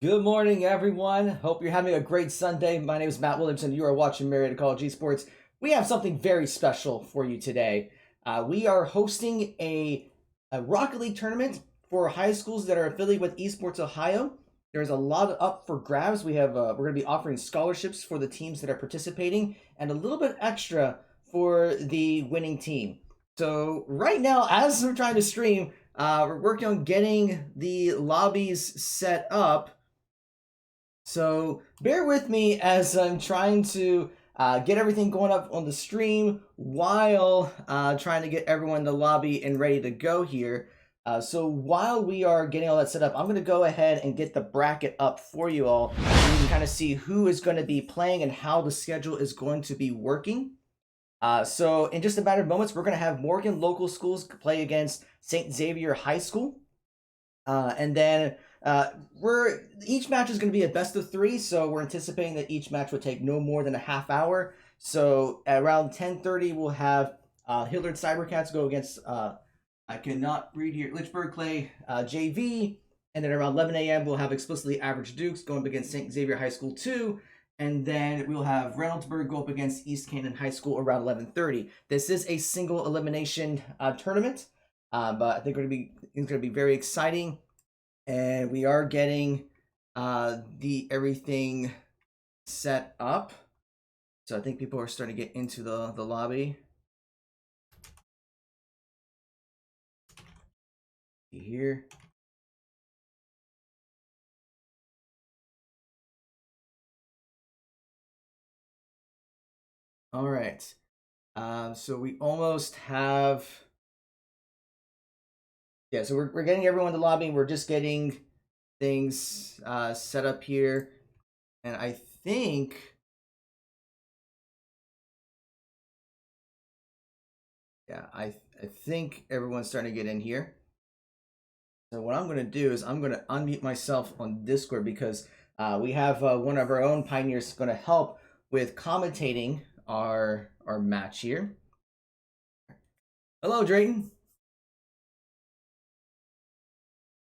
Good morning, everyone. Hope you're having a great Sunday. My name is Matt Williamson. You are watching Marietta College Esports. We have something very special for you today. We are hosting a Rocket League tournament for high schools that are affiliated with Esports Ohio. There's a lot up for grabs. We're going to be offering scholarships for the teams that are participating and a little bit extra for the winning team. So right now, as we're trying to stream, we're working on getting the lobbies set up. So bear with me as I'm trying to get everything going up on the stream while trying to get everyone in the lobby and ready to go here. So while we are getting all that set up, I'm going to go ahead and get the bracket up for you all. So you can kind of see who is going to be playing and how the schedule is going to be working. So in just a matter of moments, we're going to have Morgan local schools play against St. Xavier High School. And then each match is going to be a best of 3, so we're anticipating that each match would take no more than a half hour. So at around 10:30, we'll have Hillard Cybercats go against I cannot read here, Lynchburg-Clay JV, and then around 11 a.m. we'll have Explicitly Average Dukes going up against St. Xavier High School 2, and then we'll have Reynoldsburg go up against East Canton High School around 11:30. This is a single elimination tournament, but I think it's going to be very exciting. And we are getting the everything set up. So I think people are starting to get into the lobby. Here. All right. So we almost have. Yeah, so we're getting everyone in the lobby. We're just getting things set up here. And I think. Yeah, I think everyone's starting to get in here. So what I'm going to do is I'm going to unmute myself on Discord because we have one of our own pioneers going to help with commentating our match here. Hello, Drayton.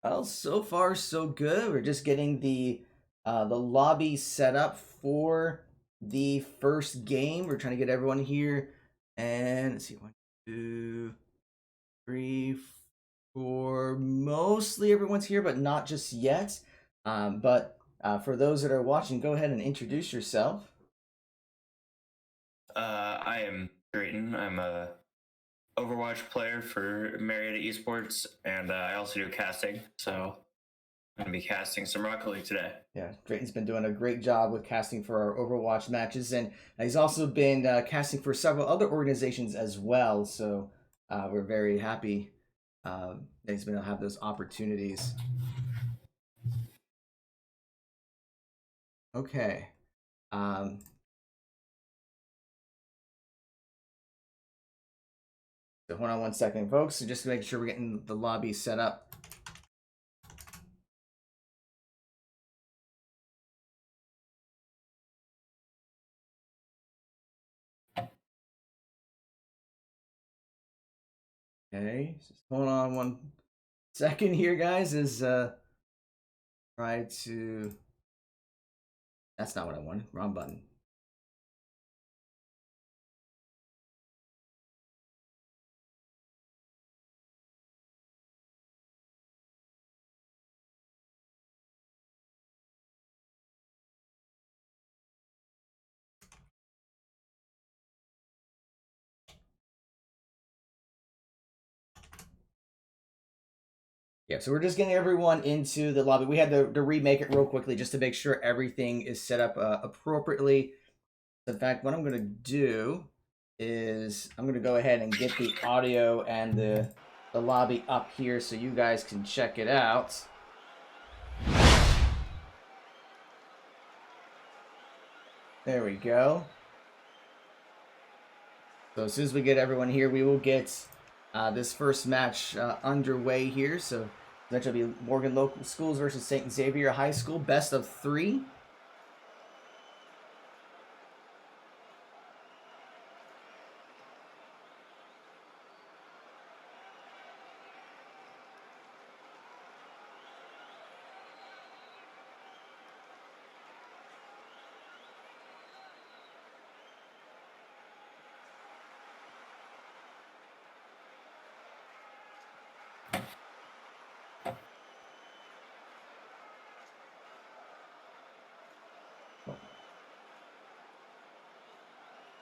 Well, so far so good. We're just getting the lobby set up for the first game. We're trying to get everyone here, and let's see, 1, 2, 3, 4. Mostly everyone's here, but not just yet. But for those that are watching, go ahead and introduce yourself. I am Drayton. I'm a Overwatch player for Marietta Esports, and I also do casting. So I'm going to be casting some Rocket League today. Yeah, Drayton's been doing a great job with casting for our Overwatch matches, and he's also been casting for several other organizations as well. So we're very happy that he's been able to have those opportunities. Okay. So hold on one second, folks. So just to make sure we're getting the lobby set up. Okay, just hold on one second here, guys. Is try to. That's not what I wanted. Wrong button. Yeah, so we're just getting everyone into the lobby. We had to remake it real quickly just to make sure everything is set up appropriately. In fact, what I'm going to do is I'm going to go ahead and get the audio and the lobby up here so you guys can check it out. There we go. So as soon as we get everyone here, we will get this first match underway here. So that will be Morgan Local Schools versus St. Xavier High School, best of 3.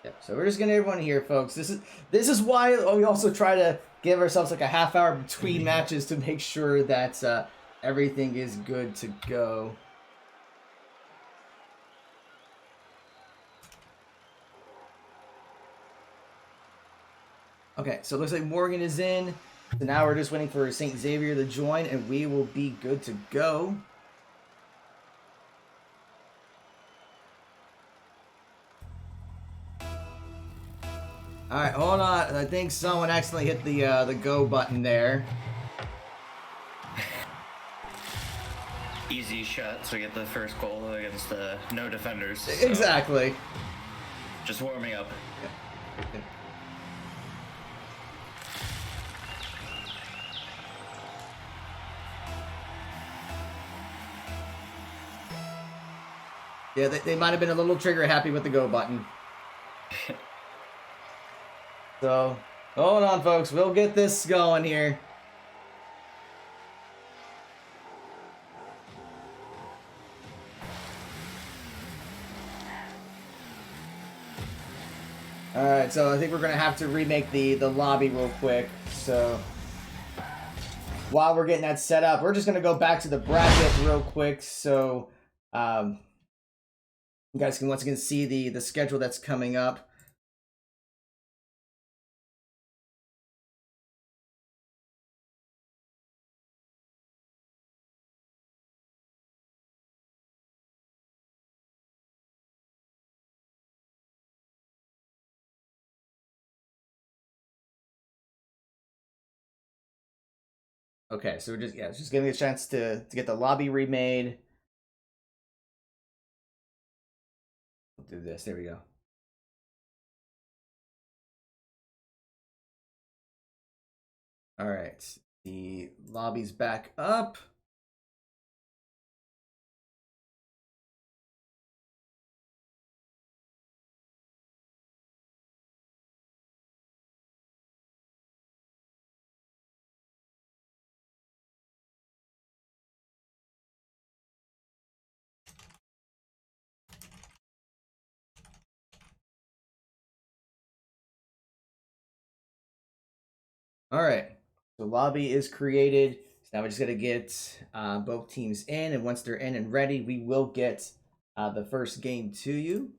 Yeah, so we're just getting everyone here, folks. This is why we also try to give ourselves like a half hour between matches to make sure that everything is good to go. Okay, so it looks like Morgan is in. So now we're just waiting for St. Xavier to join, and we will be good to go. All right, hold on. I think someone accidentally hit the go button there. Easy shot, so we get the first goal against the no defenders. So Exactly. just warming up. Yeah. Yeah, they might have been a little trigger happy with the go button. So, hold on, folks. We'll get this going here. Alright, so I think we're going to have to remake the lobby real quick. So, while we're getting that set up, we're just going to go back to the bracket real quick. So, you guys can once again see the schedule that's coming up. Okay, so we're just giving a chance to get the lobby remade. We'll do this. There we go. All right, the lobby's back up. All right, so lobby is created. So now we just got to get both teams in, and once they're in and ready, we will get the first game to you.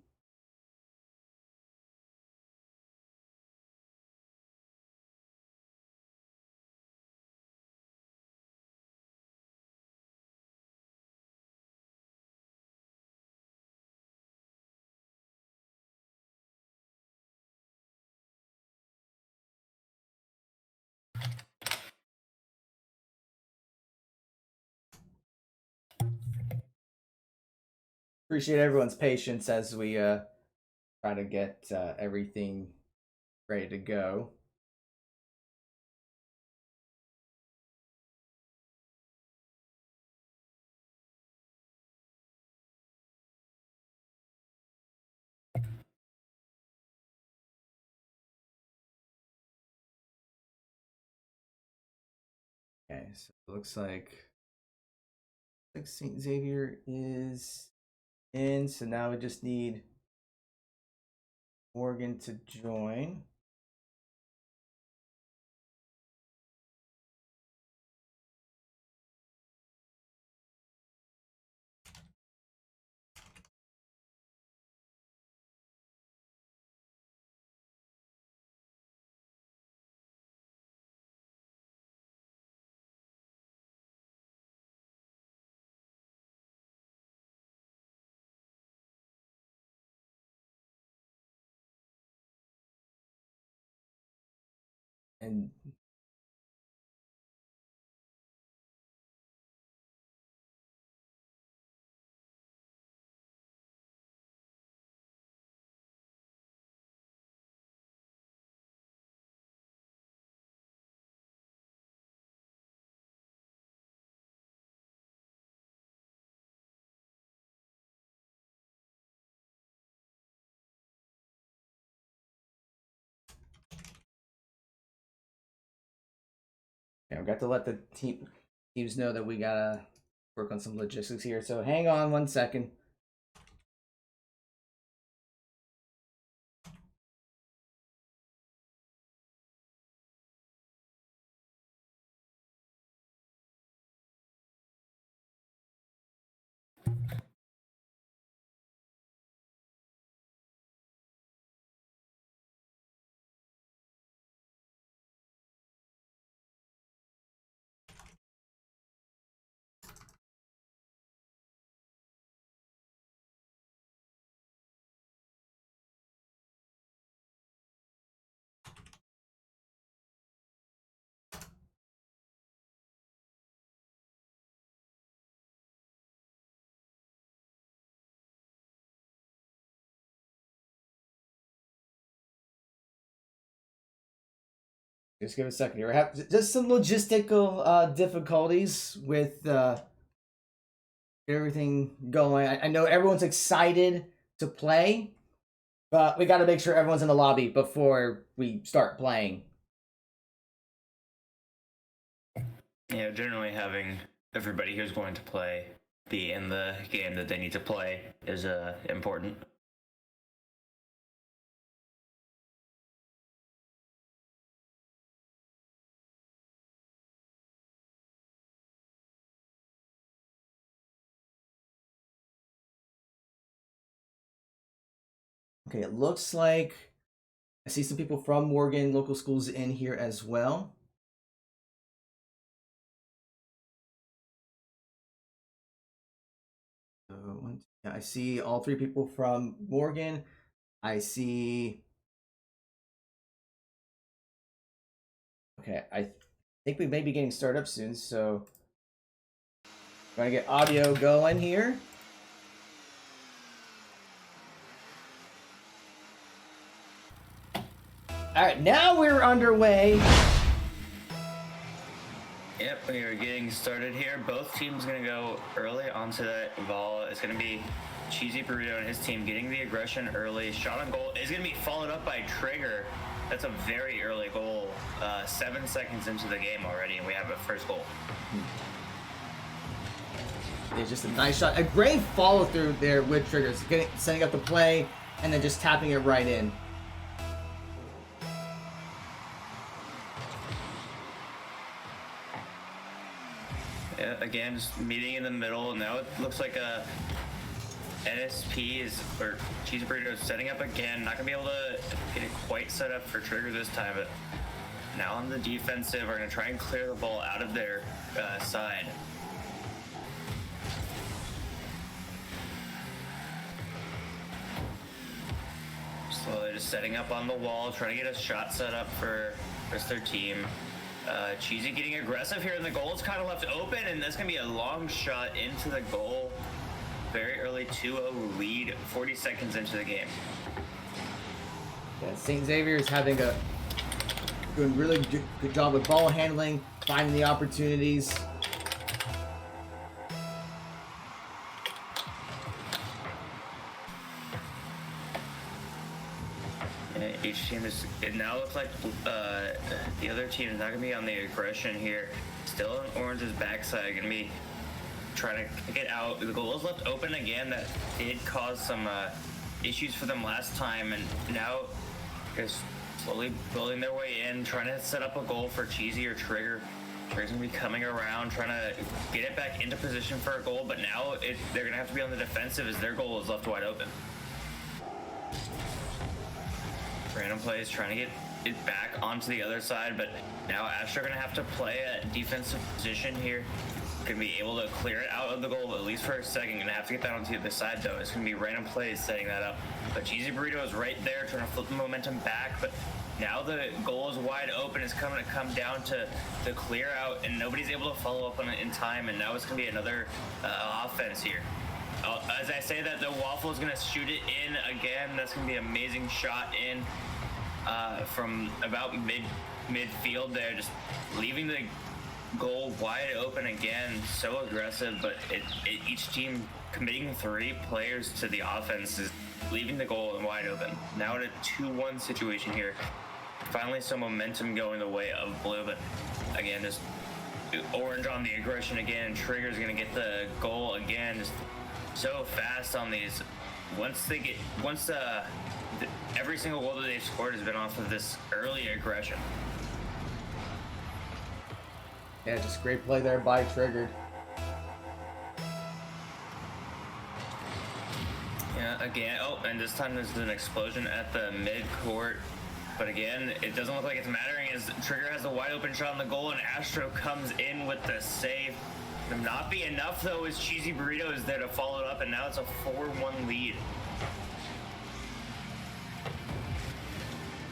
Appreciate everyone's patience as we try to get everything ready to go. Okay, so it looks like St. Xavier is in, so now we just need Morgan to join. And yeah, we got to let the teams know that we gotta work on some logistics here. So hang on one second. Just give it a second here. We have just some logistical difficulties with everything going. I know everyone's excited to play, but we got to make sure everyone's in the lobby before we start playing. Yeah, generally having everybody who's going to play be in the game that they need to play is important. Okay, it looks like I see some people from Morgan local schools in here as well. So, yeah, I see all three people from Morgan. I see. Okay, I think we may be getting started up soon, so trying to get audio going here. All right, now we're underway. Yep, we are getting started here. Both teams going to go early onto that ball. It's going to be Cheesy Burrito and his team getting the aggression early. Shot on goal is going to be followed up by Trigger. That's a very early goal. 7 seconds into the game already, and we have a first goal. It's just a nice shot. A great follow through there with Triggers, setting up the play and then just tapping it right in. Yeah, again, just meeting in the middle. Now it looks like a NSP or Cheese Burrito is setting up again. Not gonna be able to get it quite set up for Trigger this time, but now on the defensive, we're gonna try and clear the ball out of their side. Slowly just setting up on the wall, trying to get a shot set up for their team. Cheesy getting aggressive here, and the goal is kind of left open, and that's going to be a long shot into the goal. Very early 2-0 lead, 40 seconds into the game. Yeah, St. Xavier is doing really good job with ball handling, finding the opportunities. Each team it now looks like the other team is not going to be on the aggression here. Still on Orange's backside, going to be trying to get out. The goal is left open again. That did cause some issues for them last time, and now they're slowly building their way in, trying to set up a goal for Cheesy or Trigger. Trigger's going to be coming around, trying to get it back into position for a goal, but now they're going to have to be on the defensive as their goal is left wide open. Random plays trying to get it back onto the other side, but now Astro going to have to play a defensive position here. Going to be able to clear it out of the goal at least for a second. Going to have to get that onto the other side though. It's going to be random plays setting that up. But Cheesy Burrito is right there trying to flip the momentum back, but now the goal is wide open. It's going to come down to clear out, and nobody's able to follow up on it in time, and now it's going to be another offense here. As I say that, the Waffle is going to shoot it in again. That's going to be an amazing shot in from about midfield there, just leaving the goal wide open again. So aggressive, but each team committing 3 players to the offense is leaving the goal wide open. Now in a 2-1 situation here. Finally some momentum going the way of blue, but again, just Orange on the aggression again, and Trigger's going to get the goal again. Just so fast on these. Every single goal that they've scored has been off of this early aggression. Yeah, just great play there by Trigger. Yeah, again, and this time there's an explosion at the mid-court. But again, it doesn't look like it's mattering as Trigger has a wide open shot on the goal, and Astro comes in with the save. Will not be enough though, as Cheesy Burrito is there to follow it up, and now it's a 4-1 lead.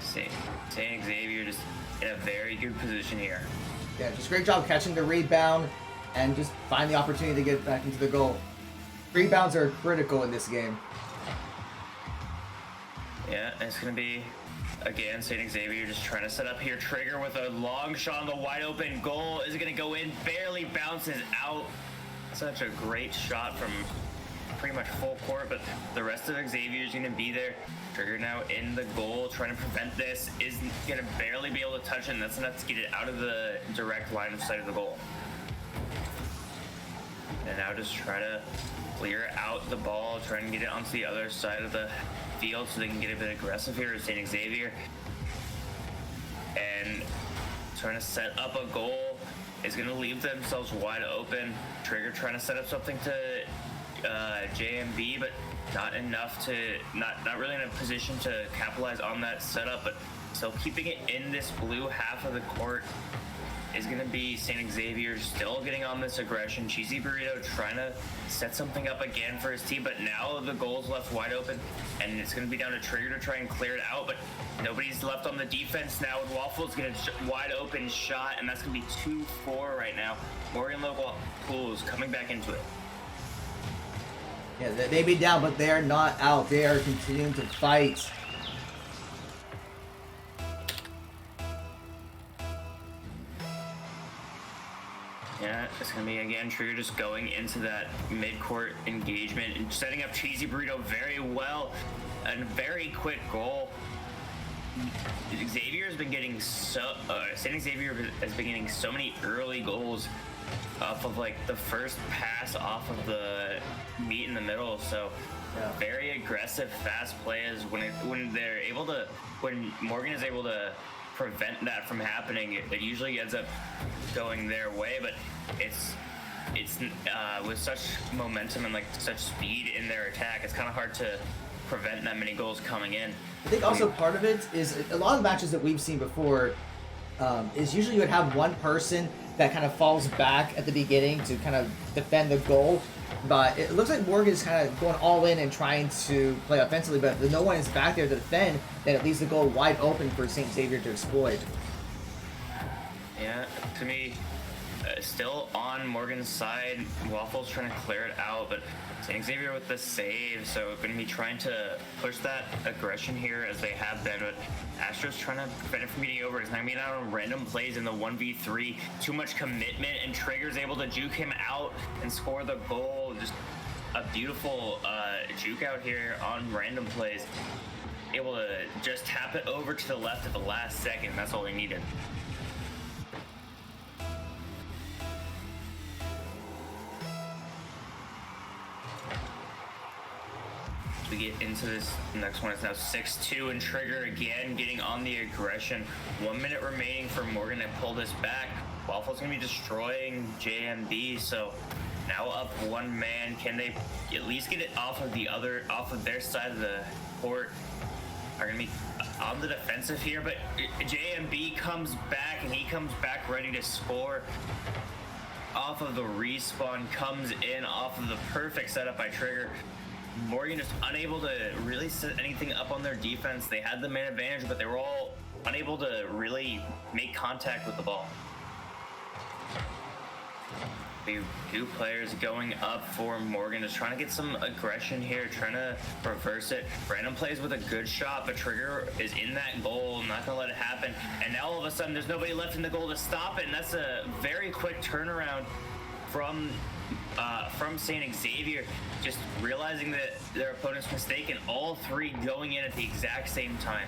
St. Xavier just in a very good position here. Yeah, just great job catching the rebound and just find the opportunity to get back into the goal. Rebounds are critical in this game. Yeah, it's going to be Again, St. Xavier just trying to set up here. Trigger with a long shot on the wide open goal. Is it going to go in? Barely bounces out. Such a great shot from pretty much full court, but the rest of Xavier is going to be there. Trigger now in the goal, trying to prevent this. Is going to barely be able to touch it, and that's enough to get it out of the direct line of sight of the goal. And now just try to clear out the ball, try and get it onto the other side of the field so they can get a bit aggressive here with St. Xavier. And trying to set up a goal is going to leave themselves wide open. Trigger trying to set up something to JMB, but not enough to, not really in a position to capitalize on that setup, but still keeping it in this blue half of the court is going to be St. Xavier still getting on this aggression. Cheesy Burrito trying to set something up again for his team, but now the goal's left wide open, and it's going to be down to Trigger to try and clear it out, but nobody's left on the defense now, and Waffle's going to wide open shot, and that's going to be 2-4 right now. Morgan Local Pools coming back into it. Yeah, they may be down, but they're not out. They are continuing to fight. Yeah, it's going to be, again, Trigger just going into that mid-court engagement and setting up Cheesy Burrito very well. And very quick goal. Xavier has been getting St. Xavier has been getting so many early goals off of like the first pass off of the meet in the middle. So yeah, very aggressive, fast plays. When they're able to, when Morgan is able to prevent that from happening, it usually ends up going their way. But it's with such momentum and like such speed in their attack, it's kind of hard to prevent that many goals coming in. I think also part of it is a lot of matches that we've seen before is usually you would have one person that kind of falls back at the beginning to kind of defend the goal. But it looks like Morgan is kind of going all in and trying to play offensively, but if no one is back there to defend, then it leaves the goal wide open for St. Xavier to exploit. Yeah, to me, still on Morgan's side. Waffle's trying to clear it out, but St. Xavier with the save, so going to be trying to push that aggression here as they have been, but Astro's trying to prevent it from getting over. It's not going to be out on random plays in the 1v3. Too much commitment, and Trigger's able to juke him out and score the goal. Just a beautiful juke out here on random plays. Able to just tap it over to the left at the last second. That's all he needed. We get into this next one. It's now 6-2, and Trigger again getting on the aggression. 1 minute remaining for Morgan to pull this back. Waffle's gonna be destroying JMB, so now up one man. Can they at least get it off of their side of the court? Are gonna be on the defensive here, but JMB comes back, and he comes back ready to score. Off of the respawn, comes in off of the perfect setup by Trigger. Morgan just unable to really set anything up on their defense. They had the man advantage, but they were all unable to really make contact with the ball. Two players going up for Morgan, just trying to get some aggression here, trying to reverse it. Random plays with a good shot, but Trigger is in that goal, not gonna let it happen. And now all of a sudden there's nobody left in the goal to stop it, and that's a very quick turnaround from St. Xavier, just realizing that their opponent's mistaken, all three going in at the exact same time.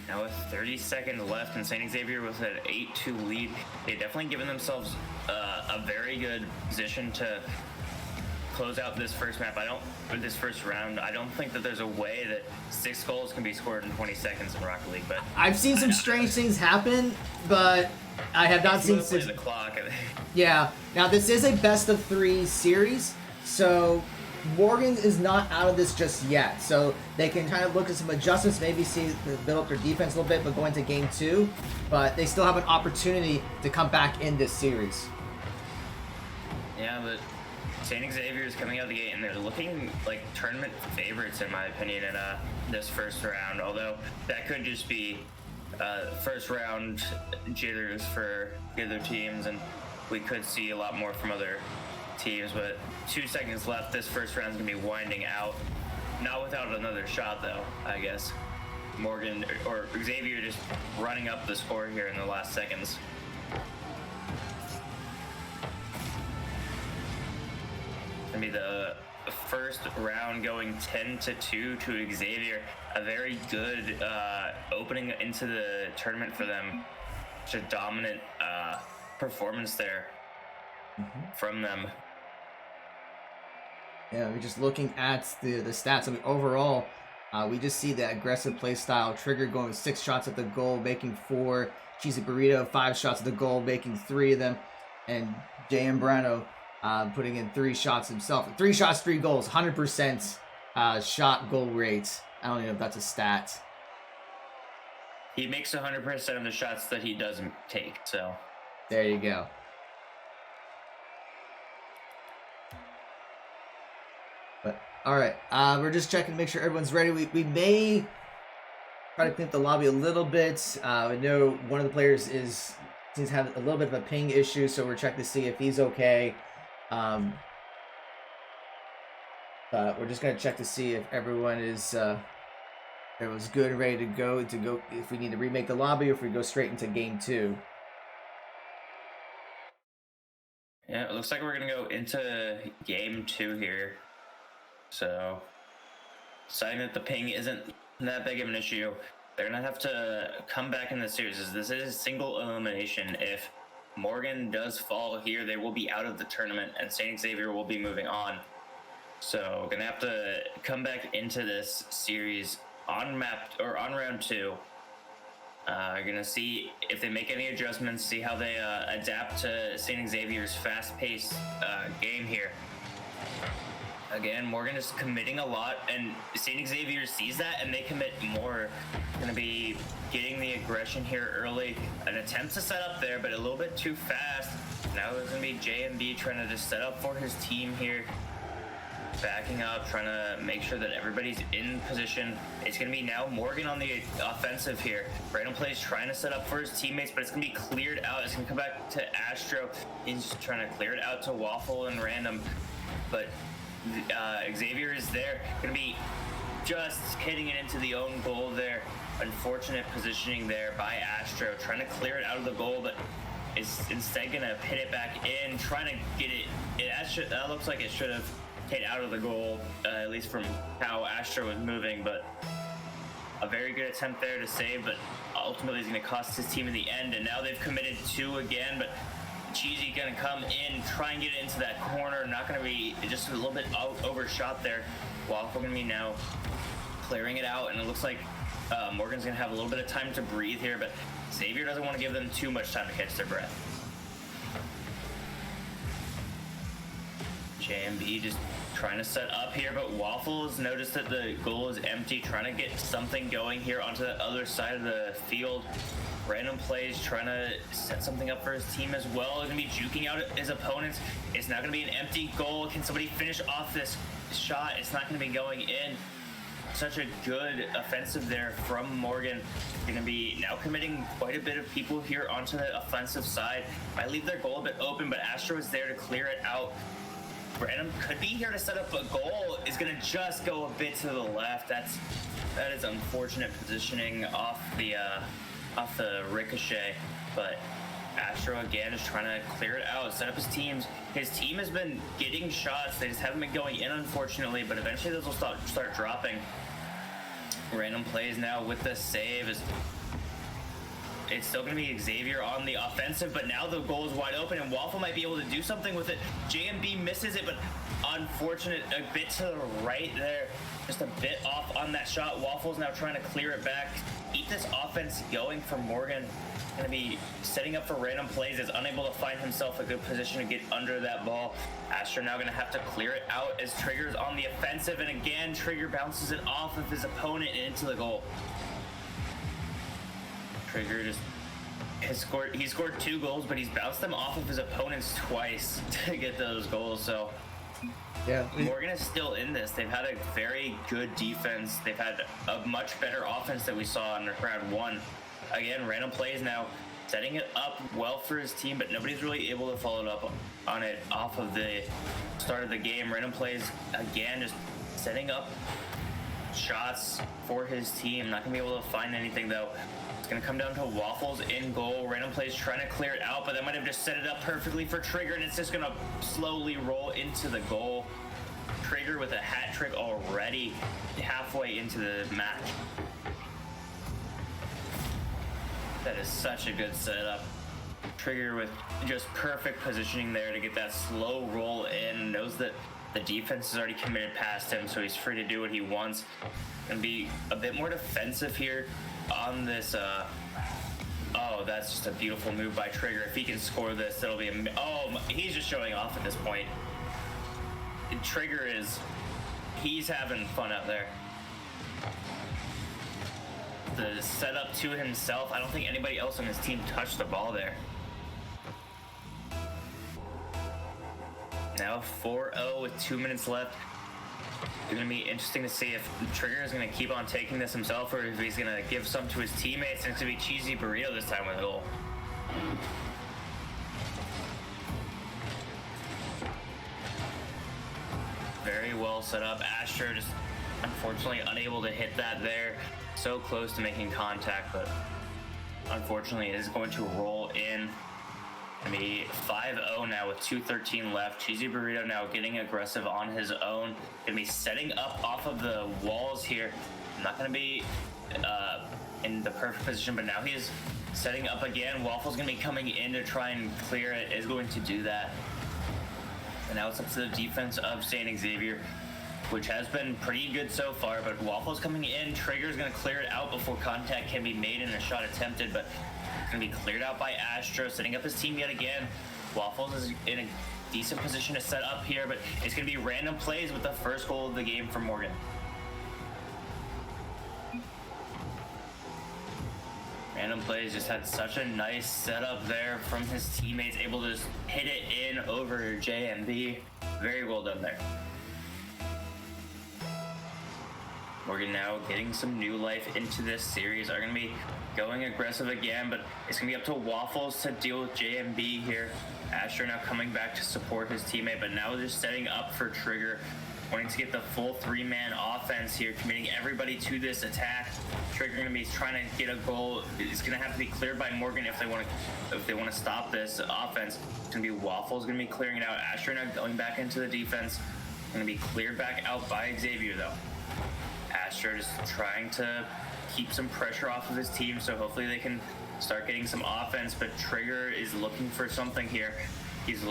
Now with 30 seconds left and St. Xavier with an 8-2 lead, they've definitely given themselves a very good position to close out this first round. I don't think that there's a way that 6 goals can be scored in 20 seconds in Rocket League, but I've seen some strange things happen, but I have not seen the clock. Yeah. Now this is a best of 3 series, so Morgan is not out of this just yet. So they can kind of look at some adjustments, maybe build up their defense a little bit, but go into game 2. But they still have an opportunity to come back in this series. Yeah, but St. Xavier is coming out of the gate, and they're looking like tournament favorites, in my opinion, in this first round. Although that could just be first round jitters for the other teams, and we could see a lot more from other teams. But 2 seconds left. This first round is gonna be winding out. not without another shot though, I guess. Morgan or Xavier just running up the score here in the last seconds. Gonna be the first round going 10-2 to Xavier. A very good opening into the tournament for them. Such a dominant performance there from them. Yeah, we're just looking at the stats. I mean, overall, we just see the aggressive play style. Trigger going 6 shots at the goal, making 4. Cheesy Burrito 5 shots at the goal, making 3 of them, and J.M. Brano putting in 3 shots himself. 3 shots, 3 goals, 100% shot goal rate. I don't even know if that's a stat. He makes 100% of the shots that he doesn't take, so. There you go. But, all right, we're just checking to make sure everyone's ready. We may try to clean up the lobby a little bit. I know one of the players seems to have a little bit of a ping issue, so we're checking to see if he's okay. We're just gonna check to see if everyone is everyone's good and ready to go. If we need to remake the lobby, or if we go straight into game 2. Yeah, it looks like we're gonna go into game 2 here. So, deciding that the ping isn't that big of an issue, they're gonna have to come back in the series. This is single elimination. If Morgan does fall here, they will be out of the tournament, and St. Xavier will be moving on. So, gonna have to come back into this series on round 2. You're gonna see if they make any adjustments, see how they adapt to St. Xavier's fast-paced game here. Again, Morgan is committing a lot, and St. Xavier sees that, and they commit more. Going to be getting the aggression here early. An attempt to set up there, but a little bit too fast. Now there's going to be JMB trying to just set up for his team here. Backing up, trying to make sure that everybody's in position. It's going to be now Morgan on the offensive here. Reynoldsburg trying to set up for his teammates, but it's going to be cleared out. It's going to come back to Astro. He's trying to clear it out to Waffle and Random, but Xavier is there, gonna be just hitting it into the own goal there. Unfortunate positioning there by Astro, trying to clear it out of the goal, but is instead gonna hit it back in, trying to get it. That looks like it should have hit out of the goal, at least from how Astro was moving, but a very good attempt there to save, but ultimately is gonna cost his team in the end, and now they've committed 2 again, but Cheesy gonna come in, try and get it into that corner. Not gonna be, just a little bit overshot there. Waffle gonna be now clearing it out, and it looks like Morgan's gonna have a little bit of time to breathe here, but Xavier doesn't want to give them too much time to catch their breath. JMB just trying to set up here, but Waffles noticed that the goal is empty, trying to get something going here onto the other side of the field. Random plays, trying to set something up for his team as well. He's going to be juking out his opponents. It's now going to be an empty goal. Can somebody finish off this shot? It's not going to be going in. Such a good offensive there from Morgan. Going to be now committing quite a bit of people here onto the offensive side. Might leave their goal a bit open, but Astro is there to clear it out. Random could be here to set up a goal. Is going to just go a bit to the left. That is unfortunate positioning off the ricochet, but Astro again is trying to clear it out, set up his teams. His team has been getting shots, they just haven't been going in, unfortunately, but eventually those will start dropping. Random plays now with the save. It's still going to be Xavier on the offensive, but now the goal is wide open, and Waffle might be able to do something with it. JMB misses it, but unfortunate, a bit to the right there. Just a bit off on that shot. Waffle's now trying to clear it back. Keep this offense going for Morgan. Going to be setting up for random plays. Is unable to find himself a good position to get under that ball. Astro now going to have to clear it out as Trigger's on the offensive, and again, Trigger bounces it off of his opponent and into the goal. Trigger just he scored 2 goals, but he's bounced them off of his opponents twice to get those goals. So yeah, Morgan is still in this. They've had a very good defense. They've had a much better offense that we saw in round 1. Again, random plays now, setting it up well for his team, but nobody's really able to follow up on it off of the start of the game. Random plays again, just setting up shots for his team. Not gonna be able to find anything though. It's gonna come down to Waffles in goal. Random Plays trying to clear it out, but they might have just set it up perfectly for Trigger, and it's just gonna slowly roll into the goal. Trigger with a hat trick already halfway into the match. That is such a good setup. Trigger with just perfect positioning there to get that slow roll in. Knows that the defense is already committed past him, so he's free to do what he wants. And be a bit more defensive here on this. Oh, that's just a beautiful move by Trigger. If he can score this, that'll be oh, he's just showing off at this point. Trigger he's having fun out there. The setup to himself, I don't think anybody else on his team touched the ball there. Now 4-0 with 2 minutes left. It's going to be interesting to see if Trigger is going to keep on taking this himself or if he's going to give some to his teammates, and it's going to be Cheesy Burrito this time with a goal. Very well set up. Astro just unfortunately unable to hit that there. So close to making contact, but unfortunately is going to roll in. Gonna be 5-0 now with 2:13 left. Cheesy Burrito now getting aggressive on his own. Gonna be setting up off of the walls here. Not gonna be in the perfect position, but now he's setting up again. Waffle's gonna be coming in to try and clear it. Is going to do that. And now it's up to the defense of St. Xavier, which has been pretty good so far, but Waffle's coming in. Trigger's gonna clear it out before contact can be made and a shot attempted, but it's gonna be cleared out by Astro, setting up his team yet again. Waffles is in a decent position to set up here, but it's gonna be Random Plays with the first goal of the game for Morgan. Random Plays just had such a nice setup there from his teammates, able to just hit it in over JMB. Very well done there. Morgan now getting some new life into this series. Are going to be going aggressive again, but it's going to be up to Waffles to deal with JMB here. Astro now coming back to support his teammate, but now just setting up for Trigger, wanting to get the full three-man offense here, committing everybody to this attack. Trigger going to be trying to get a goal. It's going to have to be cleared by Morgan if they want to stop this offense. It's going to be Waffles going to be clearing it out. Astro now going back into the defense. Going to be cleared back out by Xavier though. Astro just trying to keep some pressure off of his team, so hopefully they can start getting some offense, but Trigger is looking for something here. He's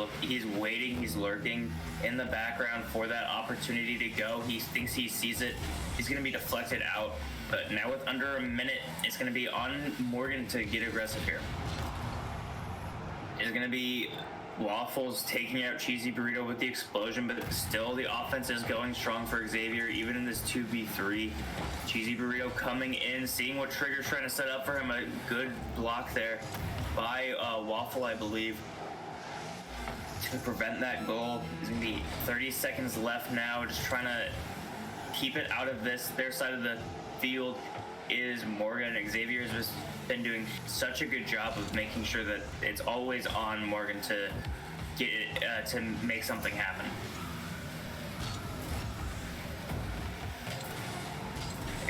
waiting, he's lurking in the background for that opportunity to go. He thinks he sees it. He's going to be deflected out, but now with under a minute, it's going to be on Morgan to get aggressive here. It's going to be Waffles taking out Cheesy Burrito with the explosion, but still the offense is going strong for Xavier, even in this 2v3. Cheesy Burrito coming in, seeing what Trigger's trying to set up for him. A good block there by Waffle, I believe, to prevent that goal. There's going to be 30 seconds left now, just trying to keep it out of their side of the field is Morgan. Xavier has just been doing such a good job of making sure that it's always on Morgan to get it, to make something happen.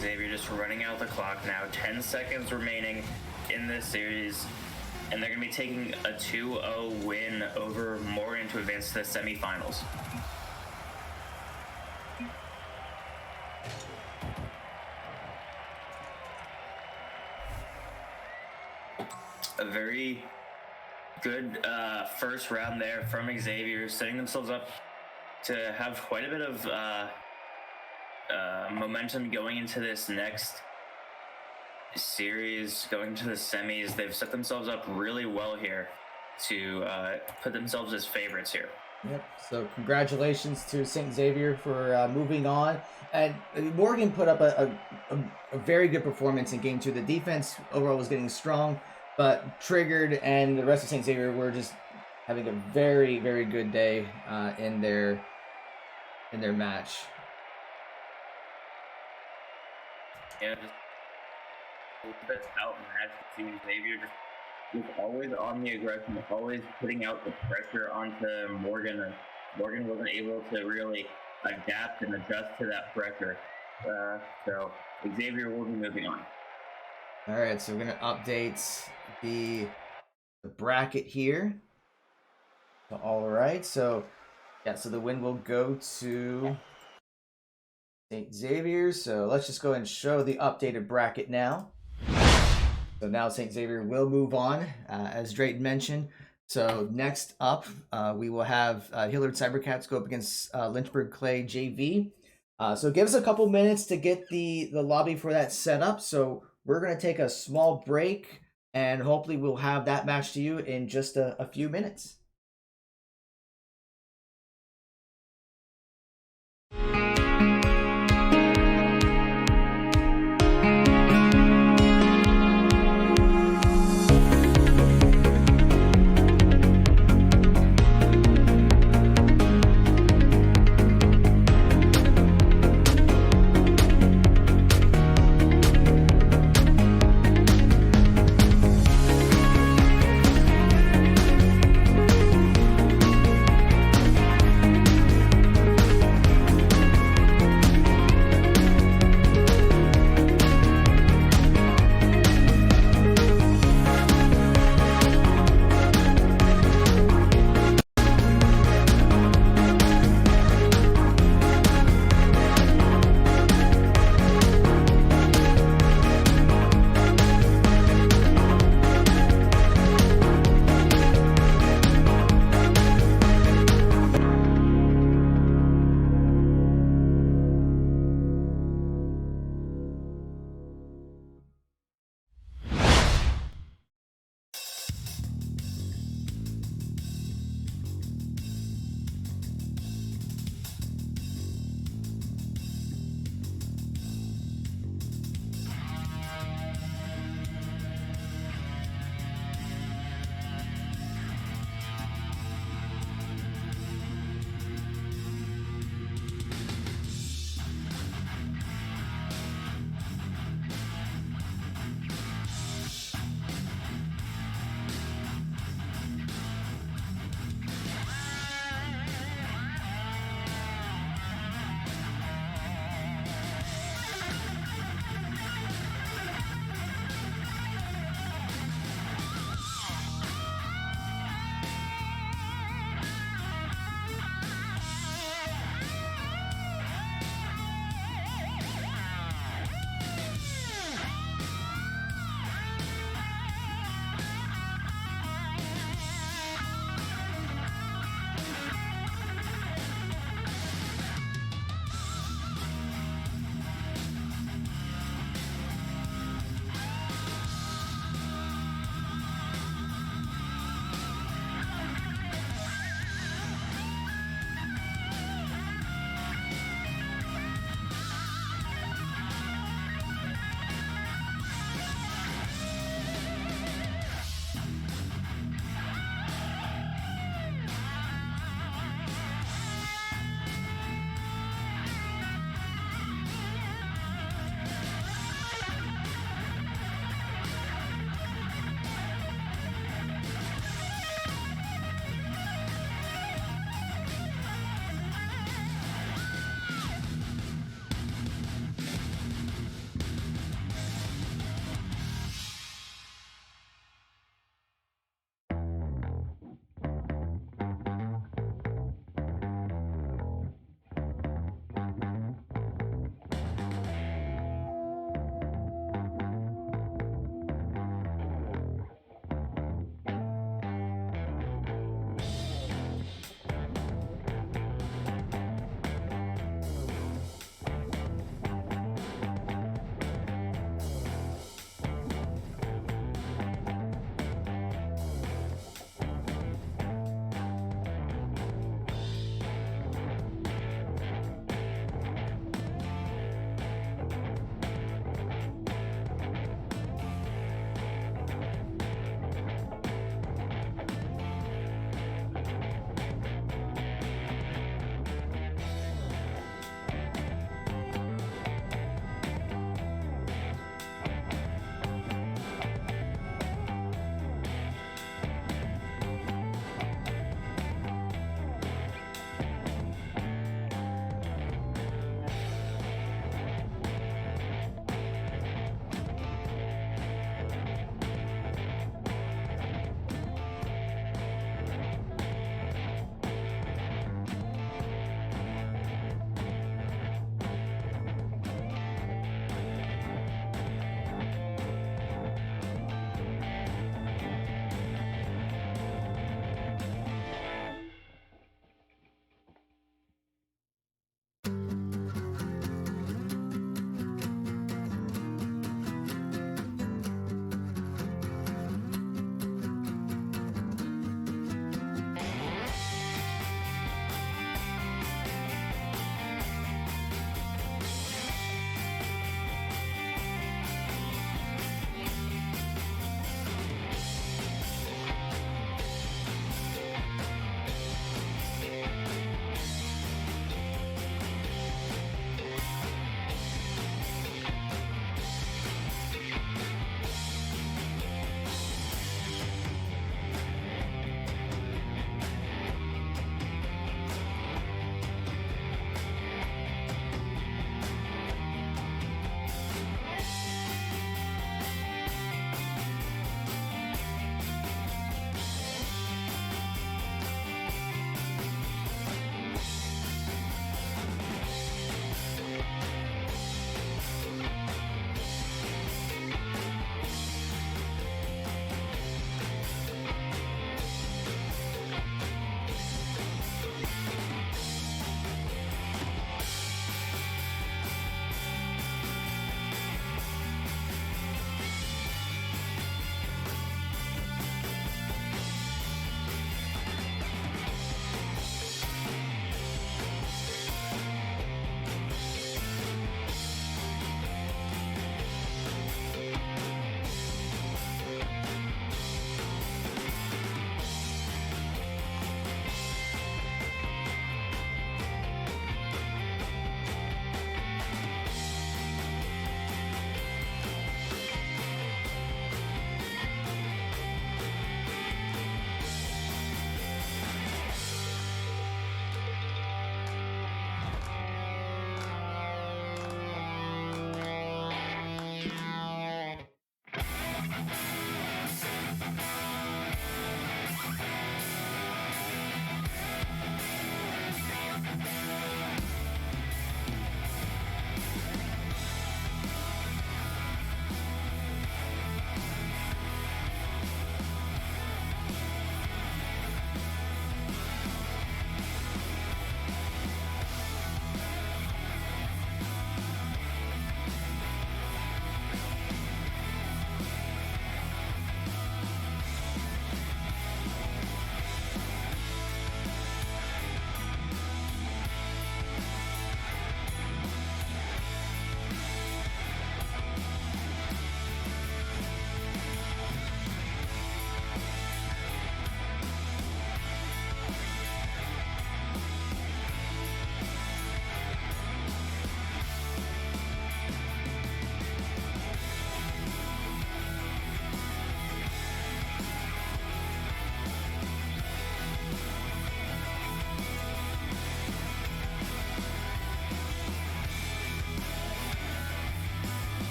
Xavier just running out the clock now. 10 seconds remaining in this series, and they're going to be taking a 2-0 win over Morgan to advance to the semifinals. A very good first round there from Xavier, setting themselves up to have quite a bit of momentum going into this next series, going to the semis. They've set themselves up really well here to put themselves as favorites here. Yep. So congratulations to St. Xavier for moving on. And Morgan put up a very good performance in game two. The defense overall was getting strong, but Triggered and the rest of St. Xavier were just having a very, very good day in their match. Yeah, just a little bit outmatched between Xavier. Just always on the aggression, always putting out the pressure onto Morgan. And Morgan wasn't able to really adapt and adjust to that pressure. So Xavier will be moving on. All right, so we're gonna update the bracket here. All right, so yeah, so the win will go to St. Xavier. So let's just go ahead and show the updated bracket now. So now St. Xavier will move on, as Drayton mentioned. So next up, we will have Hillard Cybercats go up against Lynchburg-Clay JV. So give us a couple minutes to get the lobby for that set up. So we're going to take a small break, and hopefully we'll have that match to you in just a few minutes.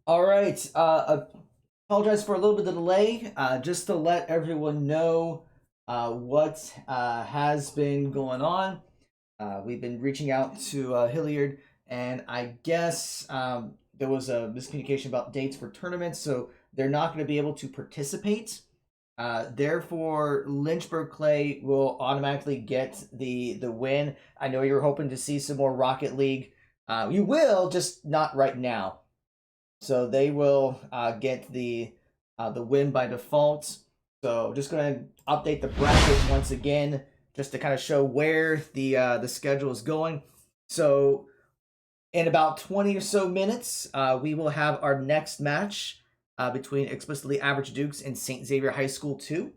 All right. Apologize for a little bit of delay. Just to let everyone know what has been going on. We've been reaching out to Hilliard, and I guess there was a miscommunication about dates for tournaments, so they're not going to be able to participate. Therefore, Lynchburg-Clay will automatically get the win. I know you're hoping to see some more Rocket League. You will, just not right now. So they will get the win by default. So just going to update the bracket once again, just to kind of show where the schedule is going. So in about 20 or so minutes, we will have our next match between Explicitly Average Dukes and St. Xavier High School 2.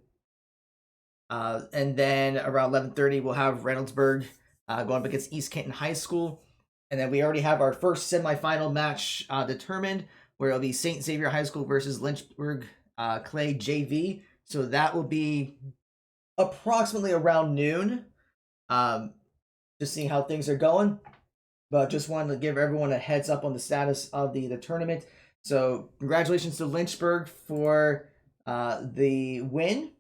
And then around 11:30, we'll have Reynoldsburg going up against East Canton High School. And then we already have our first semifinal match determined, where it'll be St. Xavier High School versus Lynchburg-Clay JV. So that will be approximately around noon. Just seeing how things are going. But just wanted to give everyone a heads up on the status of the tournament. So congratulations to Lynchburg for the win.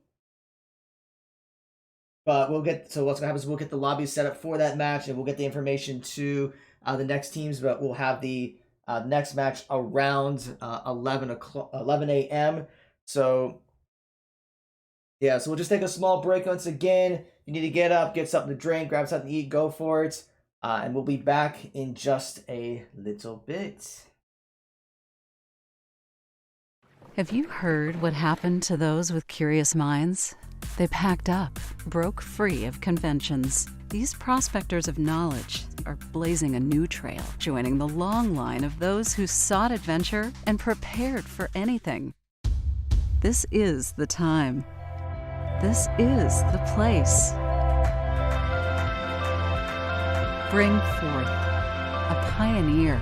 But what's going to happen is we'll get the lobby set up for that match, and we'll get the information to the next teams. But we'll have the next match around 11 a.m. So yeah, so we'll just take a small break once again. You need to get up, get something to drink, grab something to eat, go for it. And we'll be back in just a little bit. Have you heard what happened to those with curious minds? They packed up, broke free of conventions. These prospectors of knowledge are blazing a new trail, joining the long line of those who sought adventure and prepared for anything. This is the time. This is the place. Bring forth a pioneer.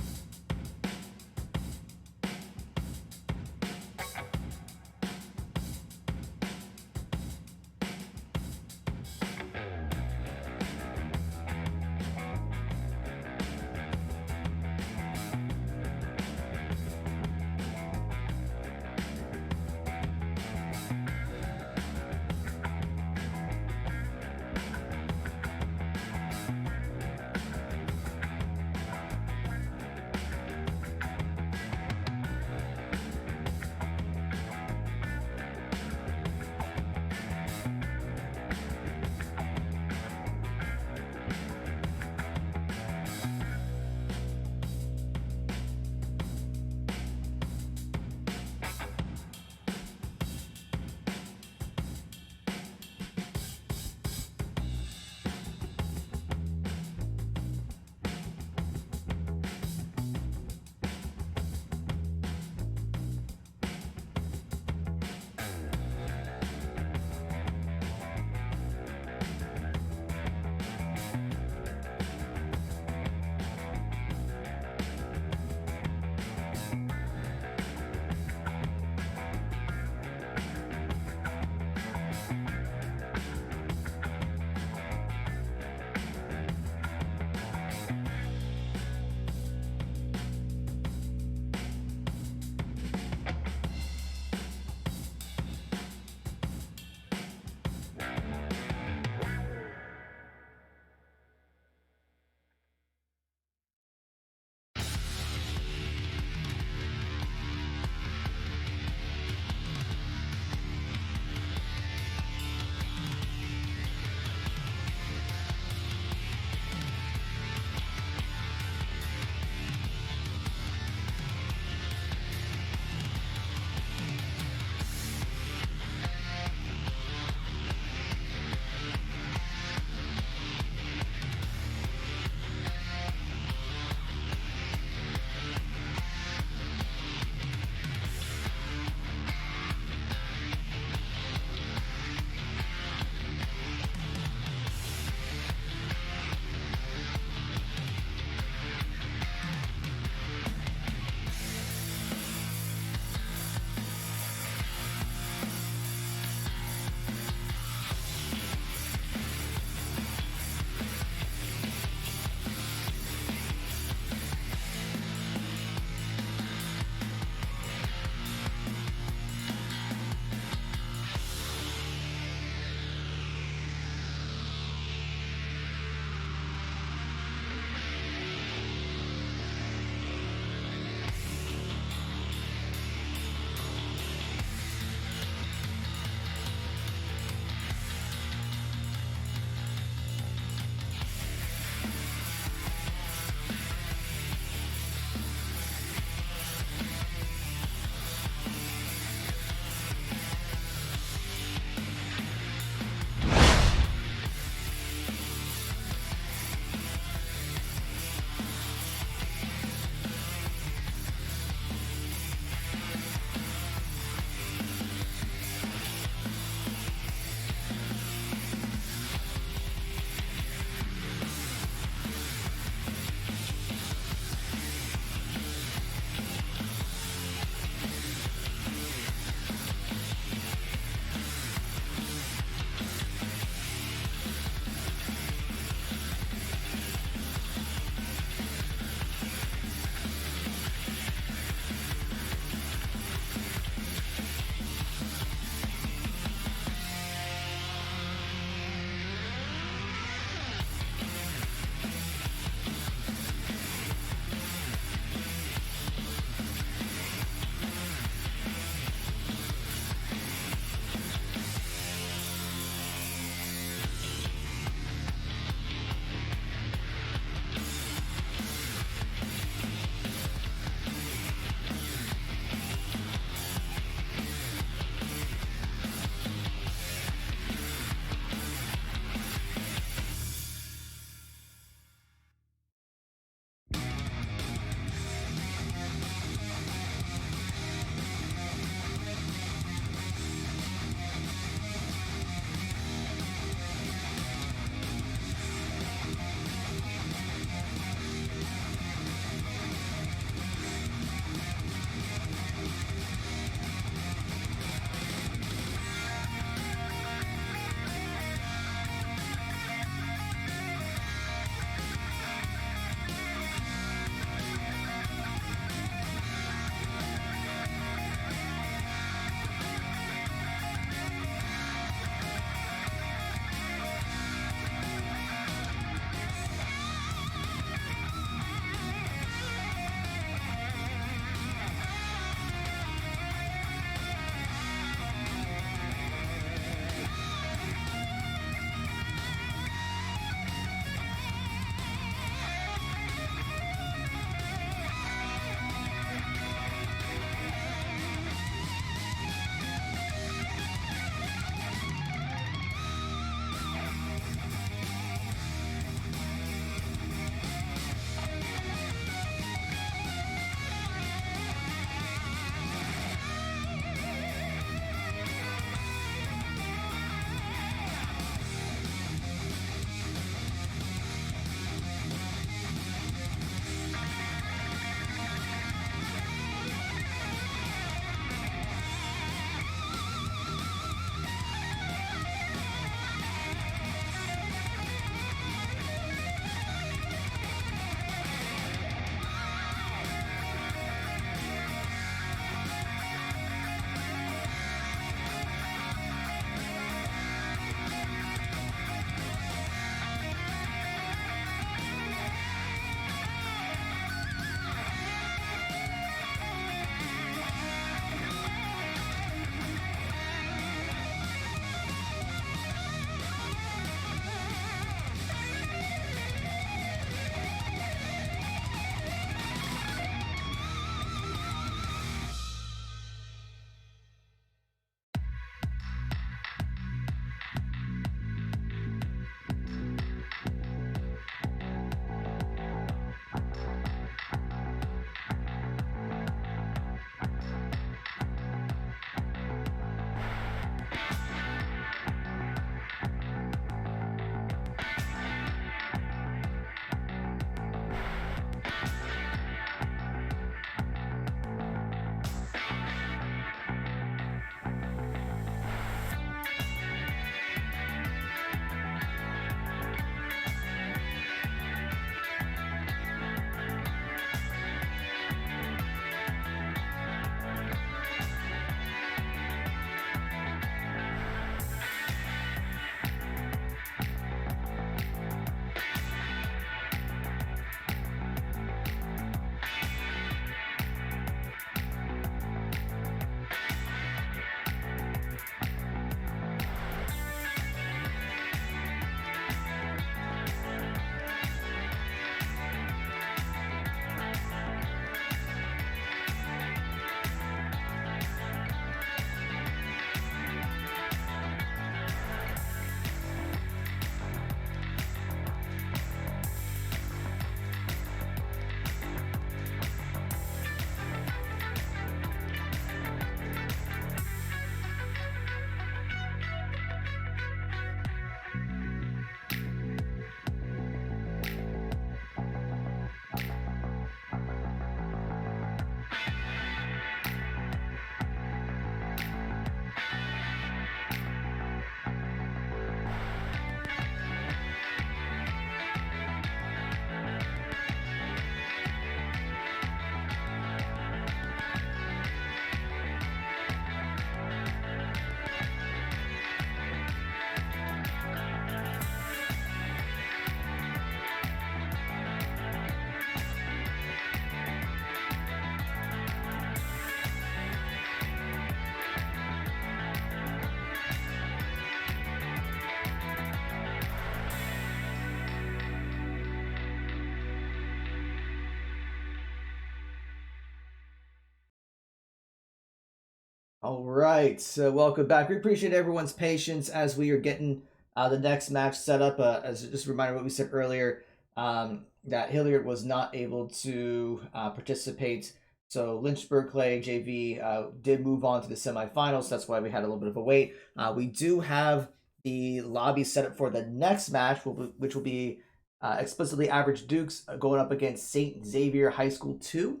All right, so welcome back. We appreciate everyone's patience as we are getting the next match set up. As just a reminder, what we said earlier, that Hilliard was not able to participate. So Lynchburg-Clay JV did move on to the semifinals. That's why we had a little bit of a wait. We do have the lobby set up for the next match, which will be explicitly Average Dukes going up against St. Xavier High School 2.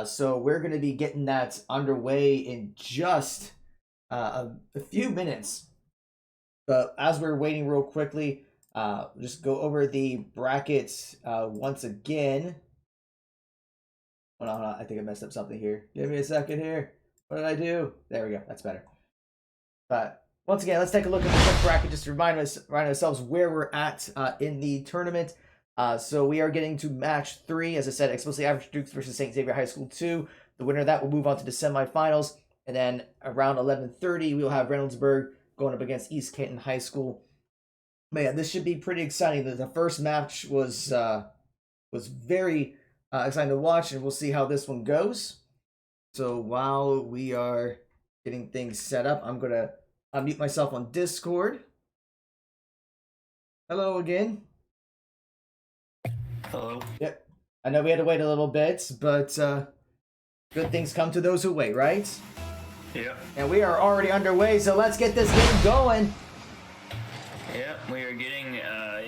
So we're going to be getting that underway in just a few minutes. But as we're waiting real quickly, just go over the brackets once again. Hold on, I think I messed up something here. Give me a second here. What did I do? There we go. That's better. But once again, let's take a look at the quick bracket just to remind ourselves where we're at in the tournament. So we are getting to match 3, as I said, explicitly Average Dukes versus St. Xavier High School 2. The winner of that will move on to the semifinals. And then around 11:30, we'll have Reynoldsburg going up against East Canton High School. Man, this should be pretty exciting. The first match was very exciting to watch, and we'll see how this one goes. So while we are getting things set up, I'm going to unmute myself on Discord. Hello again. Hello. Yep. I know we had to wait a little bit, but good things come to those who wait, right? Yep. And we are already underway, so let's get this game going. Yep, we are getting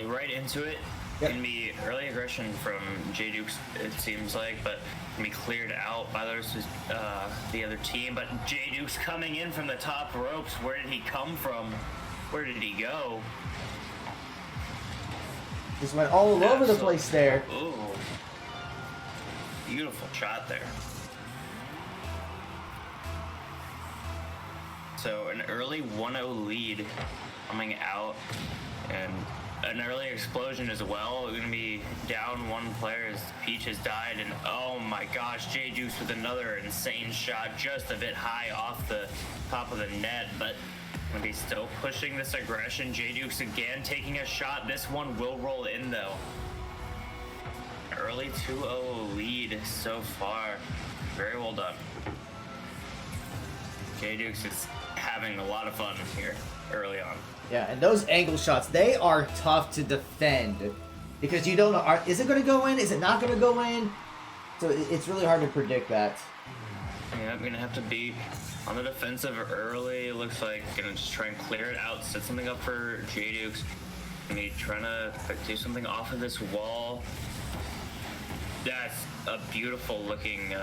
right into it. Yep. Gonna be early aggression from J Dukes, it seems like, but gonna be cleared out by the other team. But J Dukes coming in from the top ropes. Where did he come from? Where did he go? Just went all over the place there. Ooh. Beautiful shot there. So an early 1-0 lead coming out, and an early explosion as well. We're going to be down one player as Peach has died, and oh my gosh, J Dukes with another insane shot, just a bit high off the top of the net, but going to be still pushing this aggression. J Dukes again taking a shot. This one will roll in though. Early 2-0 lead so far. Very well done. J Dukes is having a lot of fun here early on. Yeah, and those angle shots, they are tough to defend because you don't know, is it going to go in? Is it not going to go in? So it's really hard to predict that. Yeah, I'm going to have to be on the defensive early. It looks like going to just try and clear it out, set something up for J Dukes. Going to be trying to do something off of this wall. That's a beautiful looking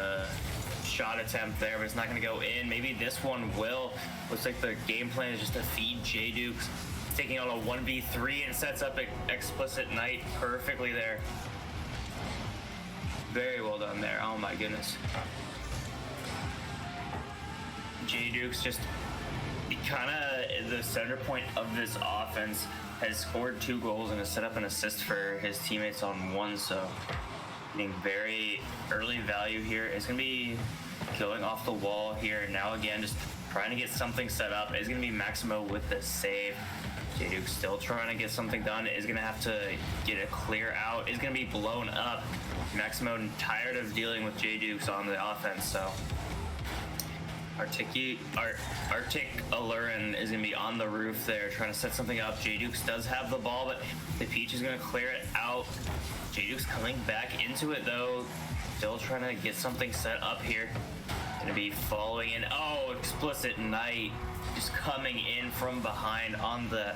shot attempt there, but it's not going to go in. Maybe this one will. Looks like the game plan is just to feed J Dukes. Taking on a 1v3 and sets up an explicit night perfectly there. Very well done there. Oh my goodness. J Dukes just kind of the center point of this offense, has scored 2 goals and has set up an assist for his teammates on 1, so getting very early value here. It's going to be going off the wall here. Now again, just trying to get something set up. It's going to be Maximo with the save. J Dukes still trying to get something done. Is going to have to get a clear out. Is going to be blown up. Maximo tired of dealing with J Dukes on the offense, so Arctic Allurin is going to be on the roof there trying to set something up. J Dukes does have the ball, but the Peach is going to clear it out. J Dukes coming back into it though, still trying to get something set up here. Going to be following in. Oh, explicit night just coming in from behind on the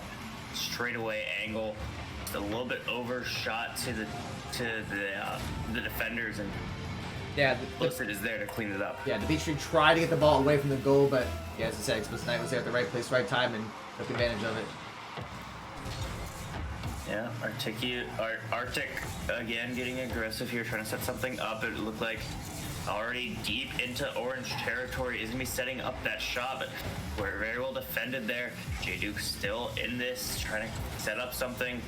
straightaway angle. Just a little bit overshot to the defenders, and yeah, explicit is there to clean it up. Yeah, the Beach Tree tried to get the ball away from the goal, but yeah, as I said, Explicit Night was there at the right place, right time, and took advantage of it. Yeah, Arctic again getting aggressive here, trying to set something up. It looked like already deep into orange territory, is going to be setting up that shot, but we're very well defended there. J Duke still in this, trying to set up something.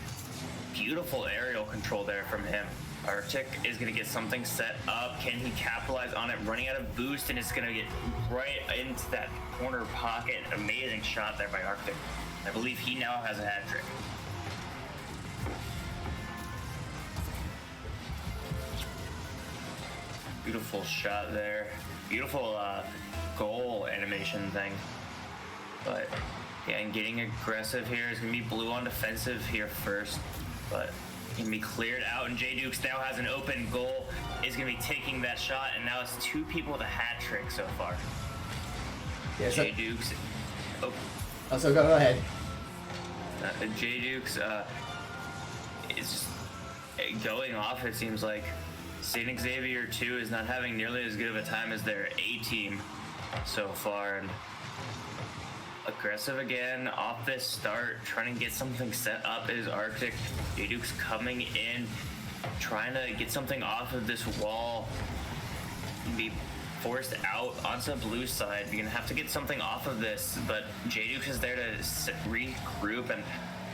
Beautiful aerial control there from him. Arctic is going to get something set up. Can he capitalize on it? Running out of boost, and it's going to get right into that corner pocket. Amazing shot there by Arctic. I believe he now has a hat trick. Beautiful shot there. Beautiful goal animation thing. But yeah, and getting aggressive here is gonna be blue on defensive here first, but gonna be cleared out, and J Dukes now has an open goal. Is gonna be taking that shot, and now it's 2 people with a hat trick so far. Yeah, J Dukes. Oh, so go ahead. J Dukes is just going off. It seems like St. Xavier 2 is not having nearly as good of a time as their A team so far, and aggressive again off this start, trying to get something set up is Arctic. J Dukes coming in, trying to get something off of this wall, be forced out onto the blue side. You're gonna have to get something off of this, but J Dukes is there to regroup and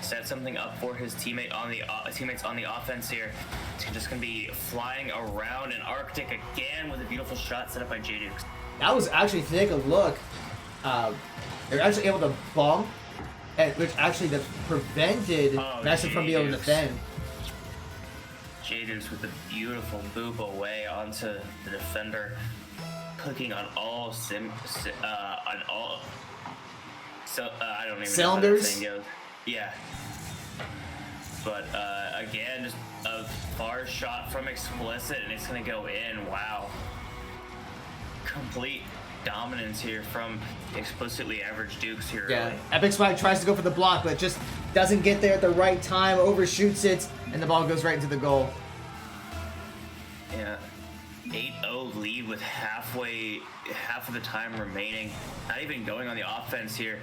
set something up for his teammate on the teammates on the offense here. It's just gonna be flying around, and Arctic again with a beautiful shot set up by J Dukes. That was actually, if you take a look, they're actually able to bump, which actually prevented Messi from being able to defend. J Dukes with a beautiful boop away onto the defender, clicking on all I don't even cylinders? know how that thing goes. Yeah. But again, just a far shot from Explicit, and it's gonna go in. Wow. Complete dominance here from explicitly average Dukes here. Yeah, Really. Epic Swag tries to go for the block, but just doesn't get there at the right time, overshoots it, and the ball goes right into the goal. Yeah. 8-0 lead with half of the time remaining. Not even going on the offense here.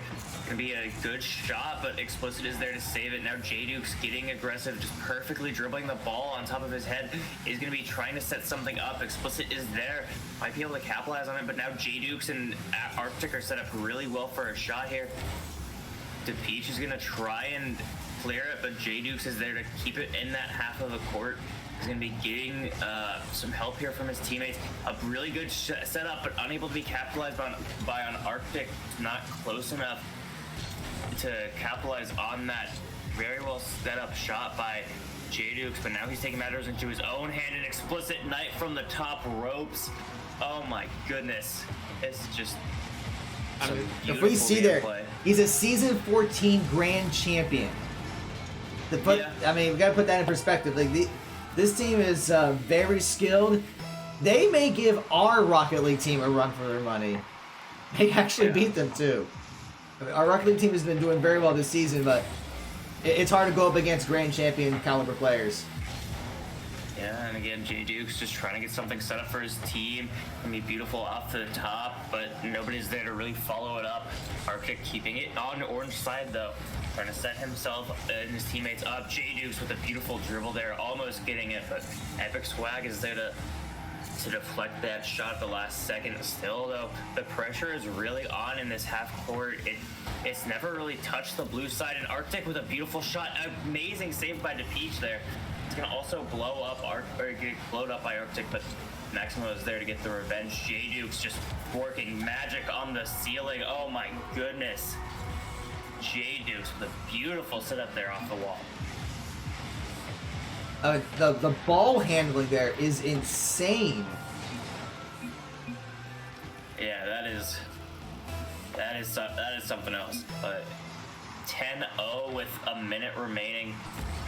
Gonna be a good shot, but Explicit is there to save it. Now J Dukes getting aggressive, just perfectly dribbling the ball on top of his head. He's gonna be trying to set something up. Explicit is there, might be able to capitalize on it, but now J Dukes and Arctic are set up really well for a shot here. DePeach is gonna try and clear it, but J Dukes is there to keep it in that half of the court. He's going to be getting some help here from his teammates. A really good setup, but unable to be capitalized by an Arctic. Not close enough to capitalize on that very well set up shot by J Dukes, but now he's taking matters into his own hand. An Explicit night from the top ropes. Oh my goodness. It's just If we see there, he's a season 14 grand champion. I mean, we got to put that in perspective. Like this team is very skilled. They may give our Rocket League team a run for their money. They actually beat them too. I mean, our Rocket League team has been doing very well this season, but it's hard to go up against grand champion caliber players. Yeah, and again, J Dukes just trying to get something set up for his team. Gonna be beautiful off the top, but nobody's there to really follow it up. Arctic keeping it on the orange side though, trying to set himself and his teammates up. J Dukes with a beautiful dribble there, almost getting it, but Epic Swag is there to deflect that shot at the last second. Still though, the pressure is really on in this half court. It's never really touched the blue side, and Arctic with a beautiful shot. Amazing save by DePeach there. It's gonna also blow up get blowed up by Arctic, but Maximo is there to get the revenge. J Dukes just working magic on the ceiling. Oh my goodness. J Dukes with a beautiful setup there off the wall. The ball handling there is insane. Yeah, that is something else. But 10-0 with a minute remaining.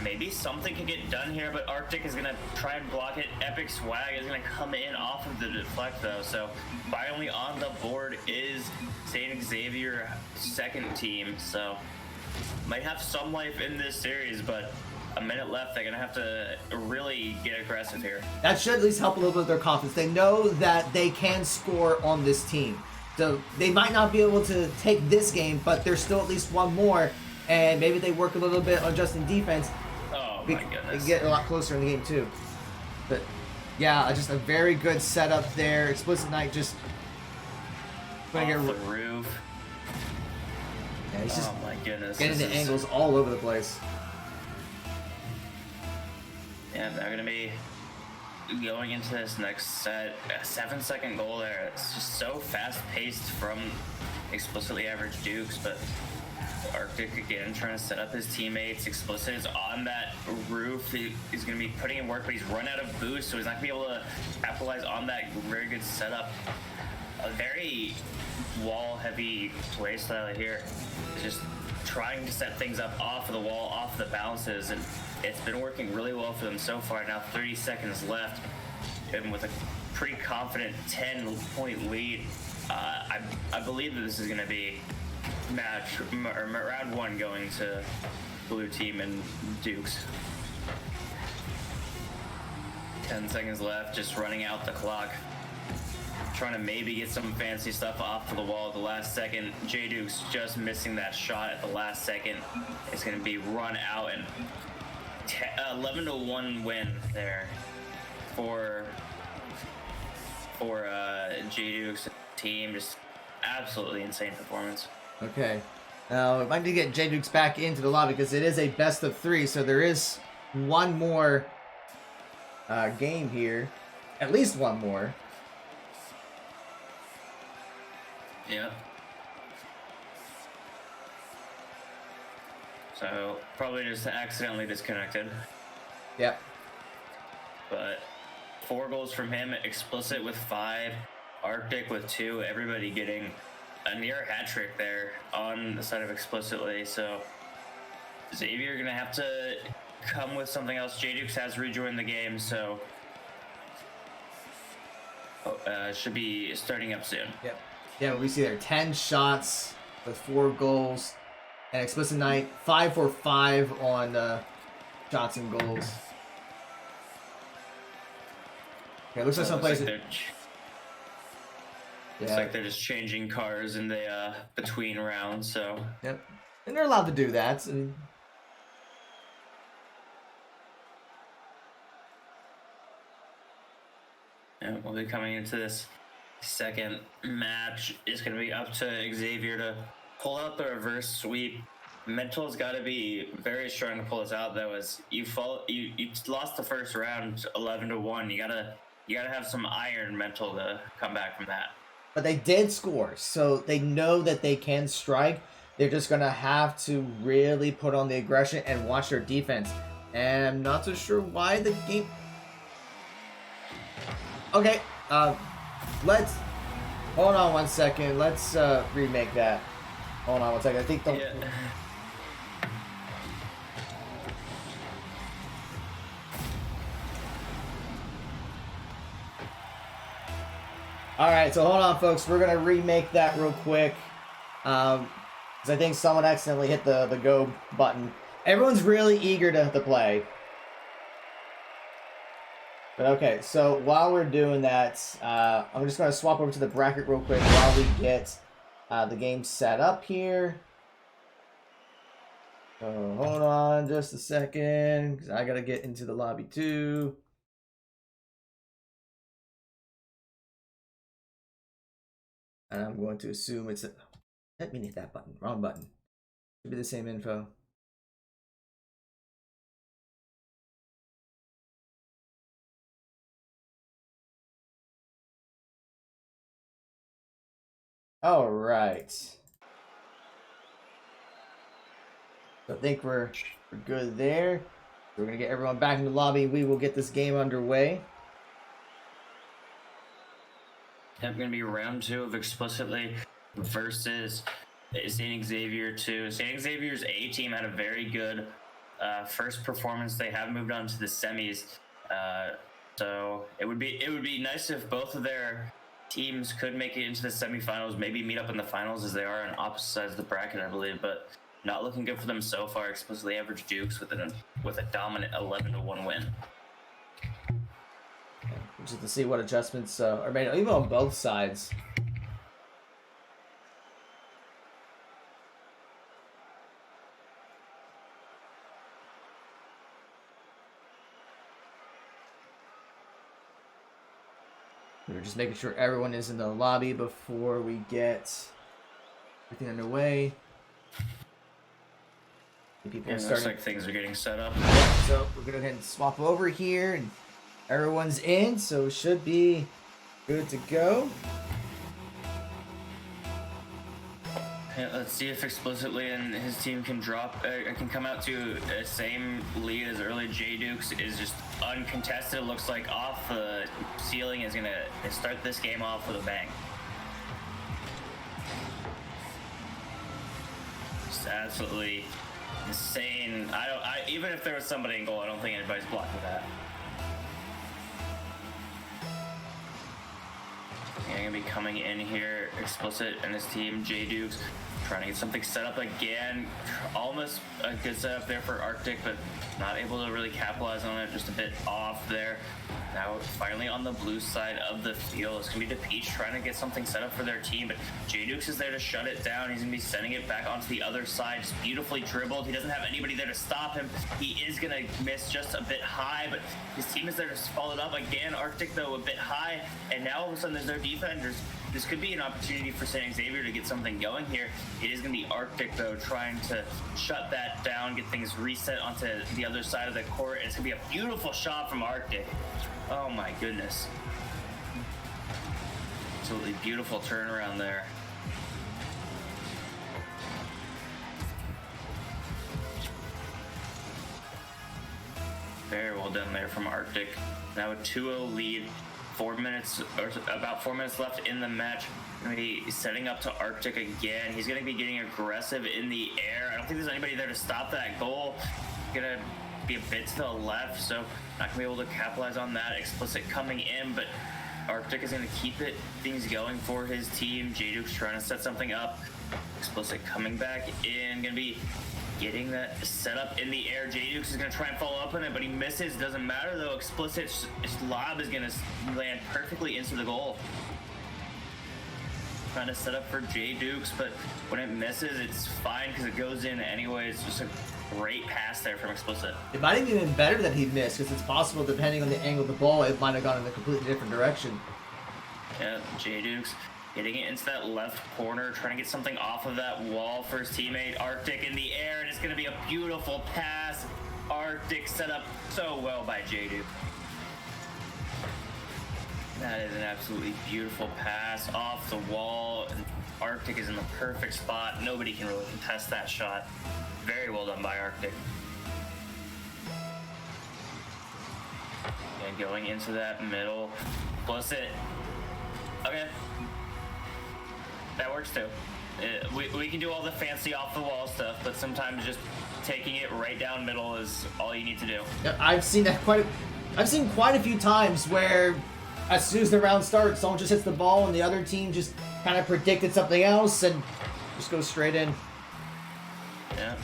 Maybe something can get done here, but Arctic is gonna try and block it. Epic Swag is gonna come in off of the deflect though. So finally on the board is St. Xavier second team. So might have some life in this series, but a minute left. They're gonna have to really get aggressive here. That should at least help a little bit with their confidence. They know that they can score on this team. So they might not be able to take this game, but there's still at least one more, and maybe they work a little bit on just in defense. Oh my goodness. They get a lot closer in the game too. But yeah, just a very good setup there. Explicit Knight just off the roof. Yeah, he's just my goodness. getting the angles all over the place. Yeah, they're gonna be going into this next set. A 7-second goal there. It's just so fast-paced from explicitly average Dukes, but Arctic again, trying to set up his teammates. Explicit is on that roof. He's going to be putting in work, but he's run out of boost, so he's not going to be able to capitalize on that very good setup. A very wall-heavy play style here. Just trying to set things up off of the wall, off the bounces, and it's been working really well for them so far. Now 30 seconds left, and with a pretty confident 10-point lead, I believe that this is going to be round one going to blue team and Dukes. 10 seconds left, just running out the clock. Trying to maybe get some fancy stuff off of the wall at the last second. J Dukes just missing that shot at the last second. It's going to be run out, and 11-1 win there for J Dukes team. Just absolutely insane performance. Okay. Now, if I need to get J Dukes back into the lobby, because it is a best of 3, so there is one more game here. At least one more. Yeah. So, probably just accidentally disconnected. Yep. But 4 goals from him, Explicit with 5, Arctic with 2, everybody getting a near hat trick there on the side of Explicitly. So Xavier gonna have to come with something else. J Dukes has rejoined the game, so should be starting up soon. Yep. Yeah, we see there 10 shots with 4 goals, and Explicit Knight 5 for 5 on shots and goals. Okay, looks like some places. Looks like they're just changing cars in the between rounds, so. Yep, and they're allowed to do that. And and we'll be coming into this second match. It's going to be up to Xavier to pull out the reverse sweep. Mental's got to be very strong to pull this out, though. As you lost the first round 11-1. You gotta have some iron mental to come back from that. But they did score, so they know that they can strike. They're just going to have to really put on the aggression and watch their defense. And I'm not so sure why the game... Okay, let's... Hold on one second. Let's remake that. Hold on one second. I think the... Yeah. Alright, so hold on, folks. We're going to remake that real quick. Because I think someone accidentally hit the go button. Everyone's really eager to play. But okay, so while we're doing that, I'm just going to swap over to the bracket real quick while we get the game set up here. So hold on just a second, because I got to get into the lobby too. And I'm going to assume it's a... Let me hit that button. Wrong button. Should be the same info. All right. So I think we're good there. We're going to get everyone back in the lobby. We will get this game underway. Yep, going to be round 2 of Explicitly versus St. Xavier 2. St. Xavier's A team had a very good first performance. They have moved on to the semis. So it would be nice if both of their teams could make it into the semifinals, maybe meet up in the finals, as they are on opposite sides of the bracket, I believe. But not looking good for them so far. Explicitly average Dukes with a dominant 11-1 win. Just to see what adjustments are made, even on both sides. We're just making sure everyone is in the lobby before we get everything underway. People are starting. Looks like things are getting set up. So we're gonna go ahead and swap over here, and everyone's in, so it should be good to go. Yeah, let's see if Explicitly and his team can can come out to the same lead as early. J Dukes is just uncontested. It looks like off the ceiling is gonna start this game off with a bang. Just absolutely insane. Even if there was somebody in goal, I don't think anybody's blocking that. Yeah, gonna be coming in here, Explicit and his team, J Dukes, trying to get something set up again. Almost a good setup there for Arctic, but not able to really capitalize on it. Just a bit off there. Now finally on the blue side of the field, it's gonna be DePeach trying to get something set up for their team, but J Dukes is there to shut it down. He's gonna be sending it back onto the other side, just beautifully dribbled. He doesn't have anybody there to stop him. He is gonna miss just a bit high, but his team is there to follow it up again. Arctic though a bit high, and now all of a sudden there's no defenders. This could be an opportunity for Xavier to get something going here. It is going to be Arctic, though, trying to shut that down, get things reset onto the other side of the court. And it's going to be a beautiful shot from Arctic. Oh, my goodness. Absolutely beautiful turnaround there. Very well done there from Arctic. Now a 2-0 lead. About 4 minutes left in the match. Going to be setting up to Arctic again. He's going to be getting aggressive in the air. I don't think there's anybody there to stop that goal. Going to be a bit to the left, so not going to be able to capitalize on that. Explicit coming in, but Arctic is going to keep things going for his team. J Duke's trying to set something up. Explicit coming back in. Going to be getting that set up in the air. J Dukes is going to try and follow up on it, but he misses. Doesn't matter though. Explicit's lob is going to land perfectly into the goal. Trying to set up for J Dukes, but when it misses, it's fine because it goes in anyway. It's just a great pass there from Explicit. It might have even been better that he missed, because it's possible, depending on the angle of the ball, it might have gone in a completely different direction. Yeah, J Dukes getting it into that left corner, trying to get something off of that wall for his teammate Arctic in the air, and it's going to be a beautiful pass. Arctic set up so well by J Duke. That is an absolutely beautiful pass off the wall, and Arctic is in the perfect spot. Nobody can really contest that shot. Very well done by Arctic. And going into that middle, Explicit. Okay. That works too. We can do all the fancy off the wall stuff, but sometimes just taking it right down middle is all you need to do. Yeah, I've seen that quite a few times where as soon as the round starts, someone just hits the ball and the other team just kind of predicted something else and just goes straight in. Yeah.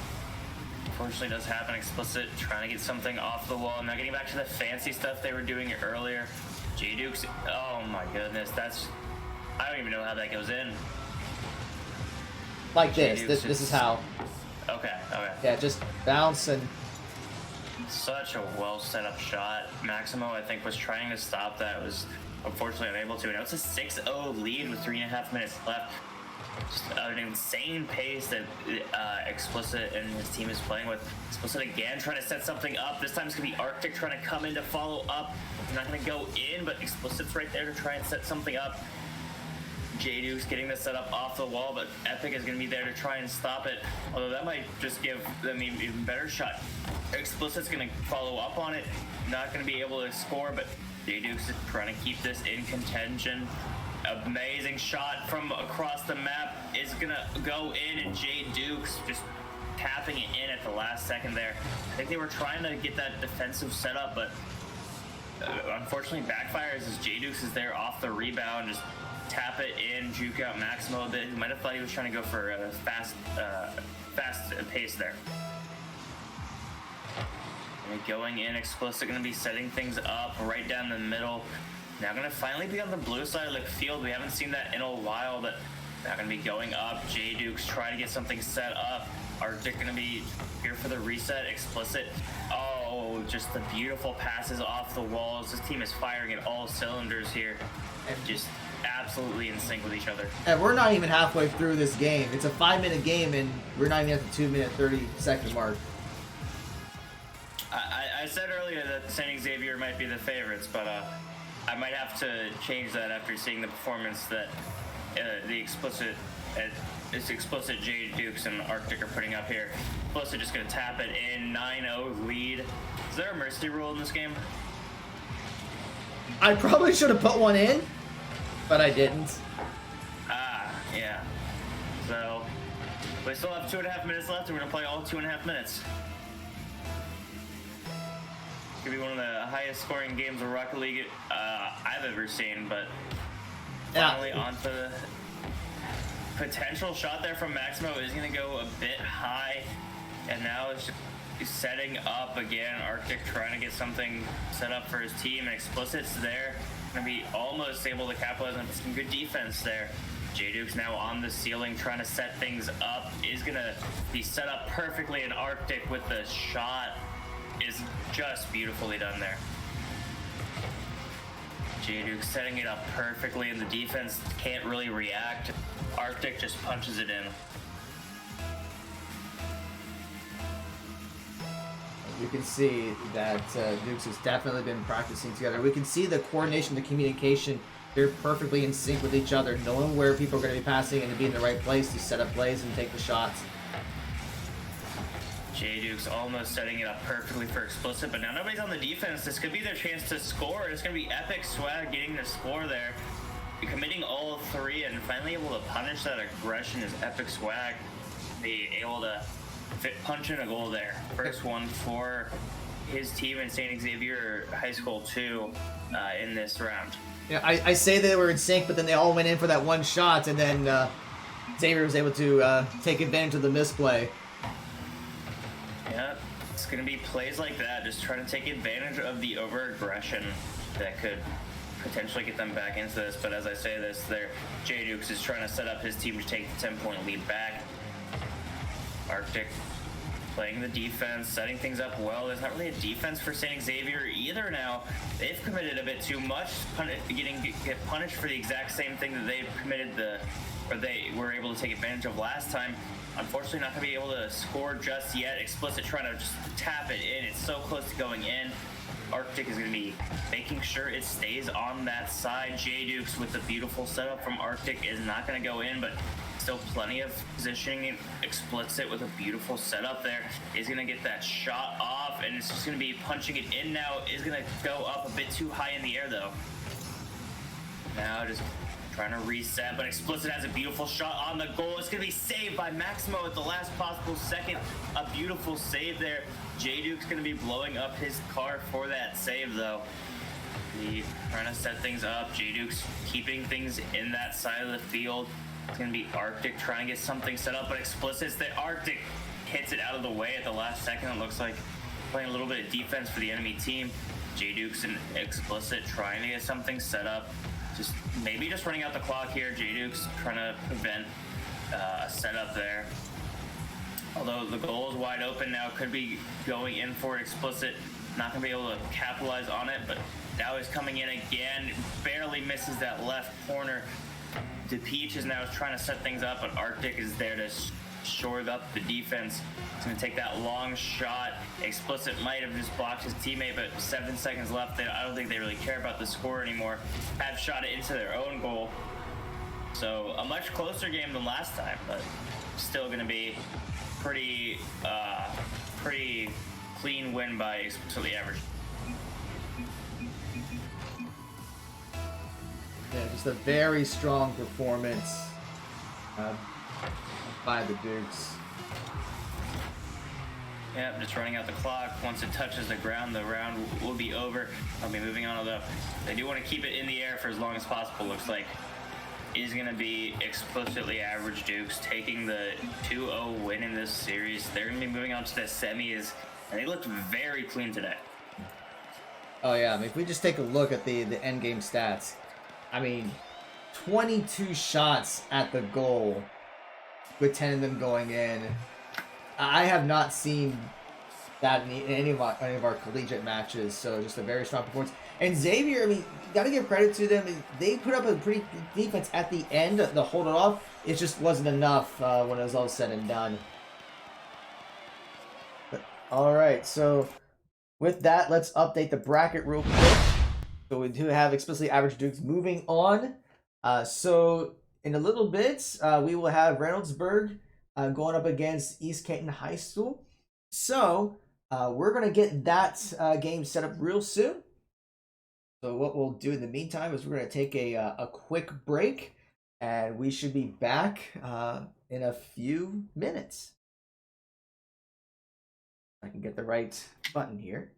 Unfortunately, it does happen. Explicit trying to get something off the wall. Now getting back to the fancy stuff they were doing earlier. J Dukes. Oh my goodness, I don't even know how that goes in. Like this is how. Okay. Yeah, just bounce and. Such a well set up shot. Maximo, I think, was trying to stop that. Was unfortunately unable to. Now it's a 6-0 lead with 3.5 minutes left. Just an insane pace that Explicit and his team is playing with. Explicit again trying to set something up. This time it's going to be Arctic trying to come in to follow up. He's not going to go in, but Explicit's right there to try and set something up. J Dukes getting the setup off the wall, but Epic is going to be there to try and stop it. Although that might just give them an even better shot. Explicit's going to follow up on it. Not going to be able to score, but J Dukes is trying to keep this in contention. Amazing shot from across the map is going to go in, and J Dukes just tapping it in at the last second there. I think they were trying to get that defensive setup, but unfortunately backfires as J Dukes is there off the rebound, just tap it in, juke out Maximo a bit. He might have thought he was trying to go for a fast pace there. And going in, Explicit going to be setting things up right down the middle. Now going to finally be on the blue side of the field. We haven't seen that in a while, but now going to be going up. J Dukes trying to get something set up. Arctic going to be here for the reset. Explicit. Oh, just the beautiful passes off the walls. This team is firing at all cylinders here. And just absolutely in sync with each other. And we're not even halfway through this game. It's a 5-minute game, and we're not even at the 2-minute 30-second mark. I said earlier that Xavier might be the favorites, but I might have to change that after seeing the performance that the Explicit this explicit J Dukes and Arctic are putting up here. Explicit just gonna tap it in, 9-0 lead. Is there a mercy rule in this game? I probably should have put one in, but I didn't. Yeah. So, we still have 2.5 minutes left, and we're gonna play all 2.5 minutes. It's gonna be one of the highest scoring games of Rocket League I've ever seen, but finally onto the potential shot there from Maximo is gonna go a bit high, and now it's just setting up again. Arctic trying to get something set up for his team, and Explicit's there. Gonna be almost able to capitalize on some good defense there. J-Duke's now on the ceiling trying to set things up. Is gonna be set up perfectly, and Arctic with the shot is just beautifully done there. J-Duke setting it up perfectly, and the defense can't really react. Arctic just punches it in. You can see that Dukes has definitely been practicing together. We can see the coordination, the communication. They're perfectly in sync with each other, knowing where people are going to be passing and to be in the right place to set up plays and take the shots. J-Duke's almost setting it up perfectly for Explicit, but now nobody's on the defense. This could be their chance to score. It's going to be Epic Swag getting the score there. Committing all three and finally able to punish that aggression is Epic Swag. Be able to punch in a goal there. First one for his team in St. Xavier High School 2 in this round. Yeah, I say they were in sync, but then they all went in for that one shot, and then Xavier was able to take advantage of the misplay. Yeah, it's going to be plays like that, just trying to take advantage of the over-aggression that could potentially get them back into this. But as I say this, J-Dukes is trying to set up his team to take the 10-point lead back. Arctic playing the defense, setting things up well. There's not really a defense for St. Xavier either now. They've committed a bit too much, get punished for the exact same thing that they they were able to take advantage of last time. Unfortunately, not going to be able to score just yet. Explicit trying to just tap it in. It's so close to going in. Arctic is going to be making sure it stays on that side. J-Dukes with the beautiful setup from Arctic is not going to go in, but still plenty of positioning. Explicit with a beautiful setup there is going to get that shot off, and it's just going to be punching it in now. Is going to go up a bit too high in the air, though. Now just trying to reset, but Explicit has a beautiful shot on the goal. It's going to be saved by Maximo at the last possible second. A beautiful save there. J-Duke's going to be blowing up his car for that save, though. Trying to set things up. J-Duke's keeping things in that side of the field. It's going to be Arctic trying to get something set up, but Explicit's the Arctic hits it out of the way at the last second. It looks like playing a little bit of defense for the enemy team. J-Dukes and Explicit trying to get something set up. Maybe just running out the clock here. J-Dukes trying to prevent a setup there. Although the goal is wide open now, could be going in for Explicit. Not going to be able to capitalize on it, but now he's coming in again. Barely misses that left corner. DePeach is now trying to set things up, but Arctic is there to shore up the defense. He's going to take that long shot. Explicit might have just blocked his teammate, but 7 seconds left. I don't think they really care about the score anymore. Have shot it into their own goal. So a much closer game than last time, but still going to be pretty clean win by Explicitly Average. Yeah, just a very strong performance by the Dukes. Yep, just running out the clock. Once it touches the ground will be over. I'll be moving on, although they do want to keep it in the air for as long as possible. Looks like is going to be Explicitly Average Dukes taking the 2-0 win in this series. They're going to be moving on to the semis, and they looked very clean today. Oh yeah, I mean, if we just take a look at the end game stats, I mean, 22 shots at the goal, with 10 of them going in. I have not seen that in any of our collegiate matches, so just a very strong performance. And Xavier, I mean, got to give credit to them. They put up a pretty good defense at the end to hold it off. It just wasn't enough when it was all said and done. But, all right, so with that, let's update the bracket real quick. So we do have Explicitly Average Dukes moving on. So in a little bit, we will have Reynoldsburg going up against East Canton High School. So we're going to get that game set up real soon. So what we'll do in the meantime is we're going to take a quick break, and we should be back in a few minutes. I can get the right button here.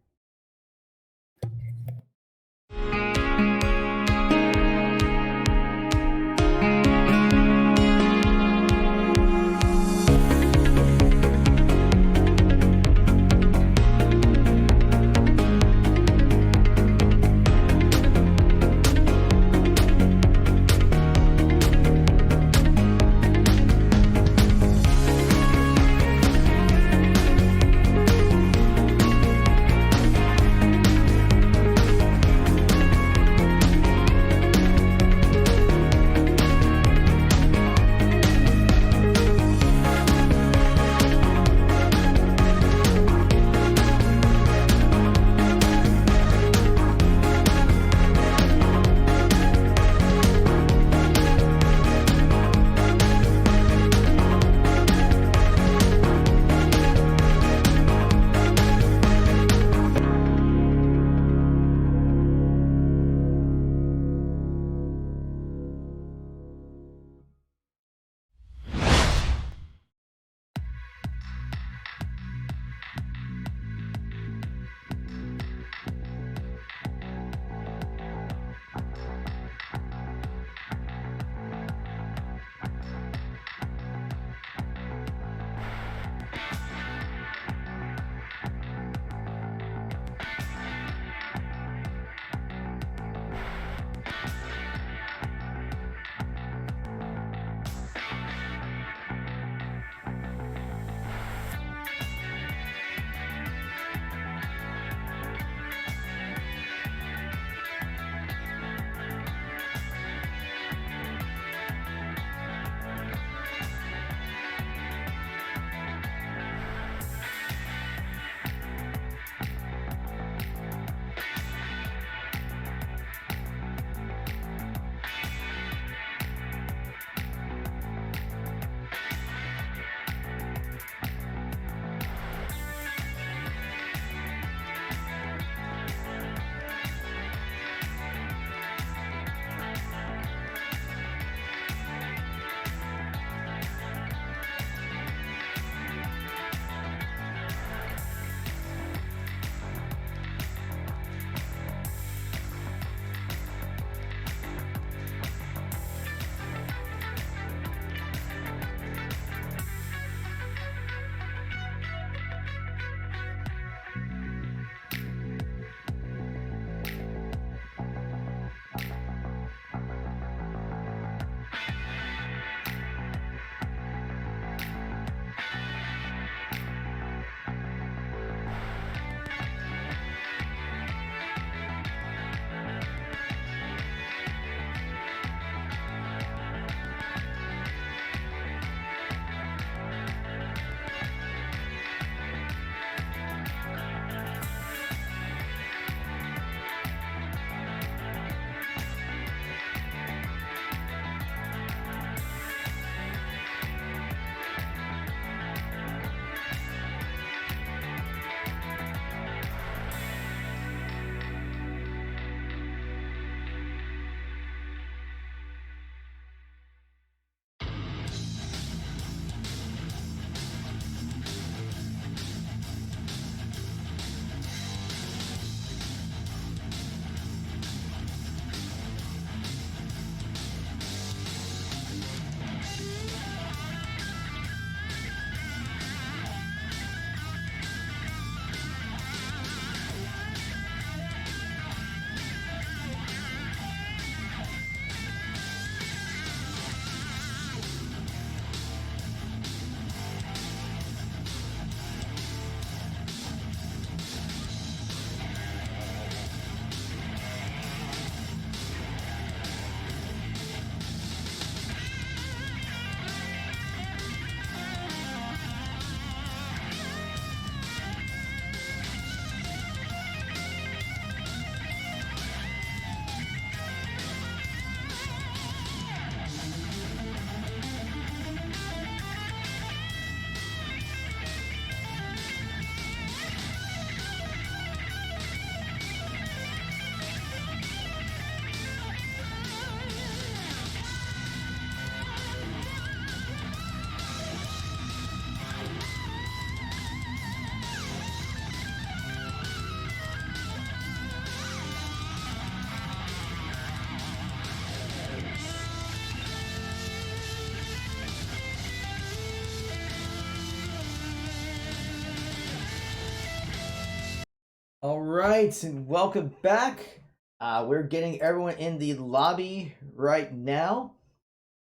All right, and welcome back. We're getting everyone in the lobby right now.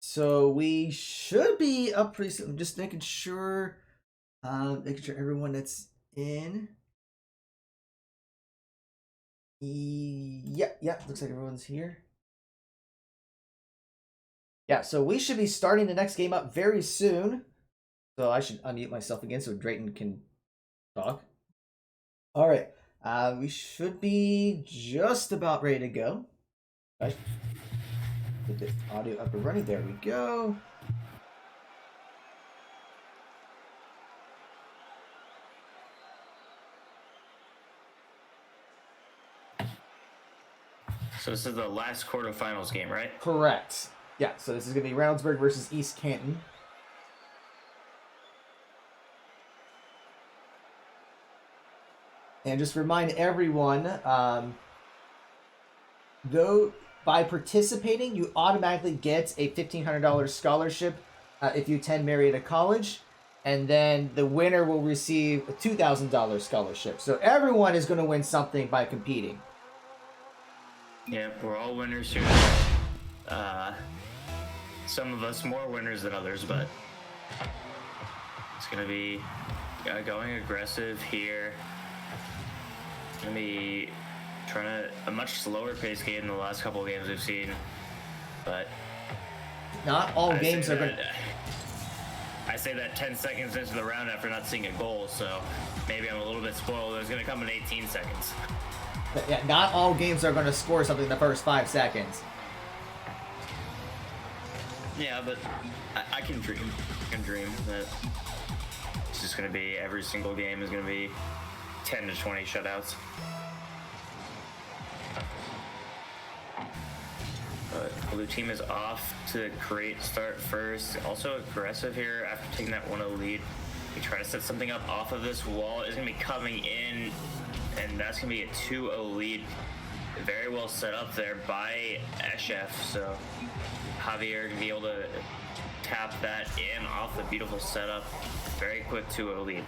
So we should be up pretty soon. I'm just making sure everyone that's in. Yeah, looks like everyone's here. Yeah, so we should be starting the next game up very soon. So I should unmute myself again so Drayton can talk. All right, we should be just about ready to go. Right. Get the audio up and running. There we go. So this is the last quarterfinals game, right? Correct. Yeah, so this is going to be Reynoldsburg versus East Canton. And just remind everyone, though by participating, you automatically get a $1,500 scholarship if you attend Marietta College. And then the winner will receive a $2,000 scholarship. So everyone is going to win something by competing. Yeah, we're all winners here. Some of us more winners than others, but it's going to be going aggressive here. It's going to be trying a much slower pace game than the last couple of games we've seen, but not all games are going to... I say that 10 seconds into the round after not seeing a goal, so maybe I'm a little bit spoiled. It's going to come in 18 seconds. Yeah, not all games are going to score something in the first 5 seconds. Yeah, but I can dream. I can dream that it's just going to be every single game is going to be 10 to 20 shutouts. But blue team is off to a great start first. Also aggressive here after taking that 1-0 lead. We try to set something up off of this wall. It's going to be coming in, and that's going to be a 2-0 lead. Very well set up there by Estem. So Xavier can be able to tap that in off the beautiful setup. Very quick 2-0 lead.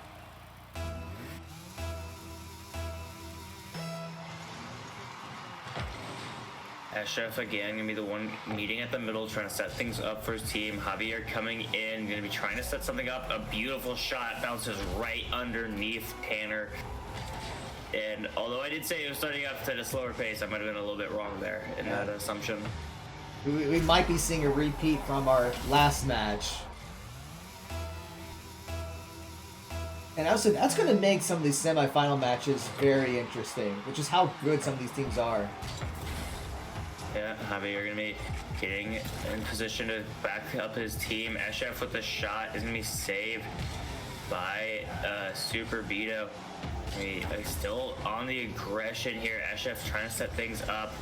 Estem again gonna be the one meeting at the middle, trying to set things up for his team. Xavier coming in, gonna be trying to set something up. A beautiful shot bounces right underneath Tanner. And although I did say it was starting up at a slower pace, I might have been a little bit wrong there in that assumption. We might be seeing a repeat from our last match. And also, that's going to make some of these semifinal matches very interesting, which is how good some of these teams are. Yeah, Xavier going to be getting in position to back up his team. Estem with the shot is going to be saved by Super Beto. Still on the aggression here. Estem trying to set things up.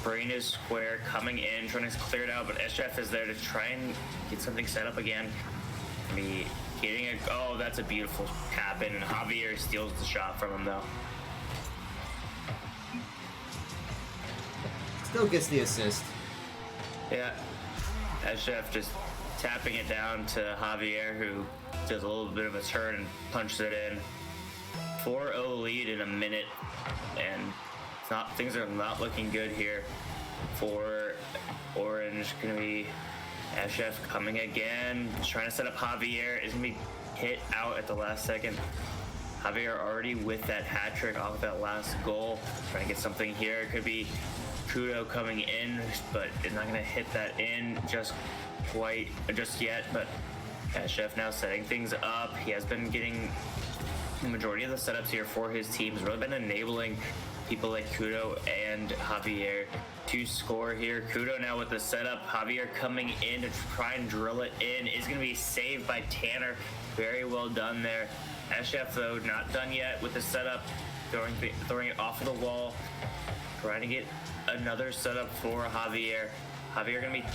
Brain is square, coming in, trying to clear it out, but Estem is there to try and get something set up again. Getting a... Oh, that's a beautiful tap in, and Xavier steals the shot from him, though. Still gets the assist. Yeah. Estem just tapping it down to Xavier, who does a little bit of a turn and punches it in. 4-0 lead in a minute, and things are not looking good here for Orange. Gonna be Estem coming again, trying to set up Xavier. Is gonna be hit out at the last second. Xavier already with that hat trick off that last goal, trying to get something here. It could be Kudo coming in, but it's not gonna hit that in just yet. But Estem now setting things up. He has been getting the majority of the setups here for his team. Has really been enabling people like Kudo and Xavier to score here. Kudo now with the setup. Xavier coming in to try and drill it in. Is going to be saved by Tanner. Very well done there. Estem, though, not done yet with the setup. Throwing it off of the wall. Trying to get another setup for Xavier. Xavier going to be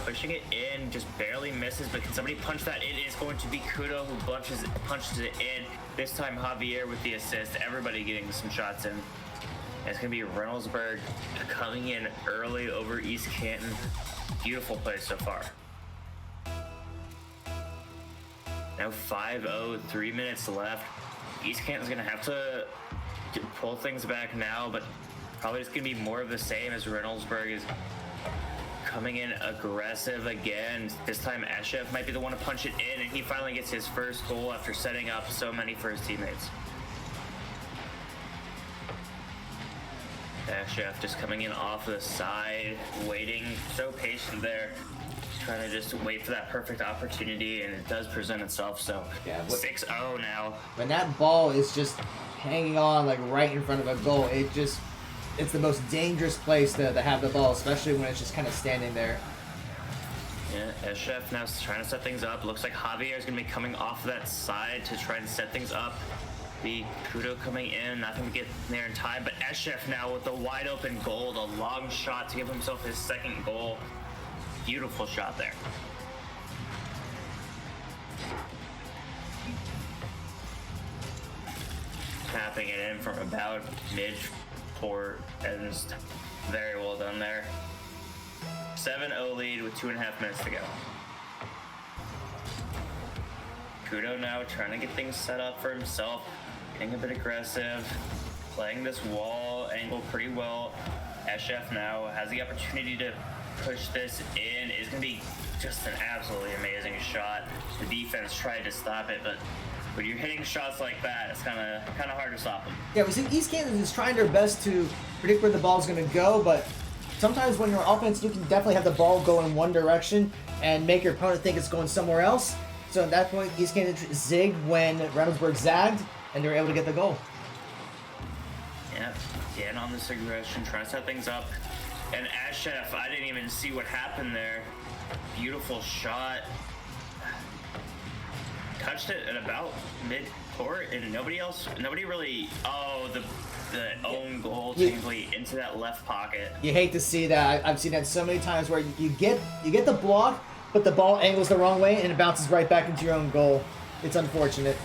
pushing it in, just barely misses, but can somebody punch that in? It's going to be Kudo who punches it in. This time Xavier with the assist. Everybody getting some shots in. And it's going to be Reynoldsburg coming in early over East Canton. Beautiful play so far. Now 5-0, 3 minutes left. East Canton's going to have to pull things back now, but probably just going to be more of the same as Reynoldsburg is coming in aggressive again. This time Estem might be the one to punch it in, and he finally gets his first goal after setting up so many for his teammates. Estem just coming in off the side, waiting, so patient there, trying to just wait for that perfect opportunity, and it does present itself. So yeah, 6-0 now. When that ball is just hanging on like right in front of a goal, it's the most dangerous place to have the ball, especially when it's just kind of standing there. Yeah, Estem now trying to set things up. Looks like Xavier is going to be coming off that side to try and set things up. Kudo coming in, not going to get there in time, but Estem now with the wide open goal, the long shot to give himself his second goal. Beautiful shot there. Tapping it in from about mid-court, and very well done there. 7-0 lead with 2.5 minutes to go. Kudo now trying to get things set up for himself, getting a bit aggressive, playing this wall angle pretty well. Estem now has the opportunity to push this in. It's going to be just an absolutely amazing shot. The defense tried to stop it, but when you're hitting shots like that, it's kind of hard to stop them. Yeah, we see East Canton is trying their best to predict where the ball's going to go, but sometimes when you're offense, you can definitely have the ball go in one direction and make your opponent think it's going somewhere else. So at that point, East Canton zigged when Reynoldsburg zagged, and they were able to get the goal. Yeah, again on this aggression, trying to set things up. And Estem, I didn't even see what happened there. Beautiful shot. Touched it at about mid-court, and nobody really, the own goal technically into that left pocket. You hate to see that. I've seen that so many times where you get the block, but the ball angles the wrong way and it bounces right back into your own goal. It's unfortunate.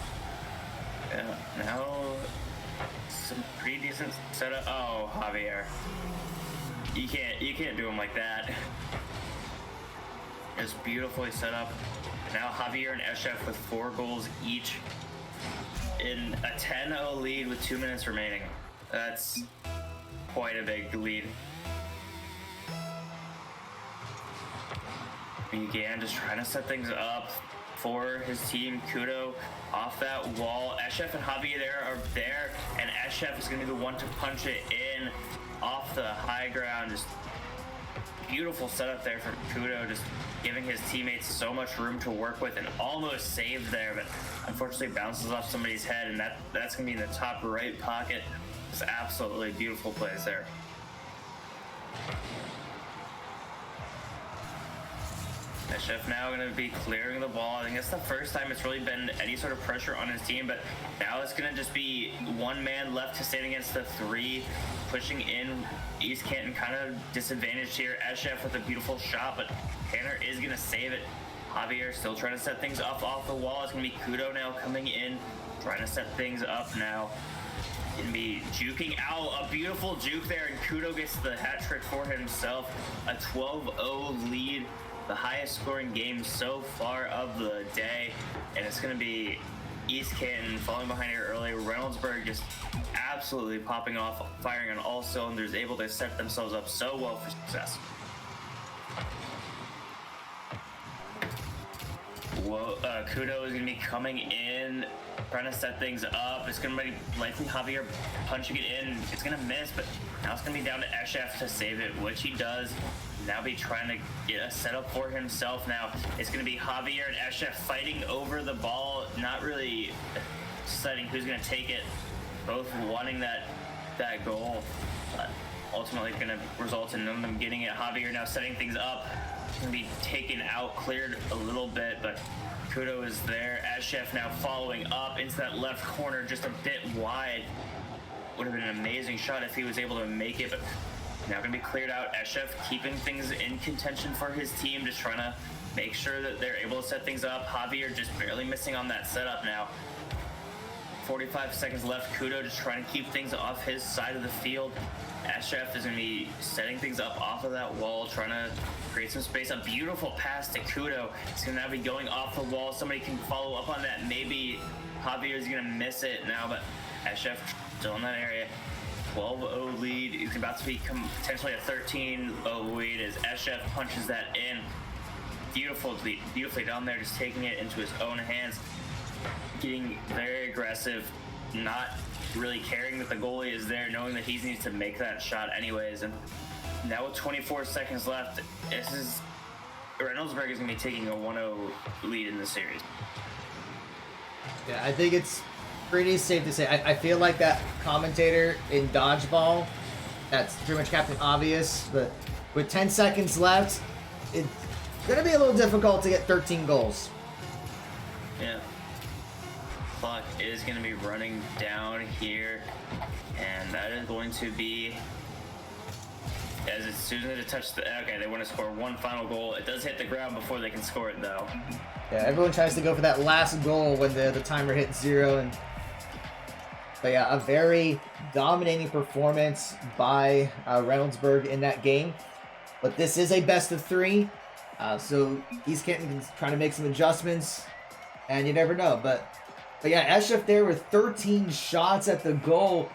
Yeah, now some pretty decent setup. Oh, Xavier. You can't do him like that. It's beautifully set up. Now Xavier and Estem with 4 goals each in a 10-0 lead with 2 minutes remaining. That's quite a big lead. Again, just trying to set things up for his team. Kudo off that wall. Estem and Xavier are there, and Estem is going to be the one to punch it in off the high ground. Just beautiful setup there for Kudo, just giving his teammates so much room to work with, and almost saved there, but unfortunately bounces off somebody's head, and that's going to be in the top right pocket. Just absolutely beautiful plays there. Estem now going to be clearing the ball. I think it's the first time it's really been any sort of pressure on his team, but now it's going to just be one man left to stand against the 3, pushing in. East Canton kind of disadvantaged here. Estem with a beautiful shot, but Tanner is going to save it. Xavier still trying to set things up off the wall. It's going to be Kudo now coming in, trying to set things up now. Going to be juking out. A beautiful juke there, and Kudo gets the hat trick for himself. A 12-0 lead. The highest scoring game so far of the day, and it's going to be East Canton falling behind here early. Reynoldsburg just absolutely popping off, firing on all cylinders, able to set themselves up so well for success. Kudo is going to be coming in, trying to set things up. It's going to be likely Xavier punching it in. It's going to miss, but now it's going to be down to Estem to save it, which he does. Now be trying to get a setup for himself. Now it's going to be Xavier and Estem fighting over the ball, not really deciding who's going to take it. Both wanting that goal, but ultimately going to result in none of them getting it. Xavier now setting things up. Going to be taken out, cleared a little bit, but Kudo is there. Estem now following up into that left corner, just a bit wide. Would have been an amazing shot if he was able to make it, but now going to be cleared out. Estem keeping things in contention for his team, just trying to make sure that they're able to set things up. Xavier just barely missing on that setup now. 45 seconds left. Kudo just trying to keep things off his side of the field. Estem is going to be setting things up off of that wall, trying to create some space. A beautiful pass to Kudo. It's going to now be going off the wall. Somebody can follow up on that. Maybe Xavier is going to miss it now, but SF still in that area. 12-0 lead. It's about to become potentially a 13-0 lead as SF punches that in. Beautifully down there, just taking it into his own hands. Getting very aggressive, not really caring that the goalie is there, knowing that he needs to make that shot anyways. And now with 24 seconds left, Reynoldsburg is going to be taking a 1-0 lead in the series. Yeah, I think it's pretty safe to say. I feel like that commentator in dodgeball, that's pretty much Captain Obvious, but with 10 seconds left, it's going to be a little difficult to get 13 goals. Yeah. Clock is going to be running down here, and that is going to be as soon as it touches okay, they want to score one final goal. It does hit the ground before they can score it though. Yeah, everyone tries to go for that last goal when the timer hits 0. But yeah, a very dominating performance by Reynoldsburg in that game. But this is a best of 3, so East Canton trying to make some adjustments, and you never know. But yeah, Estem there with 13 shots at the goal.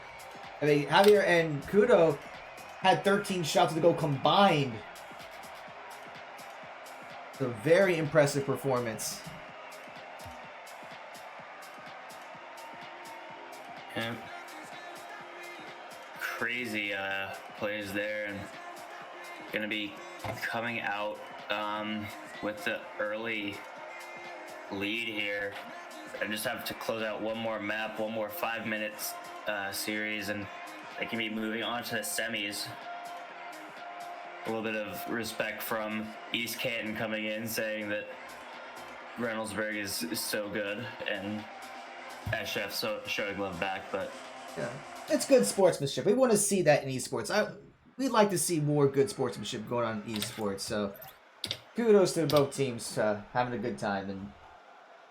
I mean, Xavier and Kudo had 13 shots at the goal combined. So very impressive performance. Yeah. Crazy plays there, and gonna be coming out with the early lead here. I just have to close out one more map, one more 5 minutes series, and they can be moving on to the semis. A little bit of respect from East Canton coming in, saying that Reynoldsburg is so good, and SF showing love back. But yeah, it's good sportsmanship. We want to see that in esports. We'd like to see more good sportsmanship going on in esports. So kudos to both teams having a good time and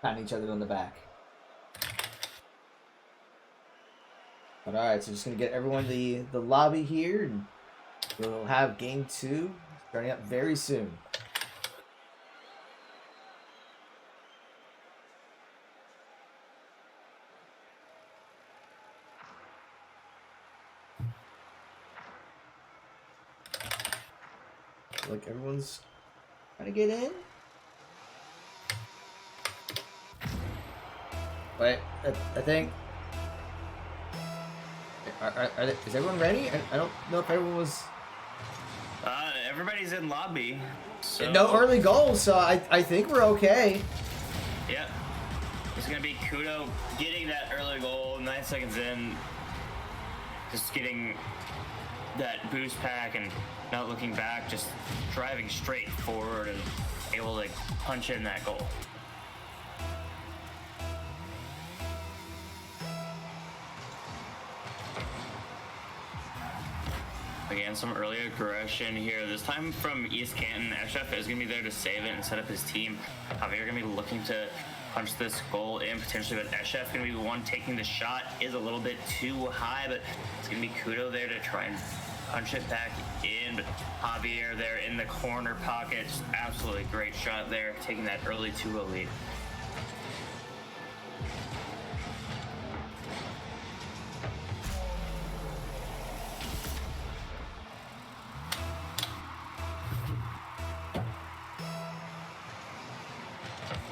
patting each other on the back. But all right, so just gonna get everyone the lobby here, and we'll have game 2 starting up very soon. Like everyone's trying to get in. Wait, I think. Is everyone ready? I don't know if everyone was. Everybody's in lobby. So no early goals, so I think we're okay. Yep. It's gonna be Kudo getting that early goal, 9 seconds in. Just getting that boost pack and not looking back, just driving straight forward and able to punch in that goal. Again, some early aggression here. This time from East Canton. SF is going to be there to save it and set up his team. Xavier going to be looking to punch this goal in potentially, but SF going to be the one taking the shot. Is a little bit too high, but it's going to be Kudo there to try and punch it back in. But Xavier there in the corner pocket. Just absolutely great shot there, taking that early 2-0 lead.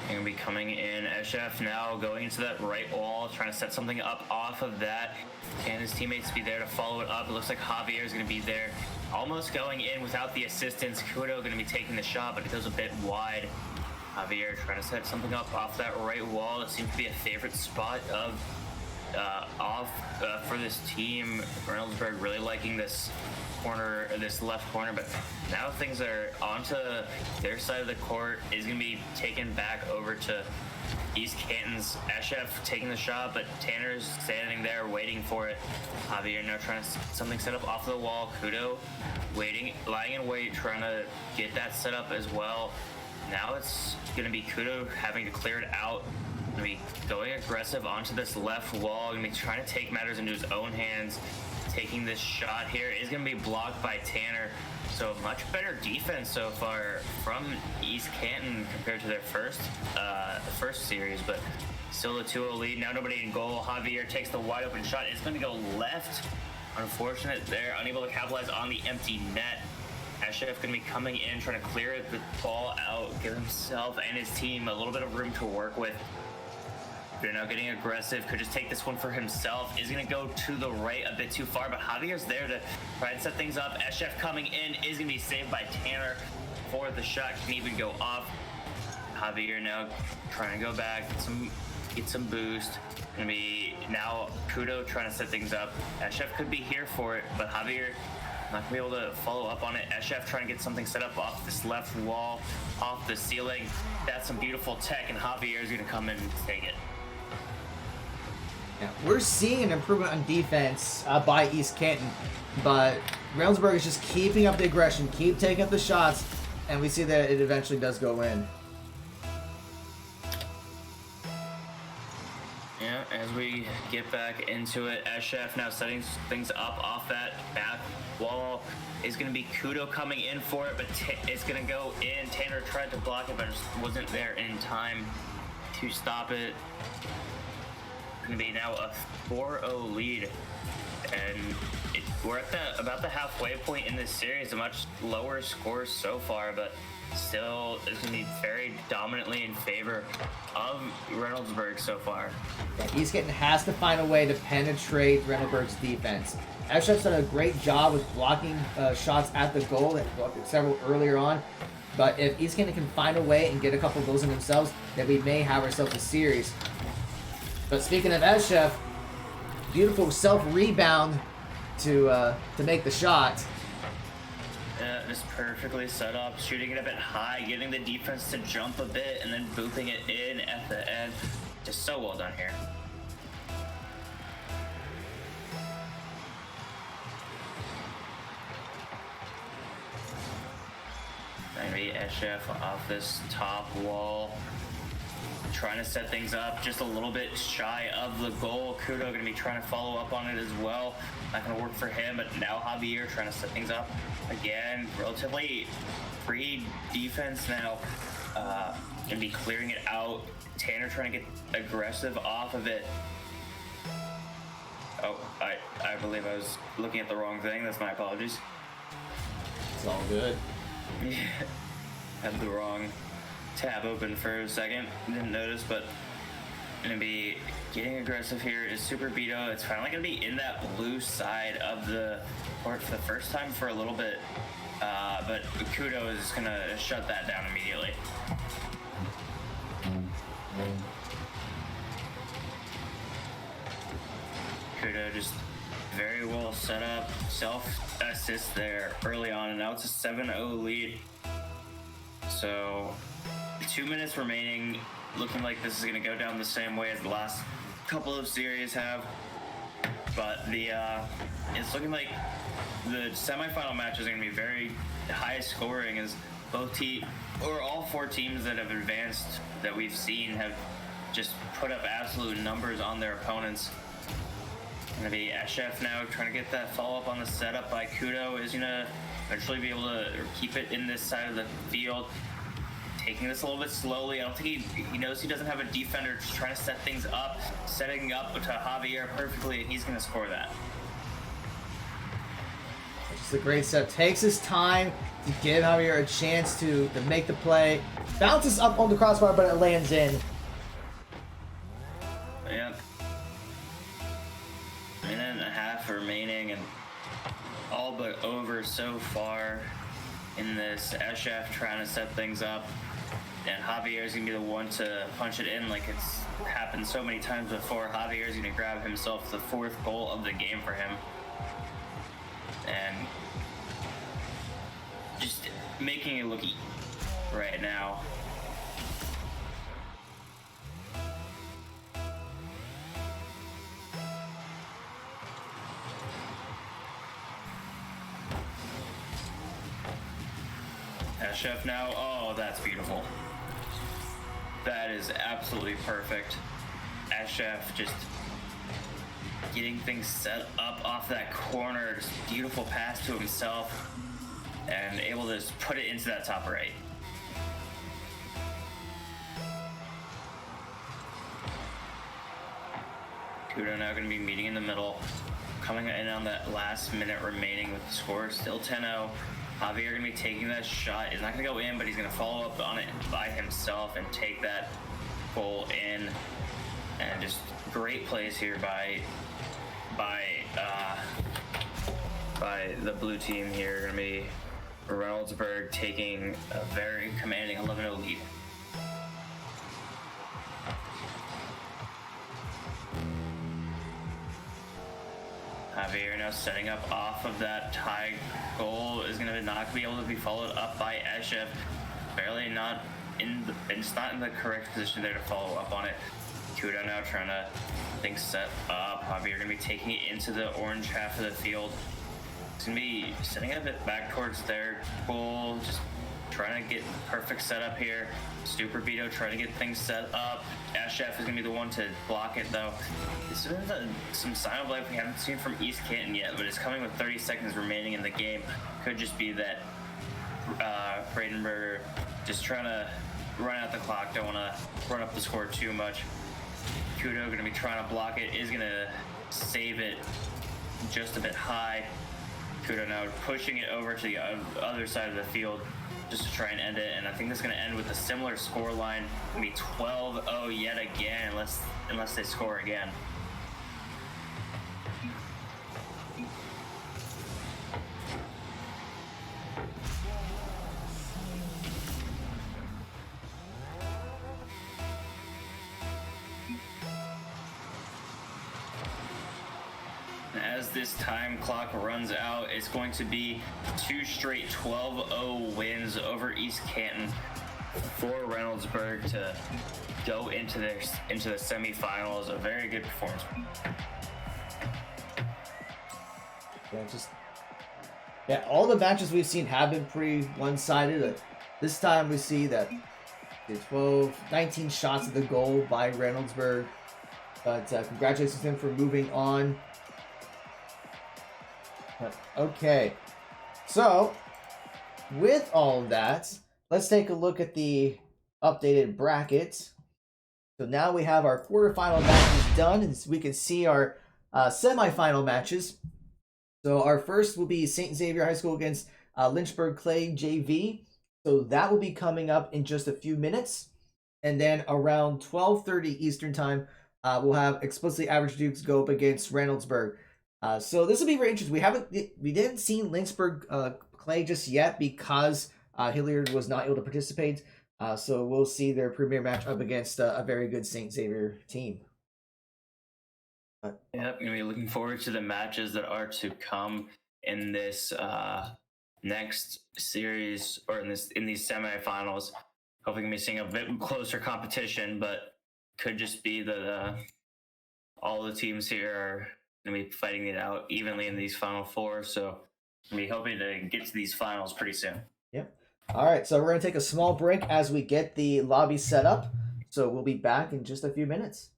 Going to be coming in. SF now going into that right wall, trying to set something up off of that. Can his teammates be there to follow it up? It looks like Xavier is going to be there, almost going in without the assistance. Kudo going to be taking the shot, but it goes a bit wide. Xavier trying to set something up off that right wall. It seems to be a favorite spot of for this team. Reynoldsburg really liking this corner, this left corner, but now things are onto their side of the court. Is going to be taken back over to East Canton's. SF taking the shot, but Tanner's standing there waiting for it. Xavier now trying to something set up off the wall. Kudo waiting, lying in wait, trying to get that set up as well. Now it's going to be Kudo having to clear it out. Going to be going aggressive onto this left wall. Going to be trying to take matters into his own hands. Taking this shot here is going to be blocked by Tanner. So much better defense so far from East Canton compared to their first series, but Still a 2-0 lead. Now nobody in goal. Xavier takes the wide open shot. It's going to go left. Unfortunate there. Unable to capitalize on the empty net. Estem going to be coming in, trying to clear the ball out, give himself and his team a little bit of room to work with. They're now getting aggressive. Could just take this one for himself. Is going to go to the right a bit too far, but Javier's there to try and set things up. Estem coming in is going to be saved by Tanner before the shot can even go off. Xavier now trying to go back, get some boost. Gonna be now Kudo trying to set things up. Estem could be here for it, but Xavier not gonna be able to follow up on it. Estem trying to get something set up off this left wall, off the ceiling. That's some beautiful tech, and Javier is gonna come in and take it. Yeah, we're seeing an improvement on defense by East Canton, but Reynoldsburg is just keeping up the aggression, keep taking up the shots, and we see that it eventually does go in. Yeah, as we get back into it, Estem now setting things up off that back wall. Is going to be Kudo coming in for it, but it's going to go in. Tanner tried to block it, but just wasn't there in time to stop it. Going to be now a 4-0 lead, and we're at about the halfway point in this series. A much lower score so far, but still it's going to be very dominantly in favor of Reynoldsburg so far. Yeah, East Canton has to find a way to penetrate Reynoldsburg's defense. Estem's done a great job with blocking shots at the goal, that blocked several earlier on. But if East Canton can find a way and get a couple of goals in themselves, then we may have ourselves a series. But speaking of Estem, beautiful self-rebound to make the shot. Just perfectly set up, shooting it a bit high, getting the defense to jump a bit, and then booping it in at the end. Just so well done here. Maybe Estem off this top wall, trying to set things up just a little bit shy of the goal. Kudo going to be trying to follow up on it as well. Not going to work for him, but now Xavier trying to set things up again. Relatively free defense now. Going to be clearing it out. Tanner trying to get aggressive off of it. Oh, I believe I was looking at the wrong thing. That's my apologies. It's all good. Yeah, had the wrong tab open for a second. Didn't notice, but gonna be getting aggressive here is Super Beto. It's finally gonna be in that blue side of the court for the first time for a little bit, but Kudo is gonna shut that down immediately. Kudo just very well set up, self-assist there early on, and now it's a 7-0 lead. So 2 minutes remaining, looking like this is going to go down the same way as the last couple of series have. But it's looking like the semifinal match is going to be very high scoring, as all four teams that have advanced that we've seen have just put up absolute numbers on their opponents. Going to be Estem now trying to get that follow-up on the setup by Kudo. Is going to eventually be able to keep it in this side of the field. Taking this a little bit slowly. I don't think he knows he doesn't have a defender, just trying to set things up, setting up to Xavier perfectly, and he's going to score that. Just a great set. Takes his time to give Javier a chance to make the play. Bounces up on the crossbar, but it lands in. Yep. Minute and a half remaining, and all but over so far in this. Estem trying to set things up, and Javier is going to be the one to punch it in like it's happened so many times before. Javier is going to grab himself the 4th goal of the game for him, and just making it look right now. Estem now, oh, that's beautiful. That is absolutely perfect. Estem just getting things set up off that corner, just beautiful pass to himself, and able to just put it into that top right. Kudo now going to be meeting in the middle. Coming in on that last minute remaining with the score still 10-0. Xavier going to be taking that shot. He's not going to go in, but he's going to follow up on it by himself and take that goal in. And just great plays here by the blue team here. Going to be Reynoldsburg taking a very commanding 11-0 lead. Xavier now setting up off of that tie goal is going to not be able to be followed up by Estem. Barely not in the, it's not in the correct position there to follow up on it. Kudo now trying to think set up. Xavier going to be taking it into the orange half of the field. It's going to be setting it a bit back towards their goal, just trying to get the perfect setup here. Super Beto trying to get things set up. Chef is going to be the one to block it, though. This is some sign of life we haven't seen from East Canton yet, but it's coming with 30 seconds remaining in the game. Could just be that Bradenberger just trying to run out the clock. Don't want to run up the score too much. Kudo going to be trying to block it. Is going to save it just a bit high. Kudo now pushing it over to the other side of the field just to try and end it, and I think this is going to end with a similar score line. It's going to be 12-0 yet again, unless they score again. As this time clock runs out, it's going to be 2 straight 12-0 wins over East Canton for Reynoldsburg to go into the semifinals. A very good performance. All the matches we've seen have been pretty one-sided. This time we see that 19 shots at the goal by Reynoldsburg. But congratulations to him for moving on. Okay, so with all of that, let's take a look at the updated bracket. So now we have our quarterfinal matches done, and we can see our semifinal matches. So our first will be St. Xavier High School against Lynchburg-Clay JV. So that will be coming up in just a few minutes. And then around 12:30 Eastern Time, we'll have Explicitly Average Dukes go up against Reynoldsburg. So this will be very interesting. We didn't see Lynchburg-Clay just yet because Hilliard was not able to participate. So we'll see their premier match up against a very good St. Xavier team. Yep, I'm gonna be looking forward to the matches that are to come in this next series, or in these semifinals. Hoping to be seeing a bit closer competition, but could just be that all the teams here are going to be fighting it out evenly in these final four, so we'll be hoping to get to these finals pretty soon. Yep. All right, so we're going to take a small break as we get the lobby set up, so we'll be back in just a few minutes.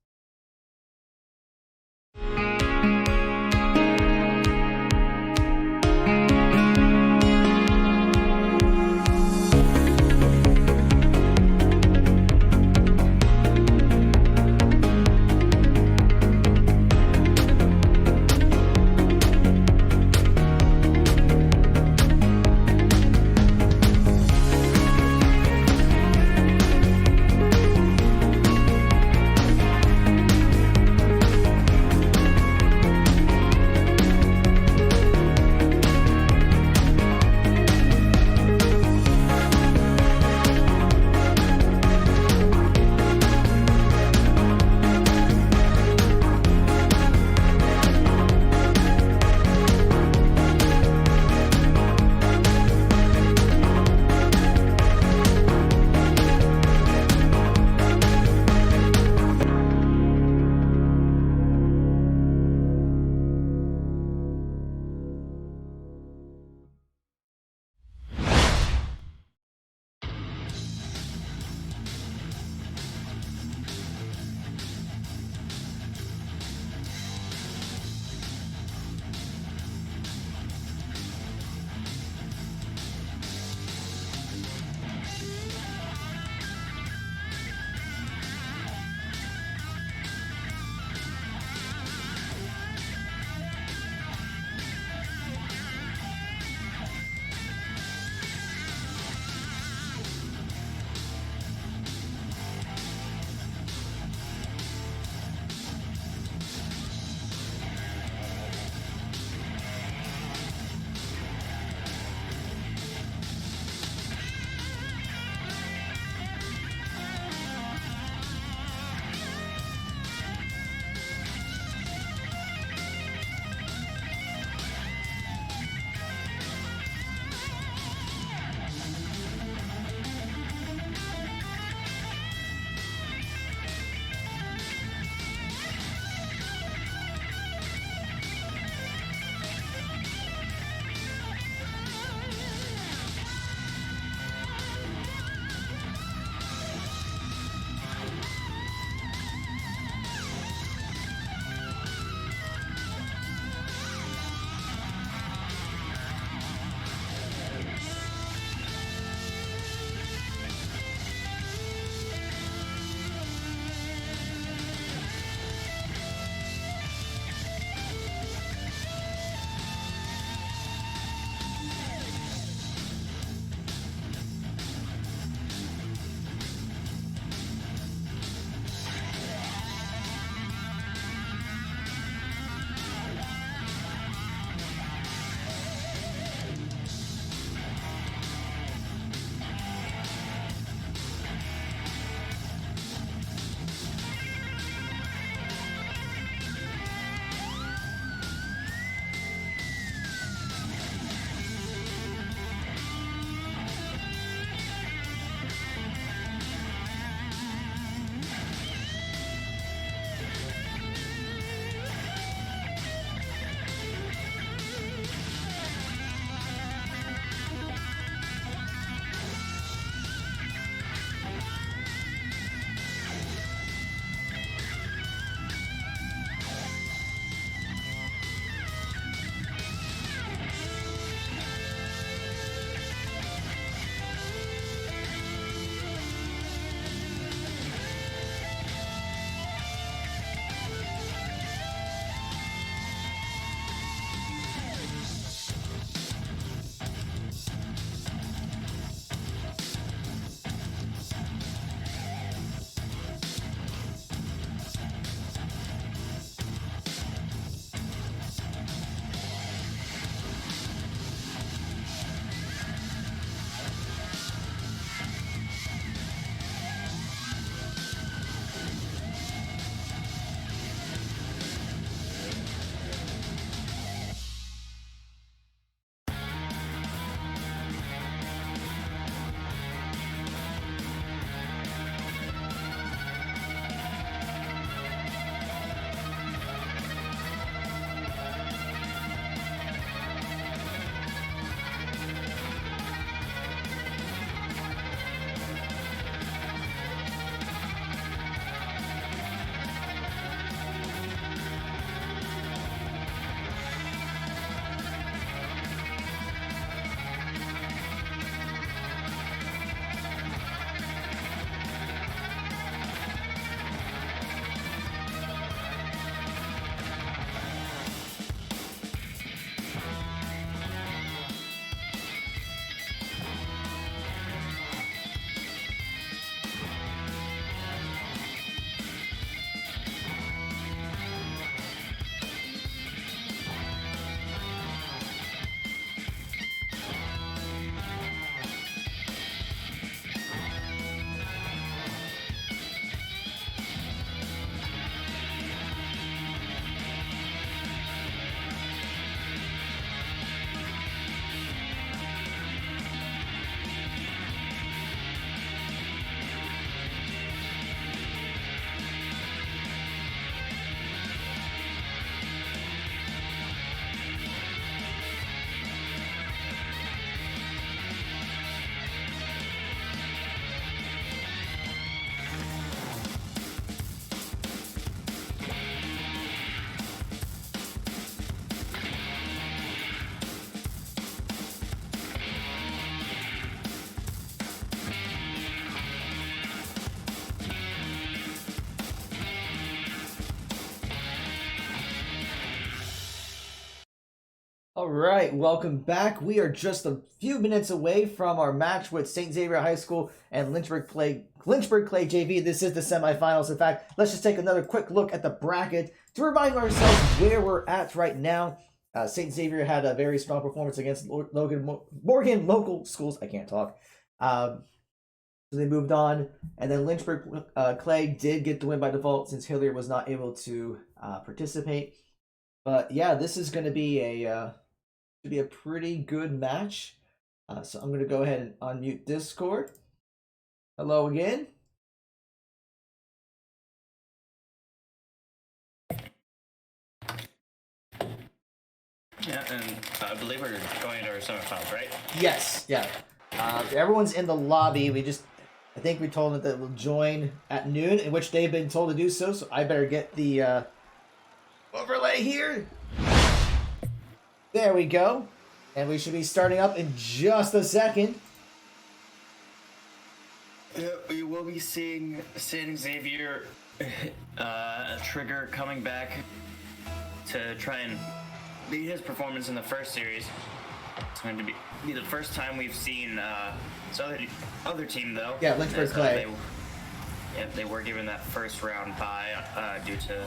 All right, welcome back. We are just a few minutes away from our match with St. Xavier High School and Lynchburg-Clay JV. This is the semifinals. In fact, let's just take another quick look at the bracket to remind ourselves where we're at right now. St. Xavier had a very strong performance against Morgan local schools. I can't talk. So they moved on, and then Lynchburg-Clay did get the win by default since Hilliard was not able to participate. But yeah, this is going to be a pretty good match. So I'm going to go ahead and unmute Discord. Hello again. Yeah, and I believe we're going into our semifinals, right? Yes, yeah. Everyone's in the lobby. I think we told them that we'll join at noon, in which they've been told to do so. So I better get the overlay here. There we go. And we should be starting up in just a second. Yeah, we will be seeing St. Xavier Trigger coming back to try and beat his performance in the first series. It's going to be the first time we've seen this other team, though. Yeah, Lynchburg-Clay. They were given that first round bye due to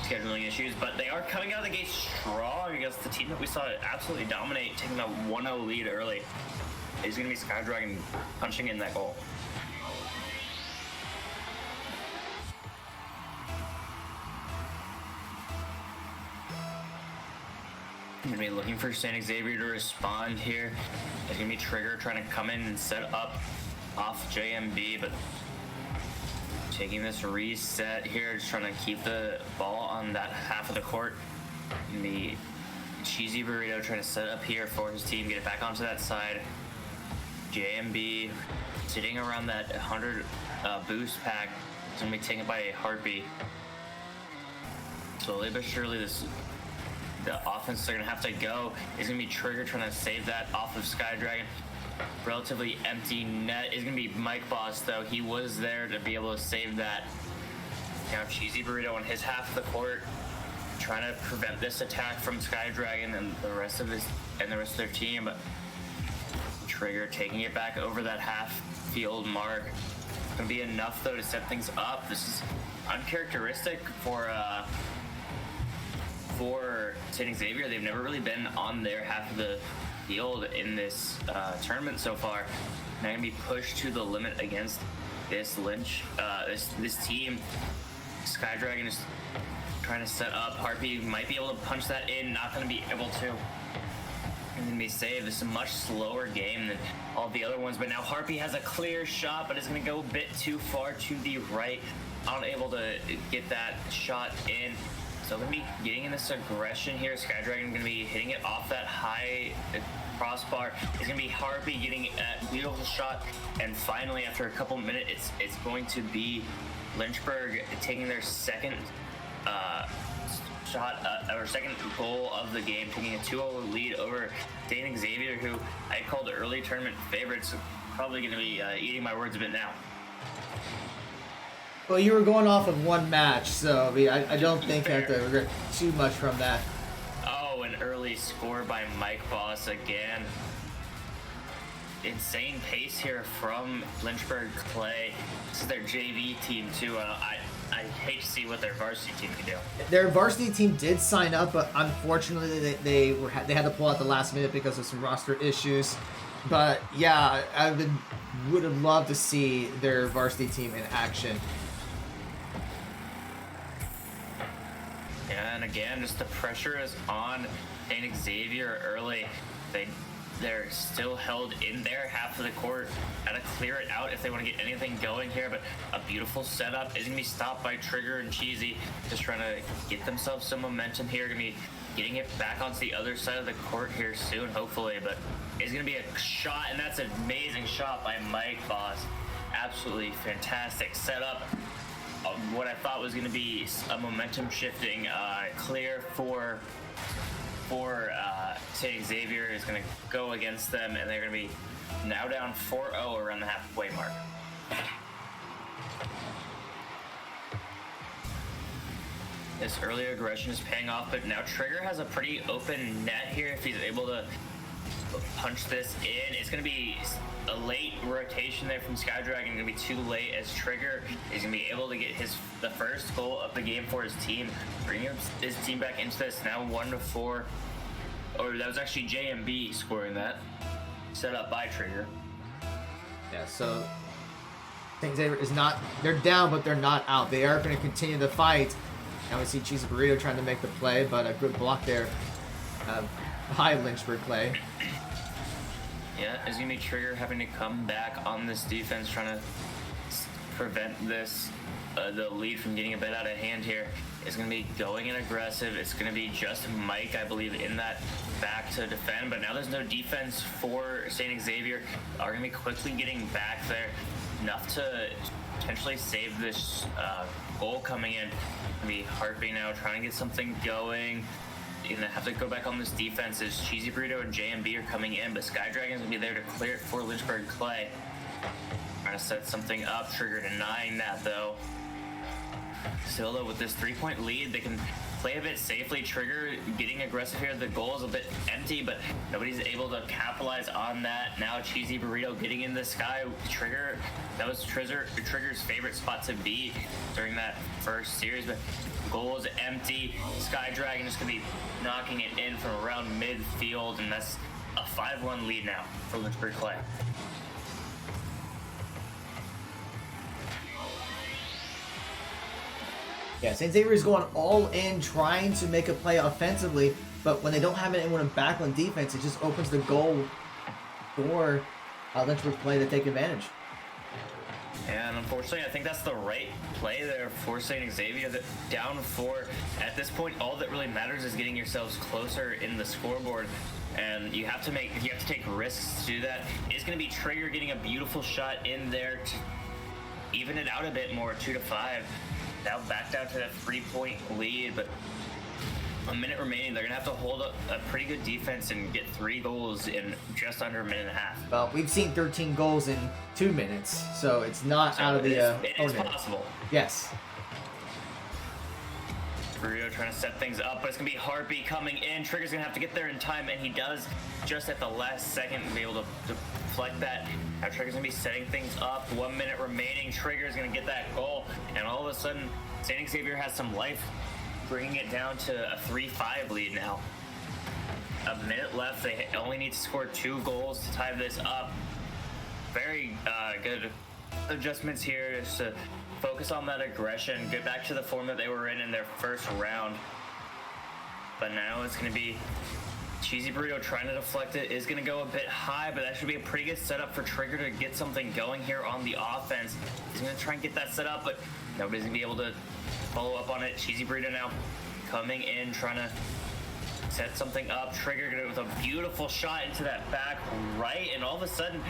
scheduling issues, but they are coming out of the gate strong against the team that we saw absolutely dominate, taking a 1-0 lead early. He's going to be Skydragon punching in that goal. I'm going to be looking for St. Xavier to respond here. There's going to be Trigger trying to come in and set up off JMB, but taking this reset here, just trying to keep the ball on that half of the court. And the Cheesy Burrito trying to set up here for his team, get it back onto that side. JMB sitting around that 100 boost pack. It's going to be taken by a Harpy. Slowly but surely, the offense they're going to have to go is going to be Trigger trying to save that off of Skydragon. Relatively empty net is going to be Mike Boss, though. He was there to be able to save that. Now Cheesy Burrito on his half of the court, trying to prevent this attack from Skydragon and the rest of their team. But Trigger taking it back over that half field mark. Going to be enough, though, to set things up. This is uncharacteristic for St. Xavier. They've never really been on their half of the field in this tournament so far. Now gonna be pushed to the limit against this this team. Skydragon is trying to set up. Harpy might be able to punch that in, not gonna be able to. And then be saved. This is a much slower game than all the other ones, but now Harpy has a clear shot, but it's gonna go a bit too far to the right. Unable to get that shot in. So going to be getting in this aggression here. Skydragon going to be hitting it off that high crossbar. It's going to be Harpy getting a beautiful shot. And finally, after a couple minutes, it's going to be Lynchburg taking their second second goal of the game, taking a 2-0 lead over St. Xavier, who I called early tournament favorites. Probably going to be eating my words a bit now. Well, you were going off of one match, so I don't think I have to regret too much from that. Oh, an early score by Mike Boss again. Insane pace here from Lynchburg-Clay. This is their JV team, too. I hate to see what their varsity team can do. Their varsity team did sign up, but unfortunately they had to pull out the last minute because of some roster issues. But yeah, would have loved to see their varsity team in action. And again, just the pressure is on St. Xavier early. They're still held in their half of the court. Gotta clear it out if they want to get anything going here, but a beautiful setup is gonna be stopped by Trigger and Cheesy, just trying to get themselves some momentum here. Gonna be getting it back onto the other side of the court here soon, hopefully, but it's gonna be a shot, and that's an amazing shot by Mike Boss. Absolutely fantastic setup. What I thought was going to be a momentum shifting clear for St. Xavier is going to go against them, and they're going to be now down 4-0 around the halfway mark. This early aggression is paying off, but now Trigger has a pretty open net here. If he's able to punch this in, it's going to be a late rotation there from Sky Dragon. Going to be too late as Trigger is going to be able to get the first goal of the game for his team, bringing his team back into this. Now 1-4, or that was actually JMB scoring that, set up by Trigger. Yeah, so Xavier is not, they're down, but they're not out. They are going to continue the fight. Now we see Cheesy Burrito trying to make the play, but a good block there by Lynchburg-Clay. Yeah, it's going to be Trigger having to come back on this defense, trying to prevent this, the lead from getting a bit out of hand here. It's going to be going in aggressive. It's going to be just Mike, I believe, in that back to defend, but now there's no defense for St. Xavier. Are going to be quickly getting back there, enough to potentially save this goal coming in. Be Harpy now trying to get something going. You're gonna have to go back on this defense as Cheesy Burrito and JMB are coming in, but Sky Dragon's gonna be there to clear it for Lynchburg-Clay. Trying to set something up, Trigger denying that though. Still though, with this 3-point lead, they can play a bit safely. Trigger getting aggressive here. The goal is a bit empty, but nobody's able to capitalize on that. Now Cheesy Burrito getting in the sky. Trigger, that was Trigger's favorite spot to be during that first series, but goal is empty. Sky Dragon is going to be knocking it in from around midfield, and that's a 5-1 lead now for Lynchburg-Clay. Yeah, St. Xavier is going all in, trying to make a play offensively, but when they don't have anyone back on defense, it just opens the goal for Lynchburg-Clay to take advantage. And unfortunately, I think that's the right play there for St. Xavier. That down 4. At this point, all that really matters is getting yourselves closer in the scoreboard, and you have to take risks to do that. It's going to be Trigger getting a beautiful shot in there to even it out a bit more, 2-5. Now back down to that 3-point lead, but a minute remaining. They're gonna have to hold up a pretty good defense and get 3 goals in just under a minute and a half. Well, we've seen 13 goals in 2 minutes, so it's not out of the it is possible. Yes. Burrito trying to set things up, but it's gonna be Harpy coming in. Trigger's gonna have to get there in time, and he does just at the last second be able to deflect that. Now Trigger's gonna be setting things up. 1 minute remaining. Trigger's gonna get that goal, and all of a sudden, St. Xavier has some life, bringing it down to a 3-5 lead now. A minute left. They only need to score 2 goals to tie this up. Very good adjustments here just to focus on that aggression, get back to the form that they were in their first round. But now it's going to be Cheesy Burrito trying to deflect it. Is going to go a bit high, but that should be a pretty good setup for Trigger to get something going here on the offense. He's going to try and get that set up, but nobody's going to be able to follow up on it. Cheesy Burrito now coming in, trying to set something up. Trigger with a beautiful shot into that back right, and all of a sudden,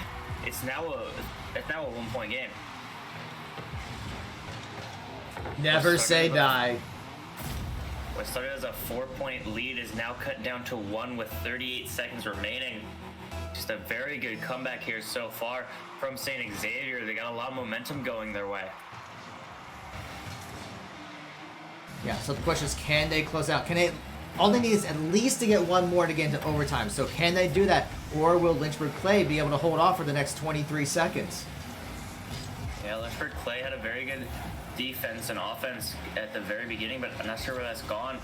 it's now a 1-point game. Never say die. What started as a 4-point lead is now cut down to 1 with 38 seconds remaining. Just a very good comeback here so far from St. Xavier. They got a lot of momentum going their way. Yeah, so the question is, can they close out? Can they? All they need is at least to get 1 more to get into overtime. So can they do that? Or will Lynchburg-Clay be able to hold off for the next 23 seconds? Yeah, Lynchburg-Clay had a very good defense and offense at the very beginning, but I'm not sure where that's gone.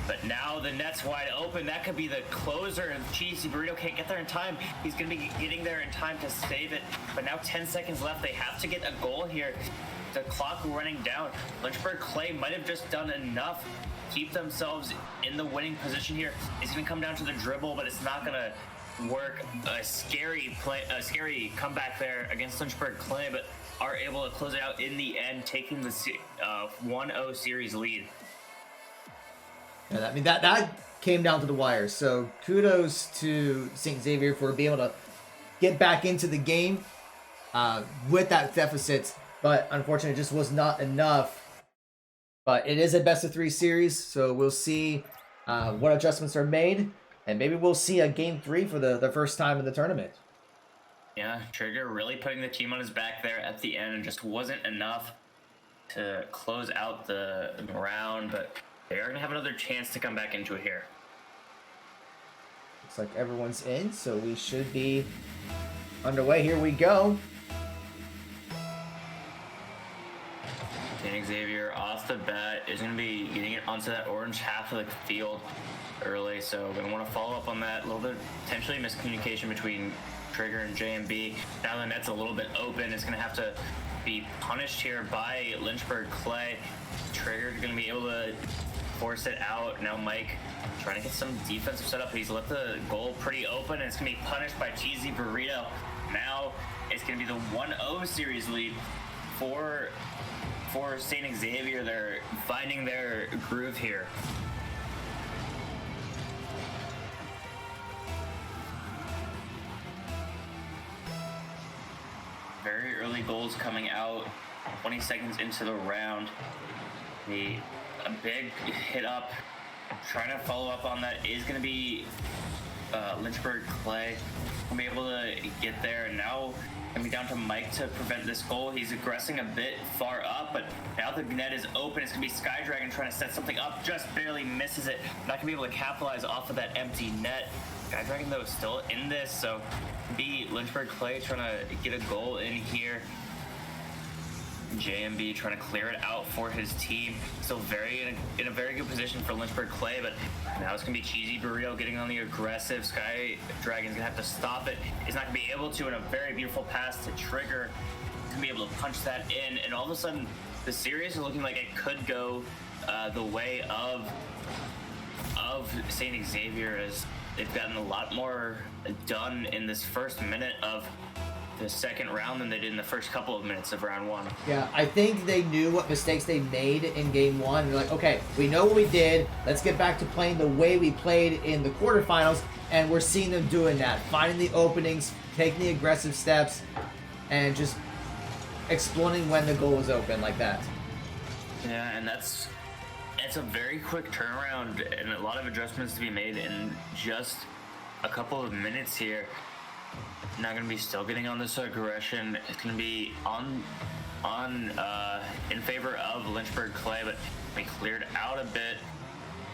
But now the net's wide open. That could be the closer, and Cheesy Burrito can't get there in time. He's going to be getting there in time to save it. But now 10 seconds left. They have to get a goal here. The clock running down. Lynchburg-Clay might have just done enough to keep themselves in the winning position here. It's going to come down to the dribble, but it's not going to work. A scary comeback there against Lynchburg-Clay, but are able to close it out in the end, taking the 1-0 series lead. Yeah, I mean, that came down to the wire. So kudos to St. Xavier for being able to get back into the game with that deficit. But unfortunately, it just was not enough. But it is a best-of-3 series, so we'll see what adjustments are made. And maybe we'll see a Game 3 for the first time in the tournament. Yeah, Trigger really putting the team on his back there at the end, and just wasn't enough to close out the round. But they are going to have another chance to come back into it here. Looks like everyone's in, so we should be underway. Here we go. Xavier off the bat is going to be getting it onto that orange half of the field early, so we're going to want to follow up on that. A little bit potentially miscommunication between Trigger and JMB. Now the net's a little bit open. It's going to have to be punished here by Lynchburg-Clay. Trigger going to be able to force it out. Now Mike trying to get some defensive setup. He's left the goal pretty open, and it's going to be punished by Cheesy Burrito. Now it's going to be the 1-0 series lead for St. Xavier. They're finding their groove here. Very early goals coming out 20 seconds into the round. A big hit up, trying to follow up on that is going to be Lynchburg-Clay. Will be able to get there, and now coming down to Mike to prevent this goal. He's aggressing a bit far up, but now the net is open. It's going to be Sky Dragon trying to set something up, just barely misses it. Not going to be able to capitalize off of that empty net. Sky Dragon, though, is still in this, so be Lynchburg-Clay trying to get a goal in here. JMB trying to clear it out for his team. Still in a very good position for Lynchburg-Clay, but now it's going to be Cheesy Burrito getting on the aggressive. Sky Dragon's going to have to stop it. He's not going to be able to, and a very beautiful pass to Trigger. He's going to be able to punch that in, and all of a sudden, the series is looking like it could go the way of St. Xavier, as they've gotten a lot more done in this first minute of the second round than they did in the first couple of minutes of round one. Yeah, I think they knew what mistakes they made in game one. They're like, okay, we know what we did. Let's get back to playing the way we played in the quarterfinals, and we're seeing them doing that. Finding the openings, taking the aggressive steps, and just exploiting when the goal is open like that. Yeah, and it's a very quick turnaround and a lot of adjustments to be made in just a couple of minutes here. Not going to be still getting on this aggression. It's going to be in favor of Lynchburg-Clay, but we cleared out a bit,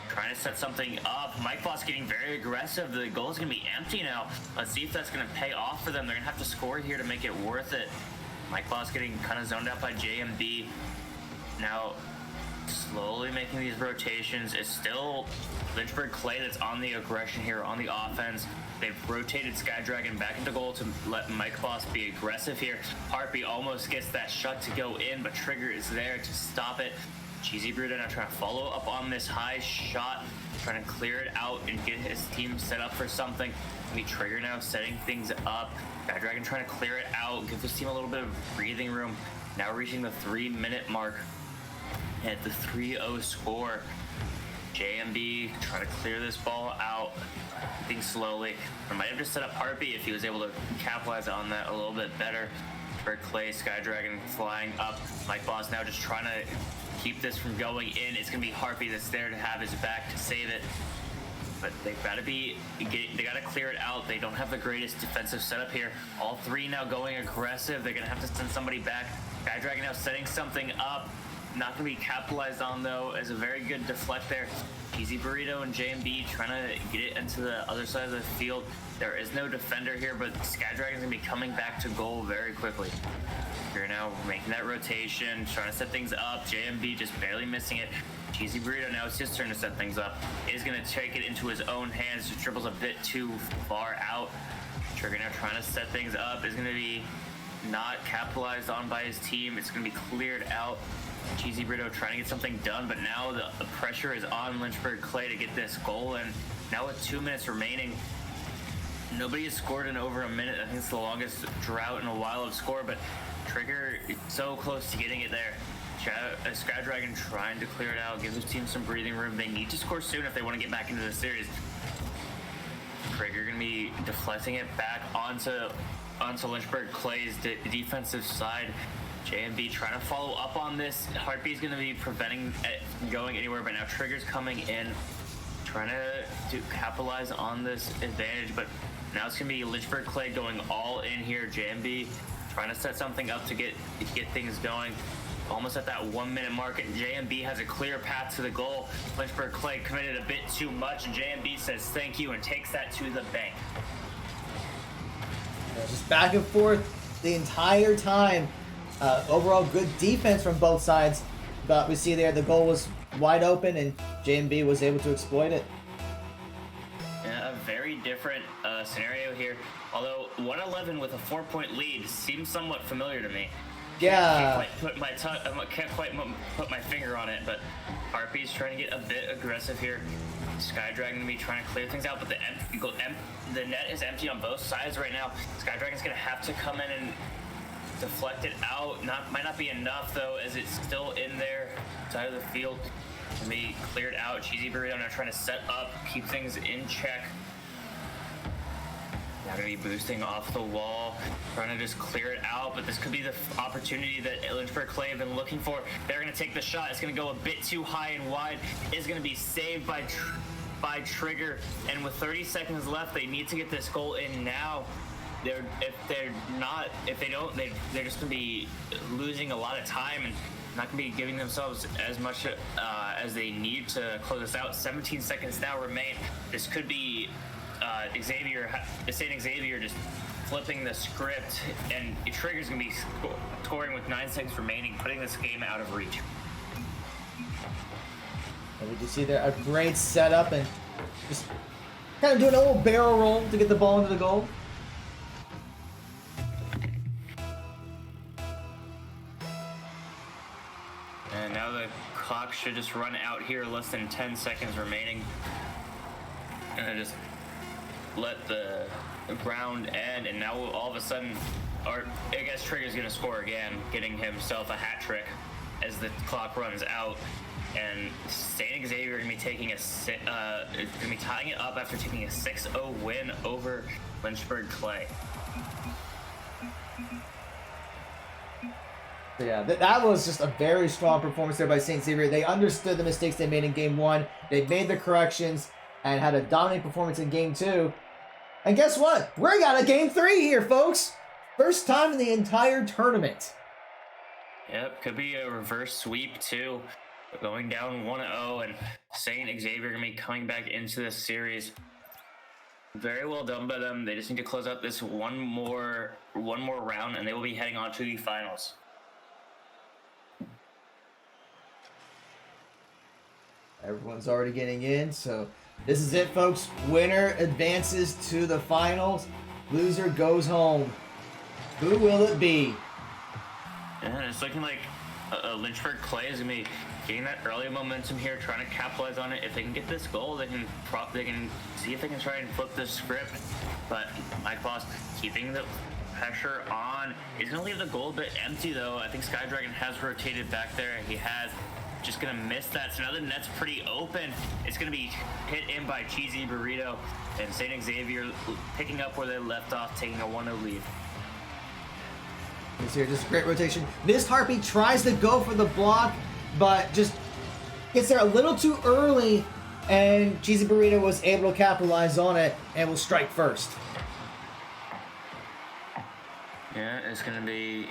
trying to set something up. Mike Boss getting very aggressive. The goal is going to be empty now. Let's see if that's going to pay off for them. They're going to have to score here to make it worth it. Mike Boss getting kind of zoned out by JMB. Now slowly making these rotations. It's still Lynchburg-Clay that's on the aggression here on the offense. They've rotated Sky Dragon back into goal to let Mike Boss be aggressive here. Harpy almost gets that shot to go in, but Trigger is there to stop it. Cheesy Bruto now trying to follow up on this high shot, trying to clear it out and get his team set up for something. Trigger now setting things up. Sky Dragon trying to clear it out, give his team a little bit of breathing room. Now reaching the 3-minute mark at the 3-0 score. JMB trying to clear this ball out, I think slowly. I might have just set up Harpy if he was able to capitalize on that a little bit better. For Clay, Sky Dragon flying up. Mike Boss now just trying to keep this from going in. It's going to be Harpy that's there to have his back to save it. But they've got to they got to clear it out. They don't have the greatest defensive setup here. All three now going aggressive. They're going to have to send somebody back. Sky Dragon now setting something up. Not going to be capitalized on, though, as a very good deflect there. Easy Burrito and JMB trying to get it into the other side of the field. There is no defender here, but Sky Dragon's going to be coming back to goal very quickly. We're now making that rotation, trying to set things up. JMB just barely missing it. Cheesy Burrito, now it's his turn to set things up. Is going to take it into his own hands. Just dribbles a bit too far out. Trigger now trying to set things up. Is going to be not capitalized on by his team. It's going to be cleared out. Cheesy Burrito trying to get something done, but now the pressure is on Lynchburg-Clay to get this goal, and now with 2 minutes remaining, nobody has scored in over a minute. I think it's the longest drought in a while of score, but Trigger is so close to getting it there. Sky Dragon trying to clear it out, gives his team some breathing room. They need to score soon if they want to get back into the series. Trigger going to be deflecting it back onto Lynchburg-Clay's defensive side. JMB trying to follow up on this. Harpy's going to be preventing it from going anywhere, but now Trigger's coming in, trying to capitalize on this advantage, but now it's going to be Lynchburg-Clay going all in here. JMB trying to set something up to get things going. almost at that 1 minute mark, and JMB has a clear path to the goal. Lynchburg-Clay committed a bit too much, and JMB says thank you and takes that to the bank. Yeah, just back and forth the entire time. Overall good defense from both sides, but we see there the goal was wide open and JMB was able to exploit it. Yeah, a very different scenario here, although 111 with a 4-point lead seems somewhat familiar to me. Yeah. Can't quite put my finger on it, but Harpy's trying to get a bit aggressive here. Skydragon gonna be trying to clear things out, but the net is empty on both sides right now. Skydragon's gonna have to come in and deflect it out. Might not be enough though, as it's still in there side of the field. Gonna be cleared out. Cheesy Burrito now trying to set up, keep things in check. Now gonna be boosting off the wall, trying to just clear it out, but this could be the opportunity that Lynchburg-Clay have been looking for. They're gonna take the shot. It's gonna go a bit too high and wide. It's gonna be saved by Trigger, and with 30 seconds left, they need to get this goal in now. They're just gonna be losing a lot of time and not gonna be giving themselves as much as they need to close this out. 17 seconds now remain. This could be St. Xavier just flipping the script, and Trigger's gonna be scoring with 9 seconds remaining, putting this game out of reach. And we can see there a great setup and just kind of doing a little barrel roll to get the ball into the goal. And now the clock should just run out here, less than 10 seconds remaining. And I just let the round end, and now all of a sudden, or I guess Trigger's gonna score again, getting himself a hat trick as the clock runs out. And St. Xavier gonna be tying it up after taking a 6-0 win over Lynchburg-Clay. So yeah, that was just a very strong performance there by St. Xavier. They understood the mistakes they made in Game 1. They made the corrections and had a dominant performance in Game 2. And guess what? We got a Game 3 here, folks. First time in the entire tournament. Yep, could be a reverse sweep too. Going down 1-0, and St. Xavier gonna be coming back into this series. Very well done by them. They just need to close out this one more round, and they will be heading on to the finals. Everyone's already getting in, so this is it, folks. Winner advances to the finals. Loser goes home. Who will it be? Yeah, it's looking like Lynchburg-Clay is gonna be getting that early momentum here, trying to capitalize on it. If they can get this goal, they can see if they can try and flip the script. But Mike Boss keeping the pressure on. He's gonna leave the goal a bit empty though. I think Skydragon has rotated back there. He has. Just gonna miss that. So now the net's pretty open. It's gonna be hit in by Cheesy Burrito, and St. Xavier picking up where they left off, taking a 1-0 lead. This here, just a great rotation. This Harpy tries to go for the block, but just gets there a little too early, and Cheesy Burrito was able to capitalize on it and will strike first. Yeah, it's going to be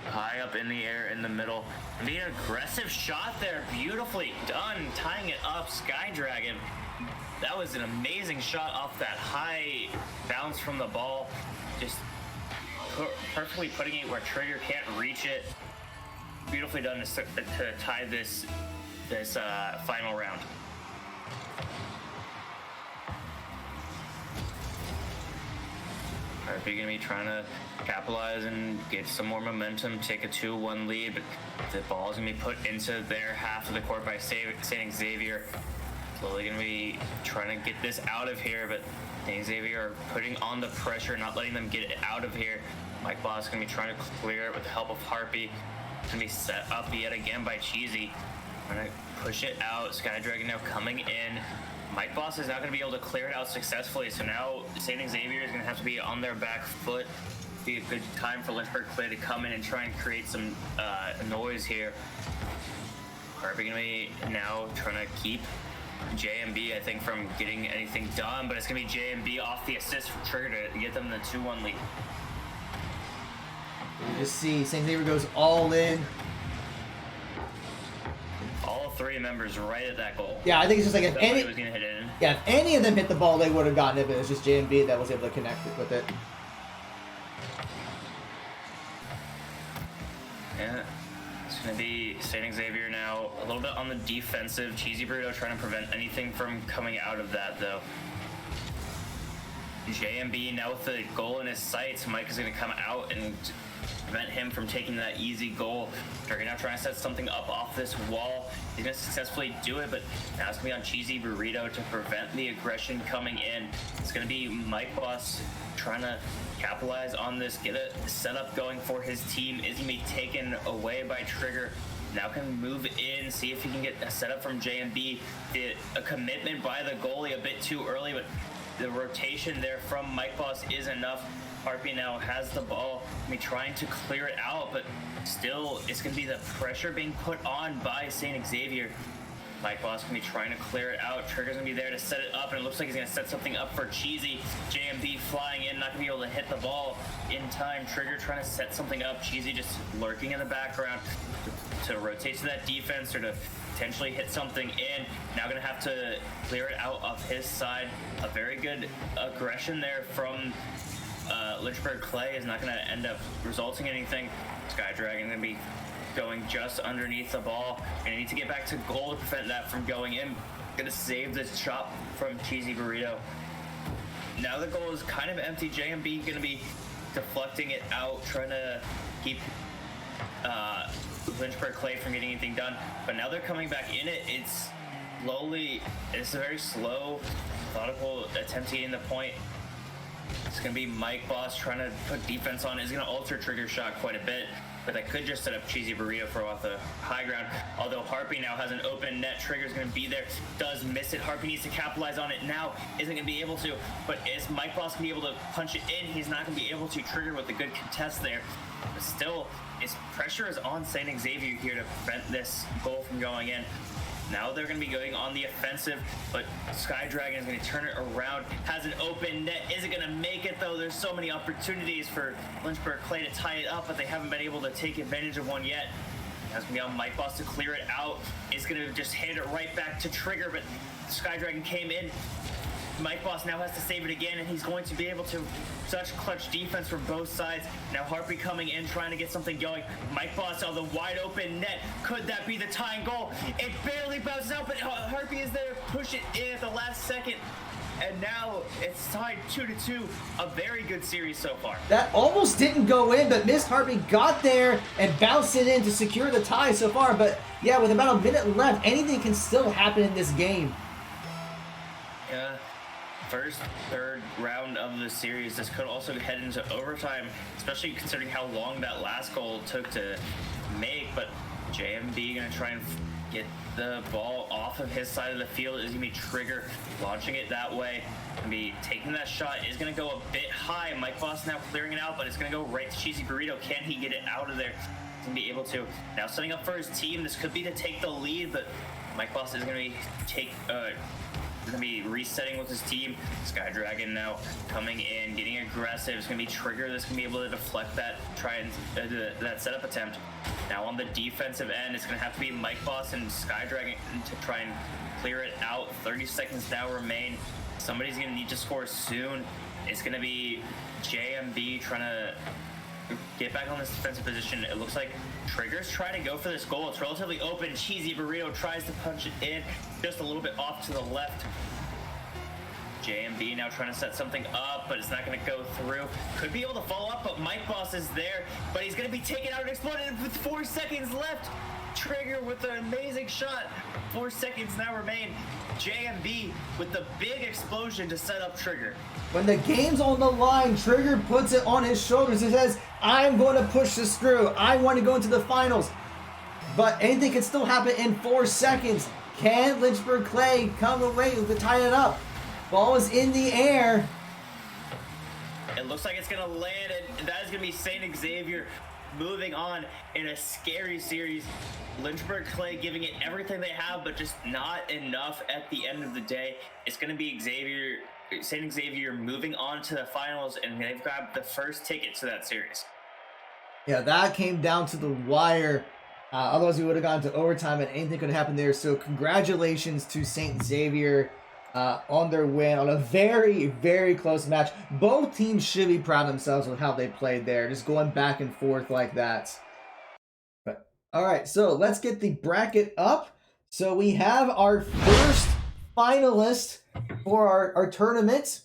high up in the air in the middle. The aggressive shot there, beautifulully done, tying it up, Skydragon. That was an amazing shot off that high bounce from the ball. Just perfectly putting it where Trigger can't reach it. Beautifully done to tie this final round. Harpy gonna be trying to capitalize and get some more momentum, take a 2-1 lead, but the ball is gonna be put into their half of the court by St. Xavier. Slowly gonna be trying to get this out of here, but St. Xavier are putting on the pressure, not letting them get it out of here. Mike Boss is gonna be trying to clear it with the help of Harpy. It's gonna be set up yet again by Cheesy. Trying to push it out. Skydragon now coming in. Mike Boss is not going to be able to clear it out successfully, so now St. Xavier is going to have to be on their back foot. Be a good time for Lynchburg-Clay to come in and try and create some noise here. Harpy going to be now trying to keep JMB, I think, from getting anything done, but it's going to be JMB off the assist from Trigger to get them the 2-1 lead. You just see St. Xavier goes all in. three members right at that goal. Yeah, I think it's just like if Somebody any, was gonna hit it in. yeah, if any of them hit the ball, they would have gotten it, but it was just JMB that was able to connect it with it. Yeah, it's going to be St. Xavier now. A little bit on the defensive. Cheesy Burrito trying to prevent anything from coming out of that, though. JMB now with the goal in his sights. Mike is going to come out and prevent him from taking that easy goal. They're now trying to set something up off this wall. He's going to successfully do it, but now it's going to be on Cheesy Burrito to prevent the aggression coming in. It's going to be Mike Boss trying to capitalize on this, get a setup going for his team. Is going to be taken away by Trigger. Now can move in, see if he can get a setup from JMB. A commitment by the goalie a bit too early, but the rotation there from Mike Boss is enough. Harpy now has the ball. Trying to clear it out, but still it's going to be the pressure being put on by St. Xavier. Mike Boss going to be trying to clear it out. Trigger's going to be there to set it up, and it looks like he's going to set something up for Cheesy. JMB flying in, not going to be able to hit the ball in time. Trigger trying to set something up. Cheesy just lurking in the background to rotate to that defense or to potentially hit something in. Now going to have to clear it out of his side. A very good aggression there from Lynchburg-Clay is not going to end up resulting in anything. Sky Dragon going to be going just underneath the ball. Going to need to get back to goal to prevent that from going in. Going to save this shot from Cheesy Burrito. Now the goal is kind of empty. JMB going to be deflecting it out, trying to keep Lynchburg-Clay from getting anything done. But now they're coming back in it. It's a very slow, methodical attempt to get in the point. It's going to be Mike Boss trying to put defense on. It's going to alter Trigger shot quite a bit, but that could just set up Cheesy Burrito for off the high ground. Although Harpy now has an open net, Trigger's going to be there. Does miss it. Harpy needs to capitalize on it now. Isn't going to be able to, but is Mike Boss going to be able to punch it in? He's not going to be able to. Trigger with a good contest there. But still, his pressure is on St. Xavier here to prevent this goal from going in. Now they're going to be going on the offensive, but Sky Dragon is going to turn it around. Has an open net. Isn't going to make it, though. There's so many opportunities for Lynchburg-Clay to tie it up, but they haven't been able to take advantage of one yet. That's going to be on Mike Boss to clear it out. Is going to just hand it right back to Trigger, but Sky Dragon came in. Mike Boss now has to save it again, and he's going to be able to. Such clutch defense from both sides. Now Harpy coming in, trying to get something going. Mike Boss on the wide open net. Could that be the tying goal? It barely bounces out, but Harpy is there to push it in at the last second. And now it's tied 2-2. A very good series so far. That almost didn't go in, but Miss Harpy got there and bounced it in to secure the tie so far. But yeah, with about a minute left, anything can still happen in this game. Yeah. First, third round of the series. This could also head into overtime, especially considering how long that last goal took to make. But JMB gonna try and get the ball off of his side of the field. Is gonna be Trigger launching it that way. Gonna be taking that shot. Is gonna go a bit high. Mike Boss now clearing it out, but it's gonna go right to Cheesy Burrito. Can he get it out of there? He's gonna be able to. Now setting up for his team. This could be to take the lead, but Mike Boss is gonna be going to be resetting with his team. Sky Dragon now coming in, getting aggressive. It's going to be Trigger that's going to be able to deflect that, try and that setup attempt. Now on the defensive end, it's going to have to be Mike Boss and Sky Dragon to try and clear it out. 30 seconds now remain. Somebody's going to need to score soon. It's going to be JMB trying to get back on this defensive position. It looks like Trigger's trying to go for this goal. It's relatively open. Cheesy Burrito tries to punch it in just a little bit off to the left. JMB now trying to set something up, but it's not going to go through. Could be able to follow up, but Mike Boss is there, but he's going to be taken out and exploded with 4 seconds left. Trigger with an amazing shot. 4 seconds now remain. JMB with the big explosion to set up Trigger. When the game's on the line, Trigger puts it on his shoulders and says, I'm going to push this through. I want to go into the finals. But anything can still happen in 4 seconds. Can Lynchburg-Clay come away to tie it up? Ball is in the air. It looks like it's going to land, and that is going to be St. Xavier moving on in a scary series. Lynchburg-Clay giving it everything they have, but just not enough at the end of the day. It's going to be St. Xavier moving on to the finals, and they've got the first ticket to that series. Yeah, that came down to the wire. Otherwise, we would have gone to overtime and anything could have happened there. So congratulations to St. Xavier on their win on a very, very close match. Both teams should be proud of themselves with how they played there, just going back and forth like that. But, all right, so let's get the bracket up. So we have our first finalist for our tournament.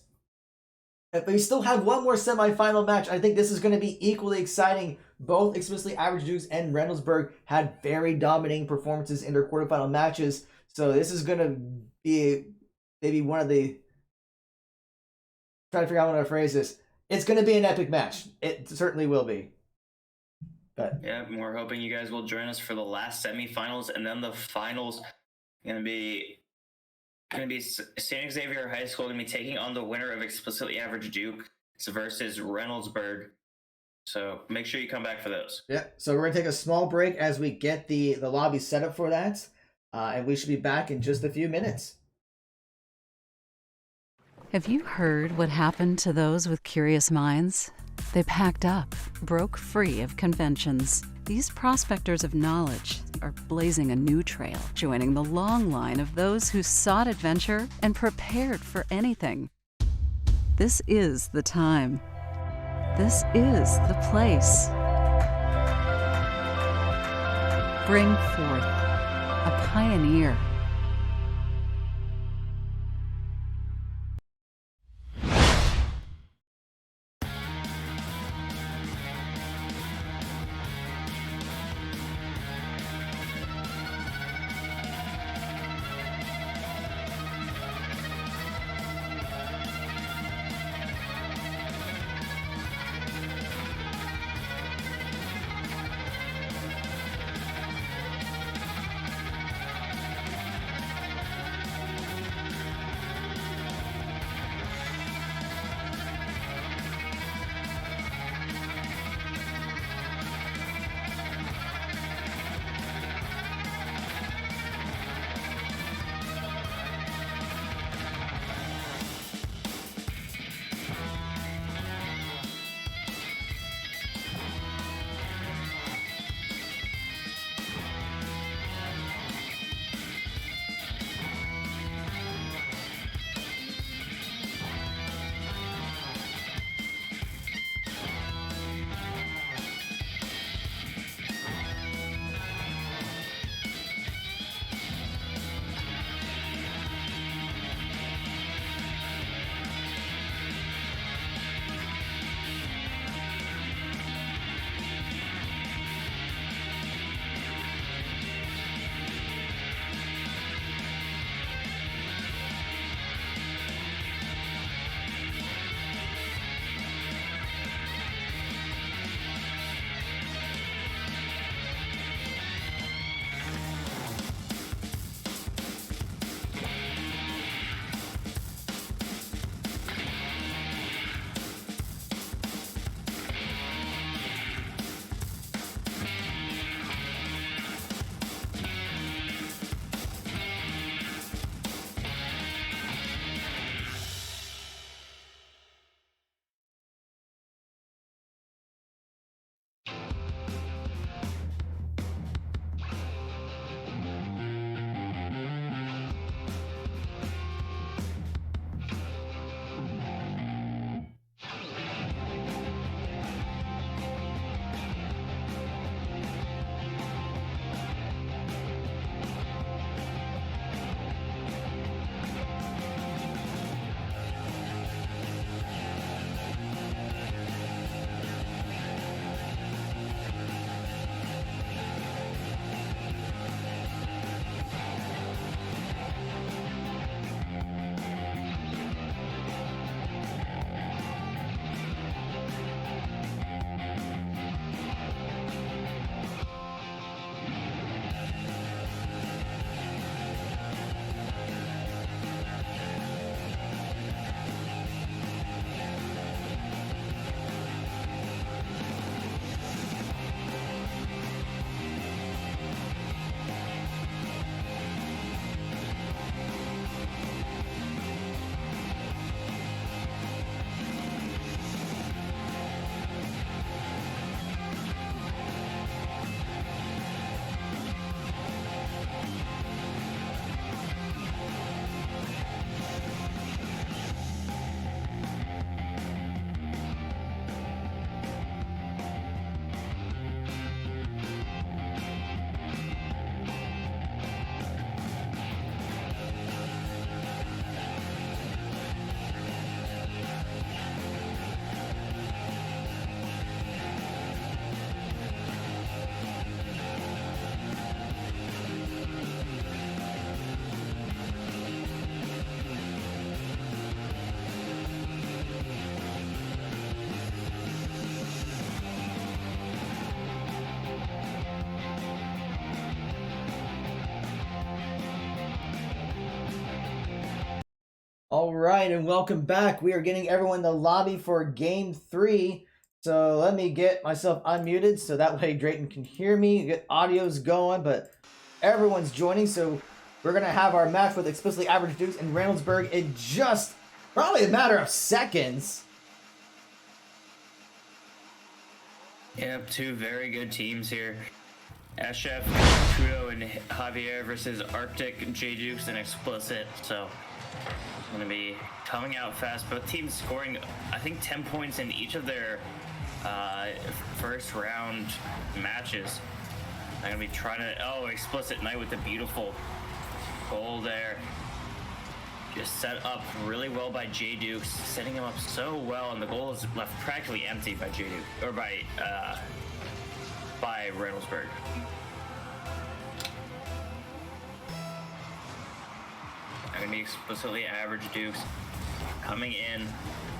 But we still have one more semifinal match. I think this is going to be equally exciting. Both explicitly average Dukes and Reynoldsburg had very dominating performances in their quarterfinal matches. So this is going to be maybe one of the... Trying to figure out how to phrase this. It's going to be an epic match. It certainly will be. But yeah, we're hoping you guys will join us for the last semifinals, and then the finals going to be St. Xavier High School going to be taking on the winner of explicitly average Duke versus Reynoldsburg. So make sure you come back for those. Yeah, so we're going to take a small break as we get the lobby set up for that. And we should be back in just a few minutes. Have you heard what happened to those with curious minds? They packed up, broke free of conventions. These prospectors of knowledge are blazing a new trail, joining the long line of those who sought adventure and prepared for anything. This is the time. This is the place. Bring forth a pioneer. All right, and welcome back. We are getting everyone in the lobby for Game 3. So let me get myself unmuted so that way Drayton can hear me, get audio's going, but everyone's joining. So we're going to have our match with Explicitly Average Dukes in Reynoldsburg in just probably a matter of seconds. Yep, two very good teams here. Estem, Kudo, and Xavier versus Arctic, J-Dukes, and Explicit. So going to be coming out fast. Both teams scoring, I think, 10 points in each of their first round matches. I'm going to be trying to, Explicit Knight with the beautiful goal there. Just set up really well by J-Dukes, setting him up so well, and the goal is left practically empty by J-Dukes, or by Reynoldsburg. Going to be Explicitly Average Dukes coming in,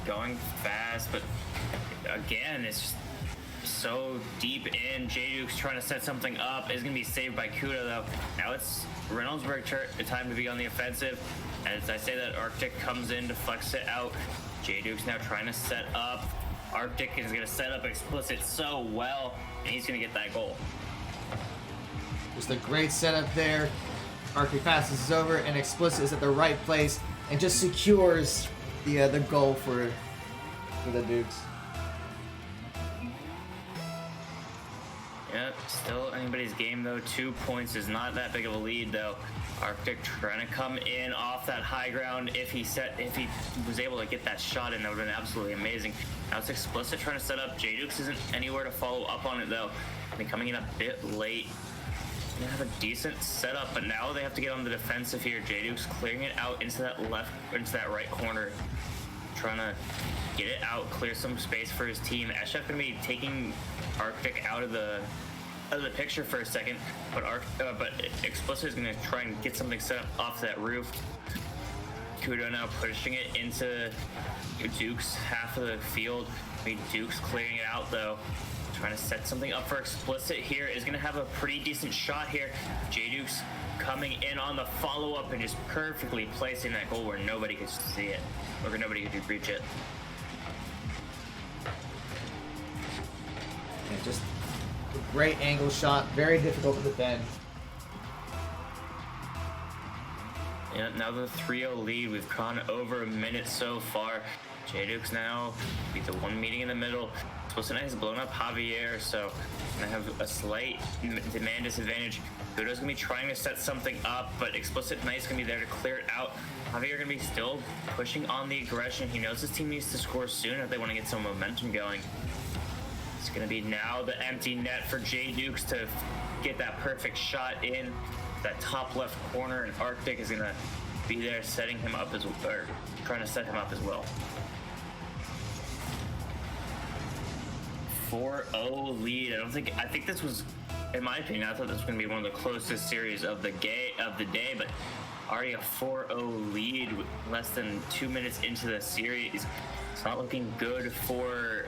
going fast, but again, it's just so deep in. J-Dukes trying to set something up, is going to be saved by Kudo though. Now it's Reynoldsburg time to be on the offensive. As I say that, Arctic comes in to flex it out. J-Dukes now trying to set up. Arctic is going to set up Explicit so well, and he's going to get that goal. Just a great setup there. Arctic passes over, and Explicit is at the right place and just secures the goal for the Dukes. Yep, still anybody's game though. 2 points is not that big of a lead though. Arctic trying to come in off that high ground. If he was able to get that shot in, that would have been absolutely amazing. Now it's Explicit trying to set up. J-Dukes isn't anywhere to follow up on it though. And coming in a bit late. They have a decent setup, but now they have to get on the defensive here. J-Dukes clearing it out into that right corner. Trying to get it out, clear some space for his team. Estem gonna be taking Arctic out of the picture for a second, but Explicit is gonna try and get something set up off that roof. Kudo now pushing it into Dukes half of the field. Dukes clearing it out though. Trying to set something up for Explicit here, is going to have a pretty decent shot here. J-Dukes coming in on the follow-up and just perfectly placing that goal where nobody could see it, or nobody could reach it. And just a great angle shot, very difficult to defend. Yeah, now the 3-0 lead. We've gone over a minute so far. J-Dukes now beat the one meeting in the middle. Explicit has blown up Xavier, so gonna have a slight demand disadvantage. Kudo's gonna be trying to set something up, but Explicit Knight's gonna be there to clear it out. Xavier gonna be still pushing on the aggression. He knows his team needs to score soon if they want to get some momentum going. It's gonna be now the empty net for J-Dukes to get that perfect shot in that top left corner, and Arctic is gonna be there setting him up or trying to set him up as well. 4-0 lead. I think this was, in my opinion, I thought this was going to be one of the closest series of the day, but already a 4-0 lead with less than 2 minutes into the series. It's not looking good for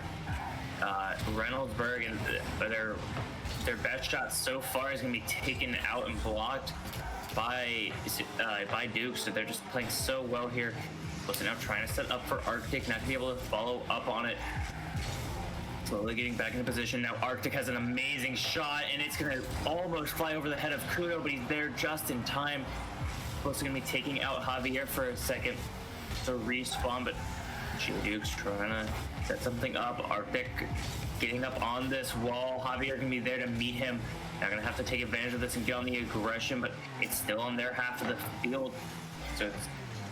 Reynoldsburg, and their best shot so far is going to be taken out and blocked by Duke, so they're just playing so well here. But now trying to set up for Arctic, not going to be able to follow up on it. Slowly getting back into position. Now Arctic has an amazing shot, and it's going to almost fly over the head of Kudo, but he's there just in time. Also going to be taking out Xavier for a second to respawn, but J-Dukes trying to set something up. Arctic getting up on this wall. Xavier going to be there to meet him. Now going to have to take advantage of this and get on the aggression, but it's still on their half of the field. So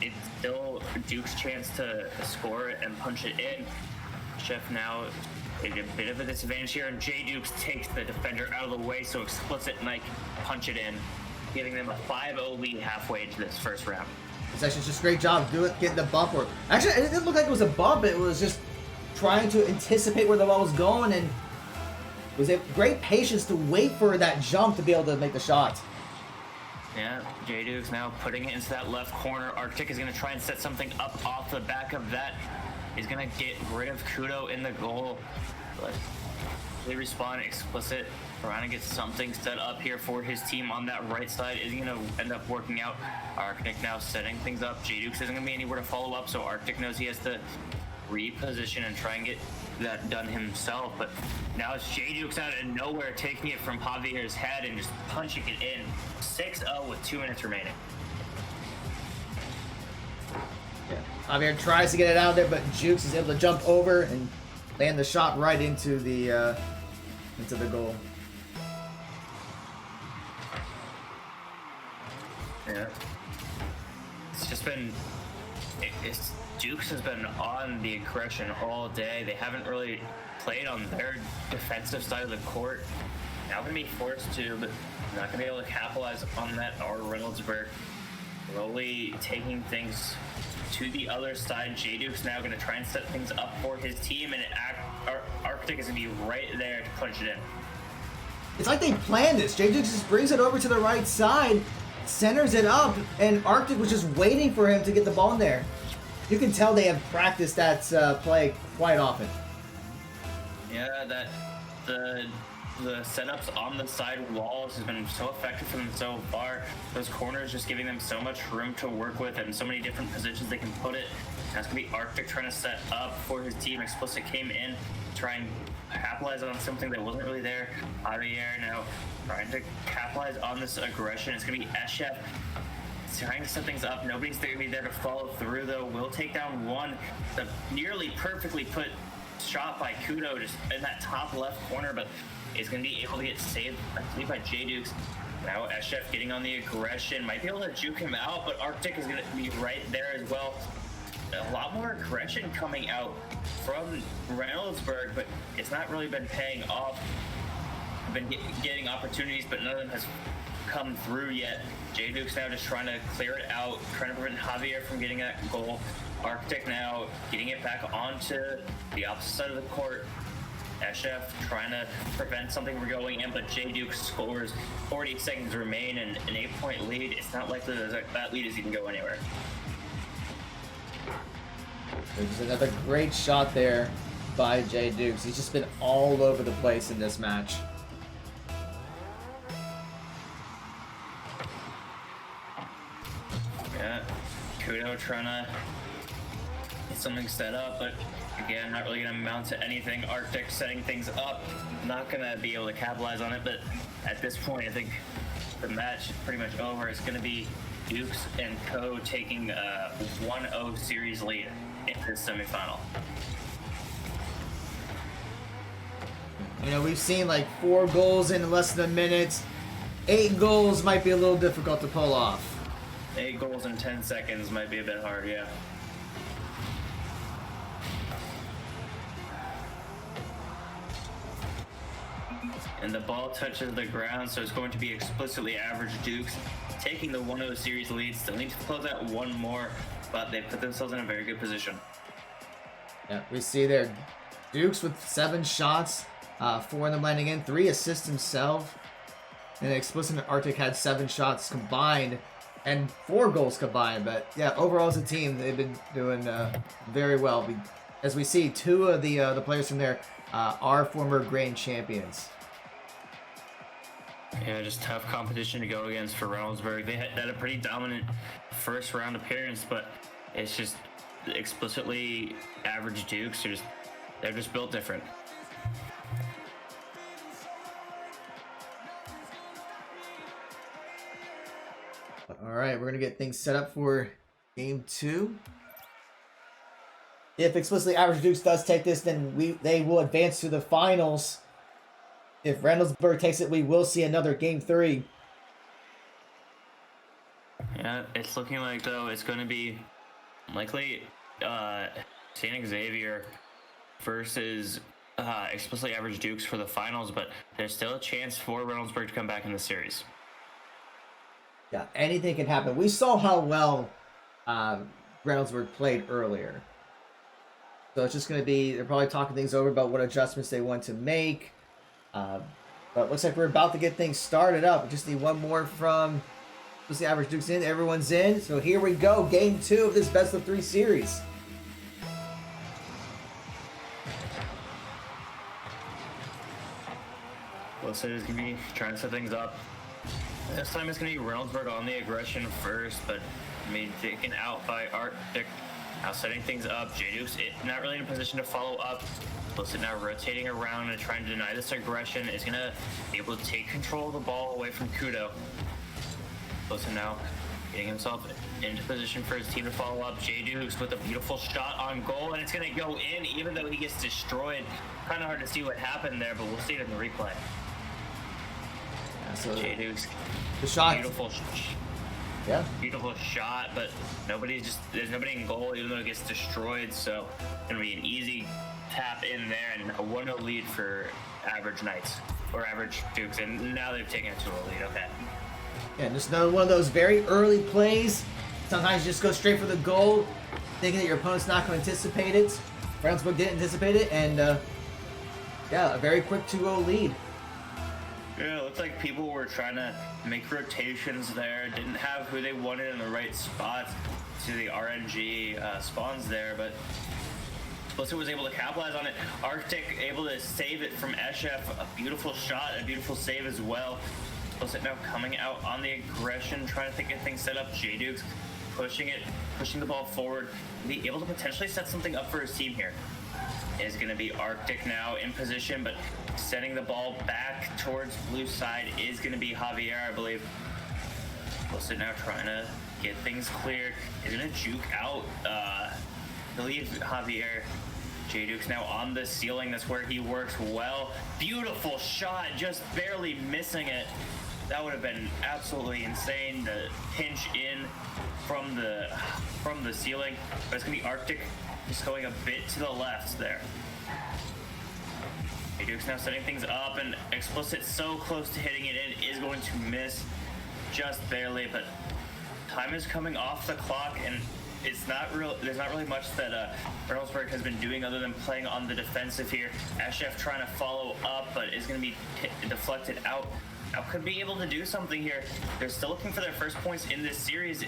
it's still Duke's chance to score it and punch it in. Chef now a bit of a disadvantage here, and J-Dukes takes the defender out of the way, so Explicit Knight punch it in, giving them a 5-0 lead halfway into this first round. It's actually just a great job getting the bump. Or actually, it didn't look like it was a bump. It was just trying to anticipate where the ball was going, and it was a great patience to wait for that jump to be able to make the shot. Yeah, J-Dukes now putting it into that left corner. Arctic is going to try and set something up off the back of that. He's going to get rid of Kudo in the goal, but they respond explicit, trying to get something set up here for his team on that right side. Isn't going to end up working out. Arctic now setting things up. J-Dukes isn't going to be anywhere to follow up, so Arctic knows he has to reposition and try and get that done himself. But now it's J-Dukes out of nowhere, taking it from Javier's head and just punching it in. 6-0 with 2 minutes remaining. Yeah. Javier tries to get it out there, but Jukes is able to jump over and land the shot right into the goal. Yeah. It's just been... Dukes has been on the aggression all day. They haven't really played on their defensive side of the court. Now going to be forced to, but not going to be able to capitalize on that. Or Reynoldsburg slowly taking things to the other side. J-Duke's now going to try and set things up for his team, and Arctic is going to be right there to punch it in. It's like they planned this. J-Dukes just brings it over to the right side, centers it up, and Arctic was just waiting for him to get the ball in there. You can tell they have practiced that play quite often. Yeah, the setups on the side walls has been so effective for them so far. Those corners just giving them so much room to work with and so many different positions they can put it. That's going to be Arctic trying to set up for his team. Explicit came in to try and capitalize on something that wasn't really there. Xavier now trying to capitalize on this aggression. It's going to be Estem trying to set things up. Nobody's going to be there to follow through, though. Will take down one. The nearly perfectly put shot by Kudo just in that top left corner, but is going to be able to get saved, I believe, by J-Dukes. Now Estem getting on the aggression. Might be able to juke him out, but Arctic is going to be right there as well. A lot more aggression coming out from Reynoldsburg, but it's not really been paying off. Been getting opportunities, but none of them has come through yet. J-Dukes now just trying to clear it out, trying to prevent Javier from getting that goal. Arctic now getting it back onto the opposite side of the court. Estem trying to prevent something from going in, but J-Duke scores. 40 seconds remain and an 8-point lead. It's not likely that lead is even go anywhere. There's another great shot there by J-Dukes. He's just been all over the place in this match. Yeah, Kudo trying to get something set up, but again, not really going to amount to anything. Arctic setting things up, not going to be able to capitalize on it, but at this point, I think the match is pretty much over. It's going to be Dukes and Co. taking a 1-0 series lead in this semifinal. You know, we've seen like 4 goals in less than a minute. 8 goals might be a little difficult to pull off. 8 goals in 10 seconds might be a bit hard, yeah. And the ball touches the ground, so it's going to be explicitly average Dukes taking the 1-0 series lead. Still need to close out one more, but they put themselves in a very good position. Yeah, we see there Dukes with 7 shots, 4 of them landing in, 3 assists himself. And Explicit and Arctic had 7 shots combined and 4 goals combined. But yeah, overall as a team, they've been doing very well. As we see, 2 of the players from there are former Grand champions. Yeah, just tough competition to go against for Reynoldsburg. They had a pretty dominant first round appearance, but it's just explicitly average Dukes. They're just built different. All right, we're gonna get things set up for game 2. If explicitly average Dukes does take this, then they will advance to the finals. If Reynoldsburg takes it, we will see another game 3. Yeah, it's looking like, though, it's going to be likely St. Xavier versus explicitly average Dukes for the finals, but there's still a chance for Reynoldsburg to come back in the series. Yeah, anything can happen. We saw how well Reynoldsburg played earlier. So it's just going to be, they're probably talking things over about what adjustments they want to make. But it looks like we're about to get things started up. We just need one more from the average Dukes in. Everyone's in. So here we go. Game 2 of this best of 3 series. Explicit is going to be trying to set things up. This time it's going to be Reynoldsburg on the aggression first, but taken out by Arctic. Now setting things up. J-Duke's not really in a position to follow up. Explicit now rotating around and trying to deny this aggression. Is going to be able to take control of the ball away from Kudo. Explicit now getting himself into position for his team to follow up. J-Dukes with a beautiful shot on goal, and it's going to go in even though he gets destroyed. Kind of hard to see what happened there, but we'll see it in the replay. Yeah, so J-Dukes, the shot. Beautiful shot, but there's nobody in goal even though it gets destroyed, so it's going to be an easy tap in there and a 1-0 lead for Average Knights, or Average Dukes, and now they've taken it to a lead. Okay. Yeah, just another one of those very early plays. Sometimes you just go straight for the goal, thinking that your opponent's not going to anticipate it. Reynoldsburg didn't anticipate it, and a very quick 2-0 lead. Yeah, it looked like people were trying to make rotations there, didn't have who they wanted in the right spots to the RNG spawns there, but Explicit was able to capitalize on it. Arctic able to save it from Eshem. A beautiful shot, a beautiful save as well. Explicit now coming out on the aggression, trying to get things set up. J-Dukes pushing the ball forward, be able to potentially set something up for his team here. Is going to be Arctic now in position, but setting the ball back towards blue side is going to be Xavier, I believe. Explicit now trying to get things cleared. Is going to juke out, I believe, Xavier. J-Duke's now on the ceiling. That's where he works well. Beautiful shot, just barely missing it. That would have been absolutely insane to pinch in from the ceiling. But it's going to be Arctic just going a bit to the left there. J-Duke's now setting things up, and Explicit so close to hitting it in is going to miss just barely, but time is coming off the clock, and there's not really much that Reynoldsburg has been doing other than playing on the defensive here. Eshem trying to follow up, but is going to be deflected out. Now could be able to do something here. They're still looking for their first points in this series.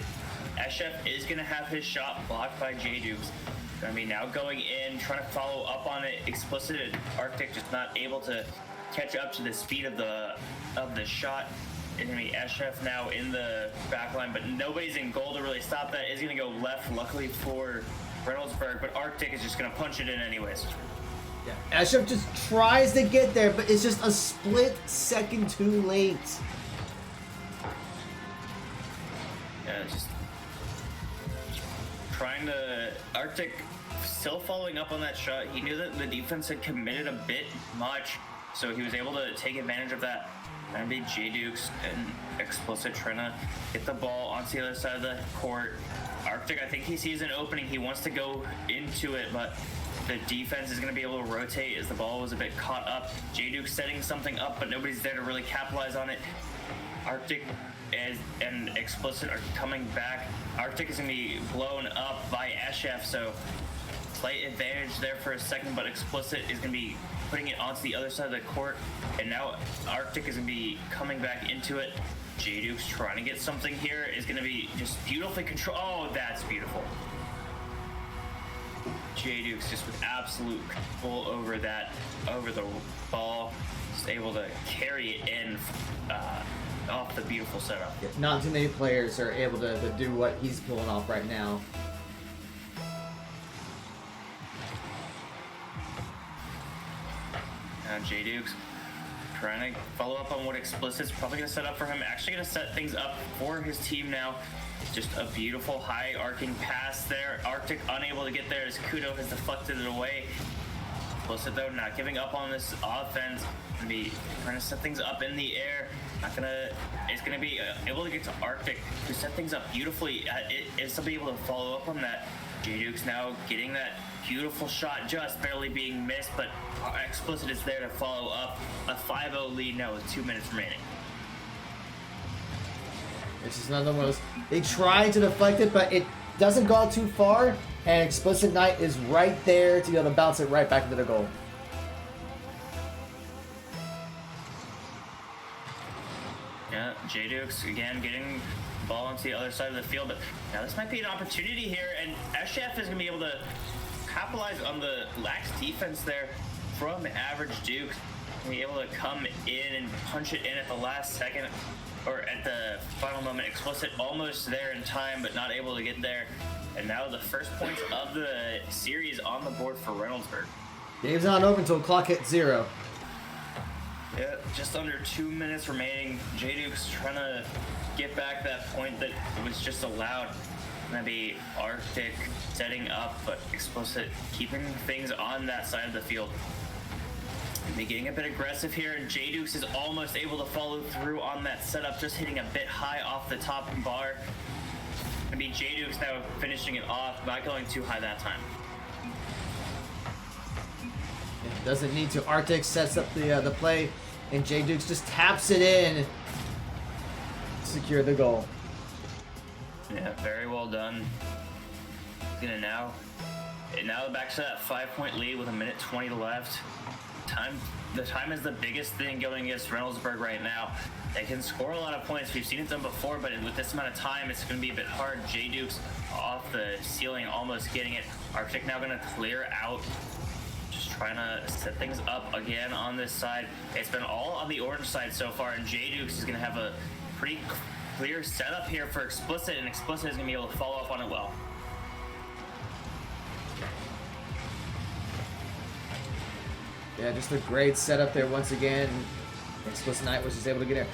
Eshem is going to have his shot blocked by J-Dukes. Going to be now going in, trying to follow up on it. Explicit and Arctic just not able to catch up to the speed of the shot. It's going to be Eshem now in the back line, but nobody's in goal to really stop that. Is going to go left, luckily for Reynoldsburg, but Arctic is just going to punch it in anyways. Yeah, Eshem just tries to get there, but it's just a split second too late. Yeah, just trying to... Arctic still following up on that shot. He knew that the defense had committed a bit much, so he was able to take advantage of that. Gonna be J-Dukes and Explicit trying to get the ball onto the other side of the court. Arctic, I think he sees an opening. He wants to go into it, but the defense is going to be able to rotate as the ball was a bit caught up. J-Duke setting something up, but nobody's there to really capitalize on it. Arctic and Explicit are coming back. Arctic is going to be blown up by Eshem, so slight advantage there for a second, but Explicit is going to be putting it onto the other side of the court, and now Arctic is going to be coming back into it. J-Duke's trying to get something here, is going to be just beautifully control. Oh, that's beautiful. J-Duke's just with absolute control over the ball, just able to carry it in off the beautiful setup. Yeah, not too many players are able to do what he's pulling off right now. Now J-Dukes trying to follow up on what Explicit's probably going to set up for him. Actually going to set things up for his team now. Just a beautiful high arcing pass there. Arctic unable to get there as Kudo has deflected it away. Explicit though not giving up on this offense. Gonna be trying to set things up in the air. It's gonna be able to get to Arctic to set things up beautifully. Is somebody able to follow up on that? J-Duke's now getting that beautiful shot, just barely being missed, but Explicit is there to follow up. A 5-0 lead now with 2 minutes remaining. This is another one of those. They try to deflect it, but it doesn't go out too far, and Explicit Knight is right there to be able to bounce it right back into the goal. Yeah, J-Dukes again getting the ball onto the other side of the field, but now this might be an opportunity here, and Eshem is going to be able to capitalize on the lax defense there from Average Dukes. be able to come in and punch it in at the last second, or at the final moment. Explicit almost there in time, but not able to get there. And now the first points of the series on the board for Reynoldsburg. Game's not over until clock hits 0. Yeah, just under 2 minutes remaining. J-Duke's trying to get back that point that was just allowed. Gonna be Arctic setting up, but Explicit keeping things on that side of the field. Gonna be getting a bit aggressive here, and J-Dukes is almost able to follow through on that setup, just hitting a bit high off the top bar. Gonna be J-Dukes now finishing it off, not going too high that time. Doesn't need to. Arctic sets up the play, and J-Dukes just taps it in to secure the goal. Yeah, very well done. Gonna now back to that 5-point lead with 1:20 left. The time is the biggest thing going against Reynoldsburg right now. They can score a lot of points. We've seen it done before, but with this amount of time, it's going to be a bit hard. J-Dukes off the ceiling, almost getting it. Arctic now going to clear out. Just trying to set things up again on this side. It's been all on the orange side so far, and J-Dukes is going to have a pretty clear setup here for Explicit, and Explicit is going to be able to follow up on it well. Yeah, just a great setup there once again. Explicit Knight was just able to get there.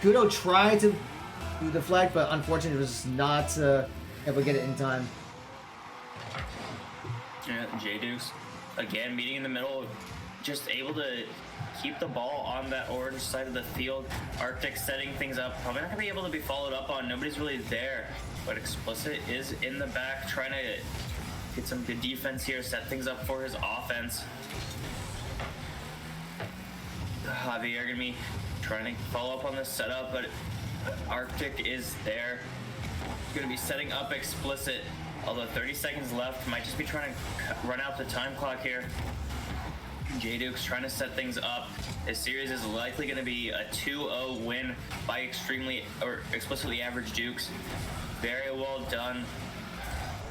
Kudo tried to do the flag, but unfortunately was not able to get it in time. Yeah, J-Dukes again meeting in the middle, just able to keep the ball on that orange side of the field. Arctic setting things up, probably not gonna be able to be followed up on. Nobody's really there, but Explicit is in the back trying to get some good defense here, set things up for his offense. Xavier gonna be trying to follow up on this setup, but Arctic is there. Gonna be setting up Explicit, although 30 seconds left. Might just be trying to run out the time clock here. J-Duke's trying to set things up. This series is likely going to be a 2-0 win by explicitly average Dukes. Very well done.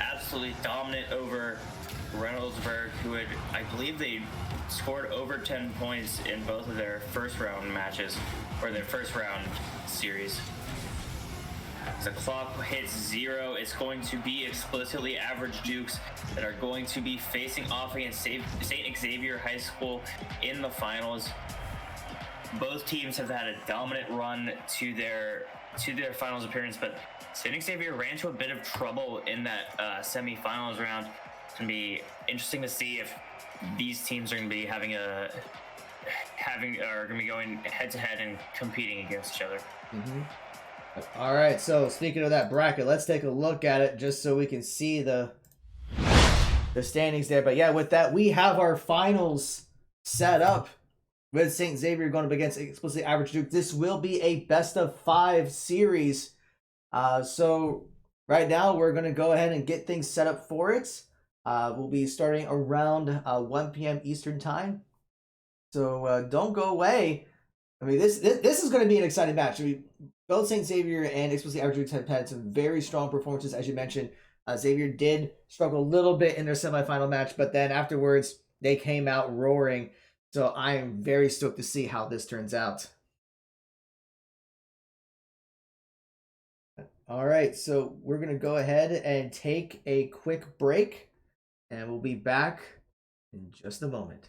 Absolutely dominant over Reynoldsburg, who had, I believe they scored over 10 points in both of their first round matches, or their first round series. As the clock hits 0, it's going to be explicitly average Dukes that are going to be facing off against St. Xavier High School in the finals. Both teams have had a dominant run to their finals appearance, but St. Xavier ran into a bit of trouble in that semifinals round. It's going to be interesting to see if these teams are going to be going head to head and competing against each other. Mm-hmm. All right, so speaking of that bracket, let's take a look at it just so we can see the standings there. But yeah, with that, we have our finals set up with St. Xavier going up against explicitly average Duke. This will be a best of 5 series. So right now we're going to go ahead and get things set up for it. We'll be starting around 1 p.m. Eastern time. So don't go away. I mean, this is going to be an exciting match. I mean, both St. Xavier and explicitly average Dukes have had some very strong performances, as you mentioned. Xavier did struggle a little bit in their semifinal match, but then afterwards they came out roaring. So I am very stoked to see how this turns out. All right, so we're going to go ahead and take a quick break, and we'll be back in just a moment.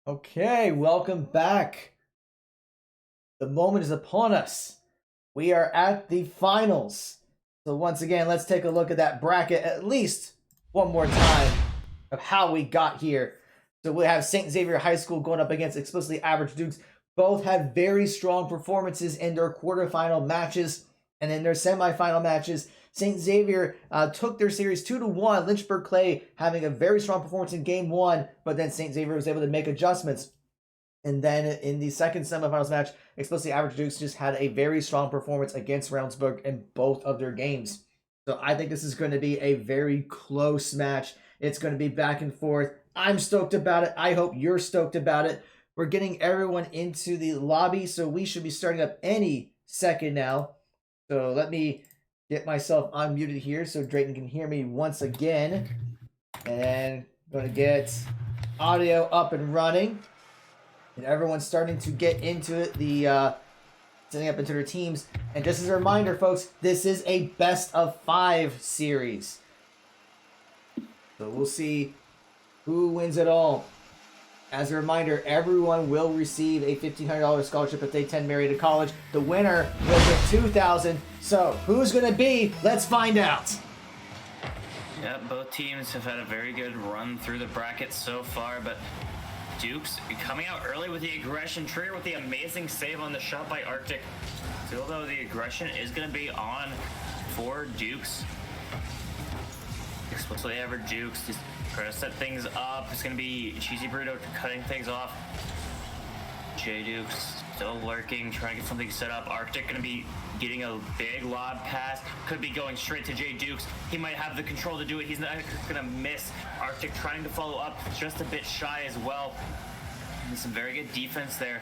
Okay, welcome back. The moment is upon us. We are at the finals. So once again, let's take a look at that bracket at least one more time of how we got here. So we have St. Xavier High School going up against Explicitly Average Dukes. Both have very strong performances in their quarterfinal matches, and in their semifinal matches, St. Xavier took their series 2-1. Lynchburg-Clay having a very strong performance in game one, but then St. Xavier was able to make adjustments. And then in the second semifinals match, Explicitly Average Dukes just had a very strong performance against Reynoldsburg in both of their games. So I think this is going to be a very close match. It's going to be back and forth. I'm stoked about it. I hope you're stoked about it. We're getting everyone into the lobby, so we should be starting up any second now. So let me get myself unmuted here so Drayton can hear me once again. And I'm going to get audio up and running. And everyone's starting to get into it, setting up into their teams. And just as a reminder, folks, this is a best of 5 series. So we'll see who wins it all. As a reminder, everyone will receive a $1,500 scholarship if they attend Marietta College. The winner will get $2,000. So who's going to be? Let's find out. Yeah, both teams have had a very good run through the bracket so far, but Dukes coming out early with the aggression. Trigger with the amazing save on the shot by Arctic. Still though, the aggression is going to be on for Dukes. Explicitly Average Dukes just trying to set things up. It's going to be Cheesy Burrito cutting things off. J Dukes still lurking, trying to get something set up. Arctic going to be getting a big lob pass. Could be going straight to J Dukes. He might have the control to do it. He's not going to miss. Arctic trying to follow up, just a bit shy as well. And some very good defense there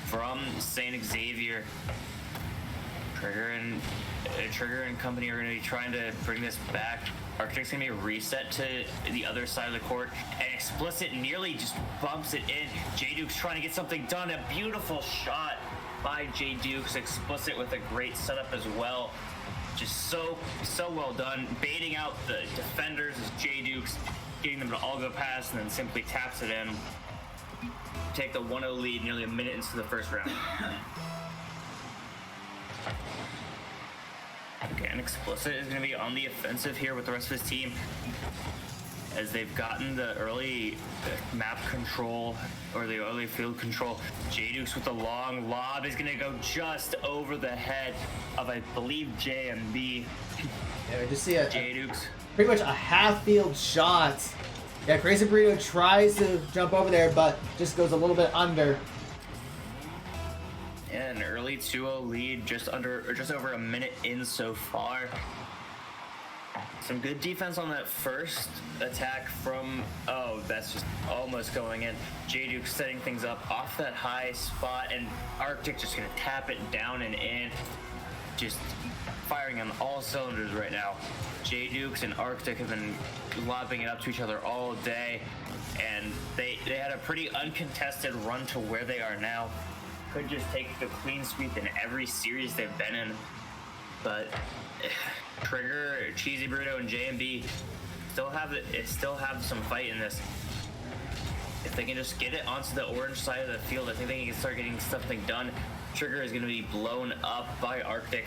from St. Xavier. Trigger and company are going to be trying to bring this back. Arctic's going to be reset to the other side of the court, and Explicit nearly just bumps it in. J Dukes trying to get something done. A beautiful shot by J Dukes. Explicit with a great setup as well. Just so well done. Baiting out the defenders as J Dukes, getting them to all go past, and then simply taps it in. Take the 1-0 lead nearly a minute into the first round. Okay, and Explicit is going to be on the offensive here with the rest of his team, as they've gotten the early map control, or the early field control. J Dukes with the long lob is going to go just over the head of, I believe, JMB. Yeah, we just see J Dukes. Pretty much a half-field shot. Yeah, Crazy Burrito tries to jump over there, but just goes a little bit under. Yeah, an early 2-0 lead, just over a minute in so far. Some good defense on that first attack from, oh, that's just almost going in. J Duke setting things up off that high spot, and Arctic just gonna tap it down and in. Just firing on all cylinders right now. J Dukes and Arctic have been lobbing it up to each other all day, and they had a pretty uncontested run to where they are now. Could just take the clean sweep in every series they've been in, but Trigger, Cheesy Burrito, and JMB still have some fight in this. If they can just get it onto the orange side of the field, I think they can start getting something done. Trigger is going to be blown up by Arctic.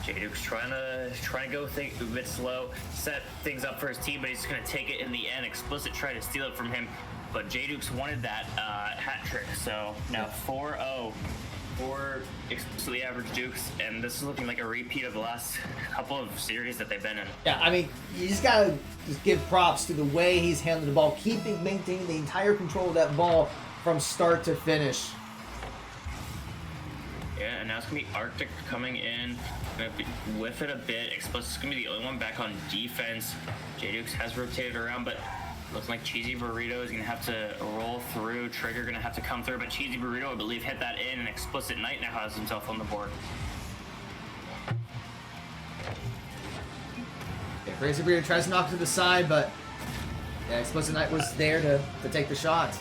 J Duke's trying to go a bit slow, set things up for his team, but he's going to take it in the end. Explicit tried to steal it from him, but J Dukes wanted that hat trick. So now 4-0 for Explicitly Average Dukes, and this is looking like a repeat of the last couple of series that they've been in. Yeah, I mean, you just gotta give props to the way he's handling the ball, maintaining the entire control of that ball from start to finish. Yeah, and now it's gonna be Arctic coming in, gonna whiff it a bit. Explicit's gonna be the only one back on defense. J Dukes has rotated around, but looks like Cheesy Burrito is going to have to roll through. Trigger going to have to come through, but Cheesy Burrito, I believe, hit that in, and Explicit Knight now has himself on the board. Yeah, Crazy Burrito tries to knock to the side, but yeah, Explicit Knight was there to take the shot.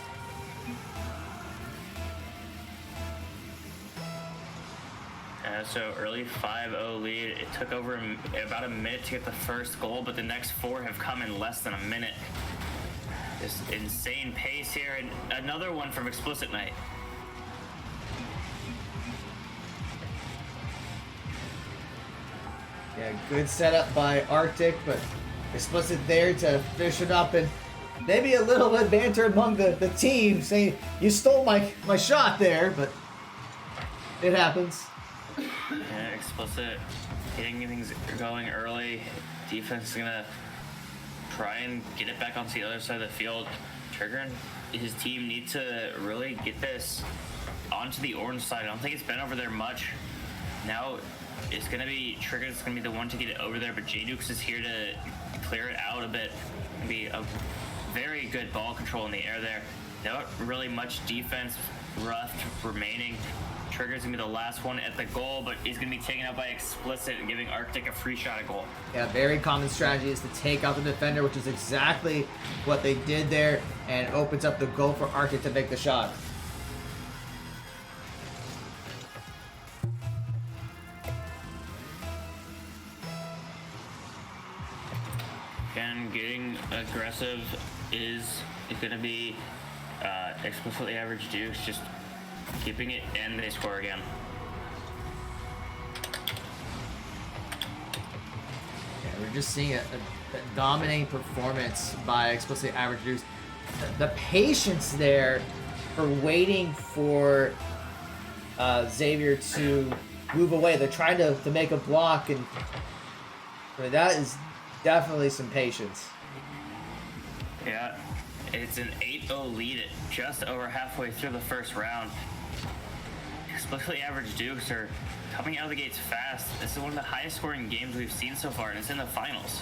So early 5-0 lead. It took over about a minute to get the first goal, but the next 4 have come in less than a minute. This insane pace here, and another one from Explicit Night. Yeah, good setup by Arctic, but Explicit there to finish it up, and maybe a little bit banter among the team, saying, you stole my shot there, but it happens. Yeah, Explicit getting things going early. Defense is gonna try and get it back onto the other side of the field. Trigger and his team need to really get this onto the orange side. I don't think it's been over there much. Now it's gonna be Trigger that's gonna be the one to get it over there, but J-Dukes is here to clear it out a bit. Gonna be a very good ball control in the air there. Not really much defense left remaining. Trigger's gonna be the last one at the goal, but he's gonna be taken out by Explicit and giving Arctic a free shot at goal. Yeah, very common strategy is to take out the defender, which is exactly what they did there, and opens up the goal for Arctic to make the shot. And getting aggressive is gonna be Explicitly Average Dukes, just keeping it, and they score again. Yeah, we're just seeing a dominating performance by Explicitly Average Dukes. The patience there for waiting for Xavier to move away. They're trying to make a block, and that is definitely some patience. Yeah, it's an 8-0 lead at just over halfway through the first round. Explicitly Average Dukes are coming out of the gates fast. This is one of the highest scoring games we've seen so far, and it's in the finals.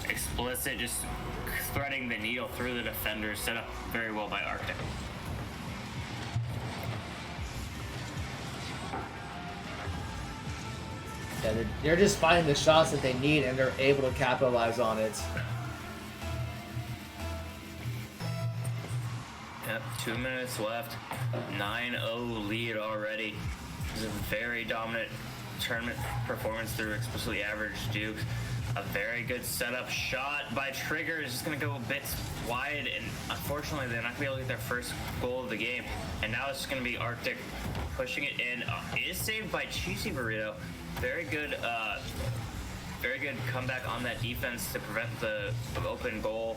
Explicit just threading the needle through the defenders, set up very well by Arctic. Yeah, they're just finding the shots that they need, and they're able to capitalize on it. Yep, 2 minutes left. 9-0 lead already. This is a very dominant tournament performance through Explicitly Average Dukes. A very good setup shot by Trigger is just going to go a bit wide, and unfortunately they're not going to be able to get their first goal of the game. And now it's going to be Arctic pushing it in. It is saved by Cheesy Burrito. Very good comeback on that defense to prevent the open goal.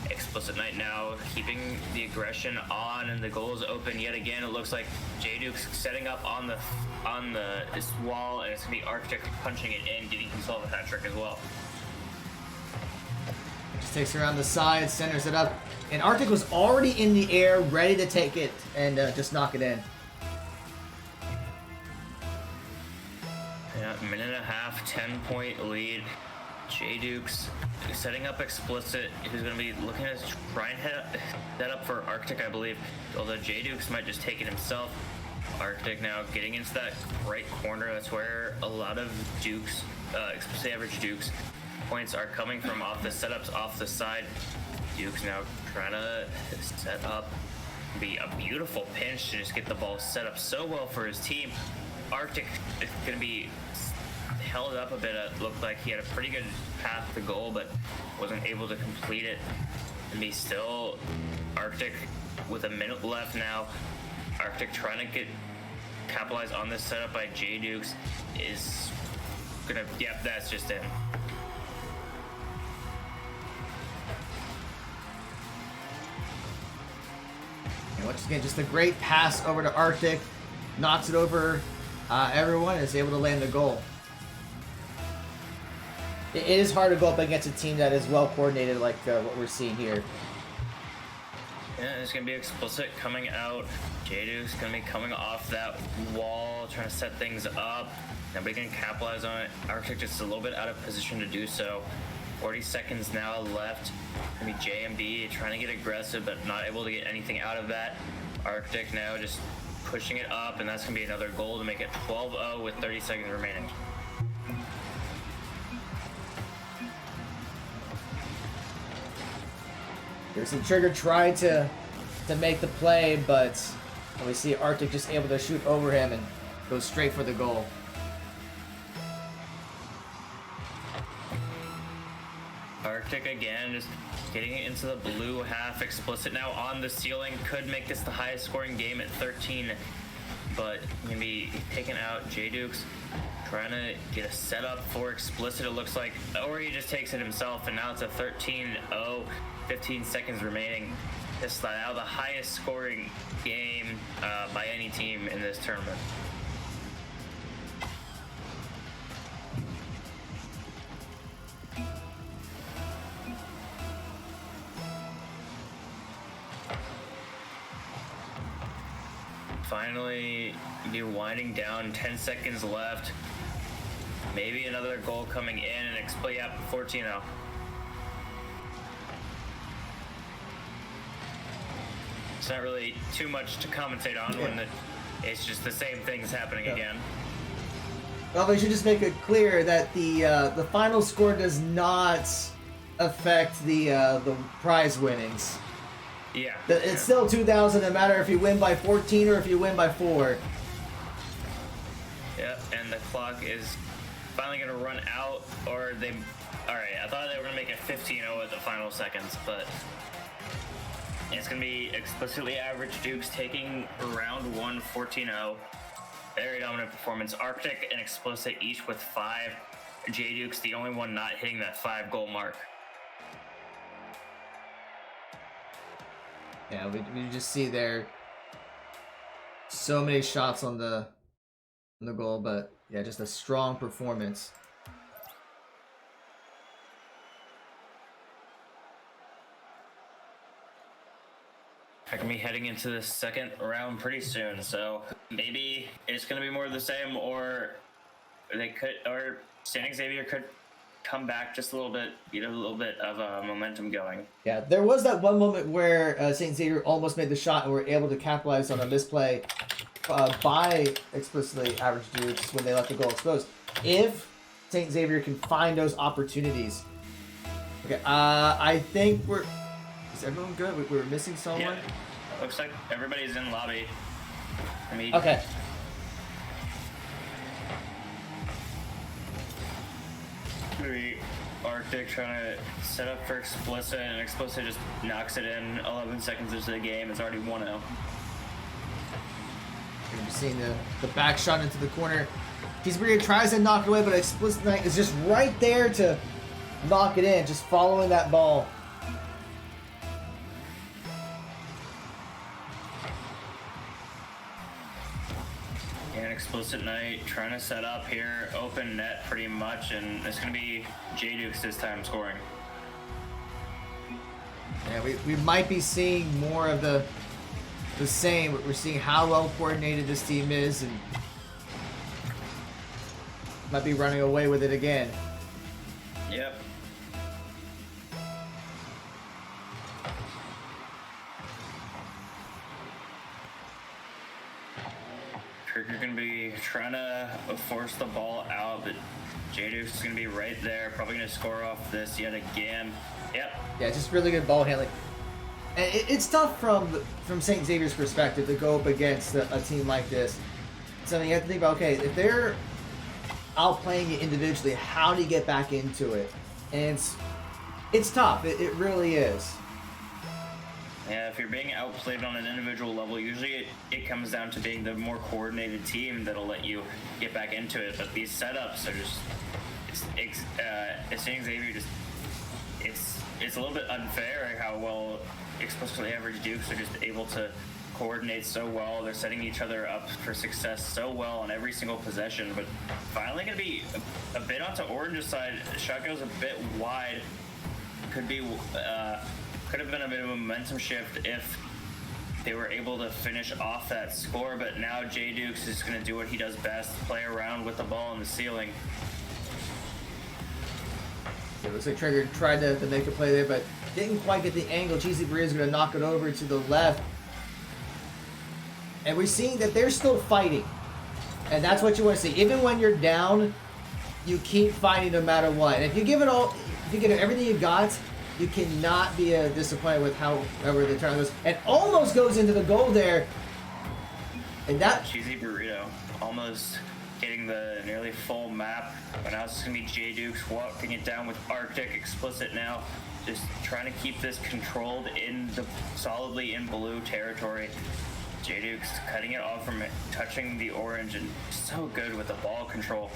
Explicit Night now keeping the aggression on, and the goal is open yet again. It looks like J-Duke's setting up on this wall, and it's gonna be Arctic punching it in, getting himself a hat trick as well. Just takes it around the side, centers it up, and Arctic was already in the air, ready to take it and just knock it in. Yeah, minute and a half, 10-point lead. J-Dukes setting up Explicit, who's going to be looking to try and head up for Arctic, I believe. Although J-Dukes might just take it himself. Arctic now getting into that right corner. That's where a lot of Dukes, Explicit Average Dukes, points are coming from, off the setups off the side. Dukes now trying to set up. Be a beautiful pinch to just get the ball set up so well for his team. Arctic is going to be held up a bit. It looked like he had a pretty good path to goal, but wasn't able to complete it. And be still Arctic with a minute left now. Arctic trying to capitalize on this setup by J-Dukes is gonna, yep, that's just in. And once again, just a great pass over to Arctic, knocks it over everyone, and is able to land the goal. It is hard to go up against a team that is well coordinated like what we're seeing here. Yeah, it's going to be Explicit coming out. J-Duke's going to be coming off that wall, trying to set things up. Nobody can capitalize on it. Arctic just a little bit out of position to do so. 40 seconds now left. Going to be JMB trying to get aggressive, but not able to get anything out of that. Arctic now just pushing it up, and that's going to be another goal to make it 12-0 with 30 seconds remaining. There's some Trigger trying to make the play, but we see Arctic just able to shoot over him and go straight for the goal. Arctic again, just Getting it into the blue half. Explicit now on the ceiling. Could make this the highest scoring game at 13. But going to be taking out J-Dukes. Trying to get a setup for Explicit, it looks like. Or he just takes it himself, and now it's a 13-0. 15 seconds remaining. This is now the highest scoring game by any team in this tournament. Finally, you're winding down, 10 seconds left. Maybe another goal coming in, and yeah, 14-0. It's not really too much to commentate on when it's just the same things happening again. Well, we should just make it clear that the final score does not affect the prize winnings. Yeah. It's still 2,000, no matter if you win by 14 or if you win by 4. Yep, and the clock is finally going to run out, or they... Alright, I thought they were going to make it 15-0 at the final seconds, but... It's going to be explicitly average Dukes taking round 1, 14-0. Very dominant performance. Arctic and Explicit each with 5. J-Dukes the only one not hitting that 5-goal mark. Yeah, we just see there so many shots on the goal, but yeah, just a strong performance. I can be heading into the second round pretty soon, so maybe it's going to be more of the same, or Xavier could come back just a little bit, get a little bit of momentum going. Yeah, there was that one moment where St. Xavier almost made the shot and were able to capitalize on a misplay by explicitly average Dukes when they left the goal exposed. If St. Xavier can find those opportunities. Okay, I think is everyone good? We're missing someone? Yeah. Looks like everybody's in lobby. Okay. Maybe Arctic trying to set up for Explicit, and Explicit just knocks it in 11 seconds into the game. It's already 1-0. You're seeing the back shot into the corner. Xavier tries to knock it away, but Explicit Knight is just right there to knock it in, just following that ball. And Explicit Knight trying to set up here, open net pretty much, and it's going to be J-Dukes this time scoring. Yeah, we might be seeing more of the same. We're seeing how well coordinated this team is, and might be running away with it again. Yep. Trigger going to be trying to force the ball out, but J-Dukes is going to be right there, probably going to score off this yet again. Yep. Yeah, just really good ball handling. And it's tough from St. Xavier's perspective to go up against a team like this. So you have to think about, okay, if they're outplaying you individually, how do you get back into it? And it's tough. It really is. Yeah, if you're being outplayed on an individual level, usually it comes down to being the more coordinated team that'll let you get back into it. But these setups are just, St. Xavier just, it's a little bit unfair how well explicitly average Dukes are just able to coordinate so well. They're setting each other up for success so well on every single possession. But finally going to be a bit onto Orange's side. Shot goes a bit wide. Could have been a bit of a momentum shift if they were able to finish off that score, but now J-Dukes is going to do what he does best, play around with the ball in the ceiling. It looks like Trigger tried to make a play there, but didn't quite get the angle. Cheesy Bria is going to knock it over to the left. And we're seeing that they're still fighting. And that's what you want to see. Even when you're down, you keep fighting no matter what. And if you give it all, if you give it everything you got, you cannot be disappointed with however the tournament goes. And almost goes into the goal there. And that... Cheesy Burrito almost getting the nearly full map. But now it's going to be J-Dukes walking it down with Arctic. Explicit now just trying to keep this controlled solidly in blue territory. J-Duke's cutting it off from touching the orange and so good with the ball control.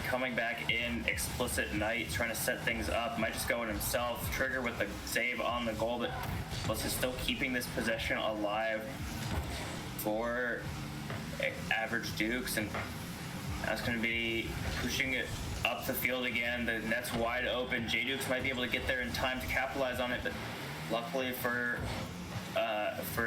Coming back in, Explicit Knight trying to set things up, might just go in himself. Trigger with the save on the goal, but Explicit still keeping this possession alive for Average Dukes, and that's going to be pushing it up the field again. The net's wide open. J-Dukes might be able to get there in time to capitalize on it, but luckily for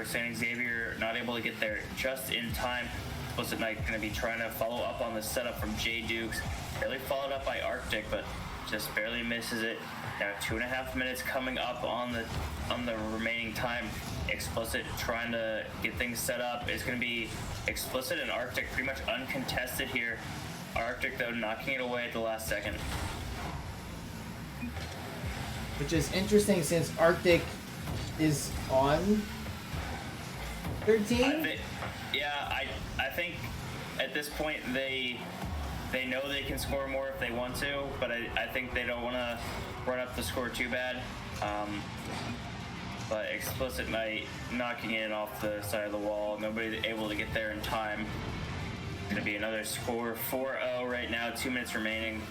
St. Xavier, not able to get there just in time. Explicit Knight going to be trying to follow up on the setup from J-Dukes. Barely followed up by Arctic, but just barely misses it. Now 2.5 minutes coming up on the remaining time. Explicit trying to get things set up. It's going to be Explicit and Arctic pretty much uncontested here. Arctic, though, knocking it away at the last second. Which is interesting since Arctic is on 13? I think at this point they know they can score more if they want to, but I think they don't want to run up the score too bad. But Explicit Knight knocking it off the side of the wall. Nobody able to get there in time. Going to be another score, 4-0 right now, 2 minutes remaining.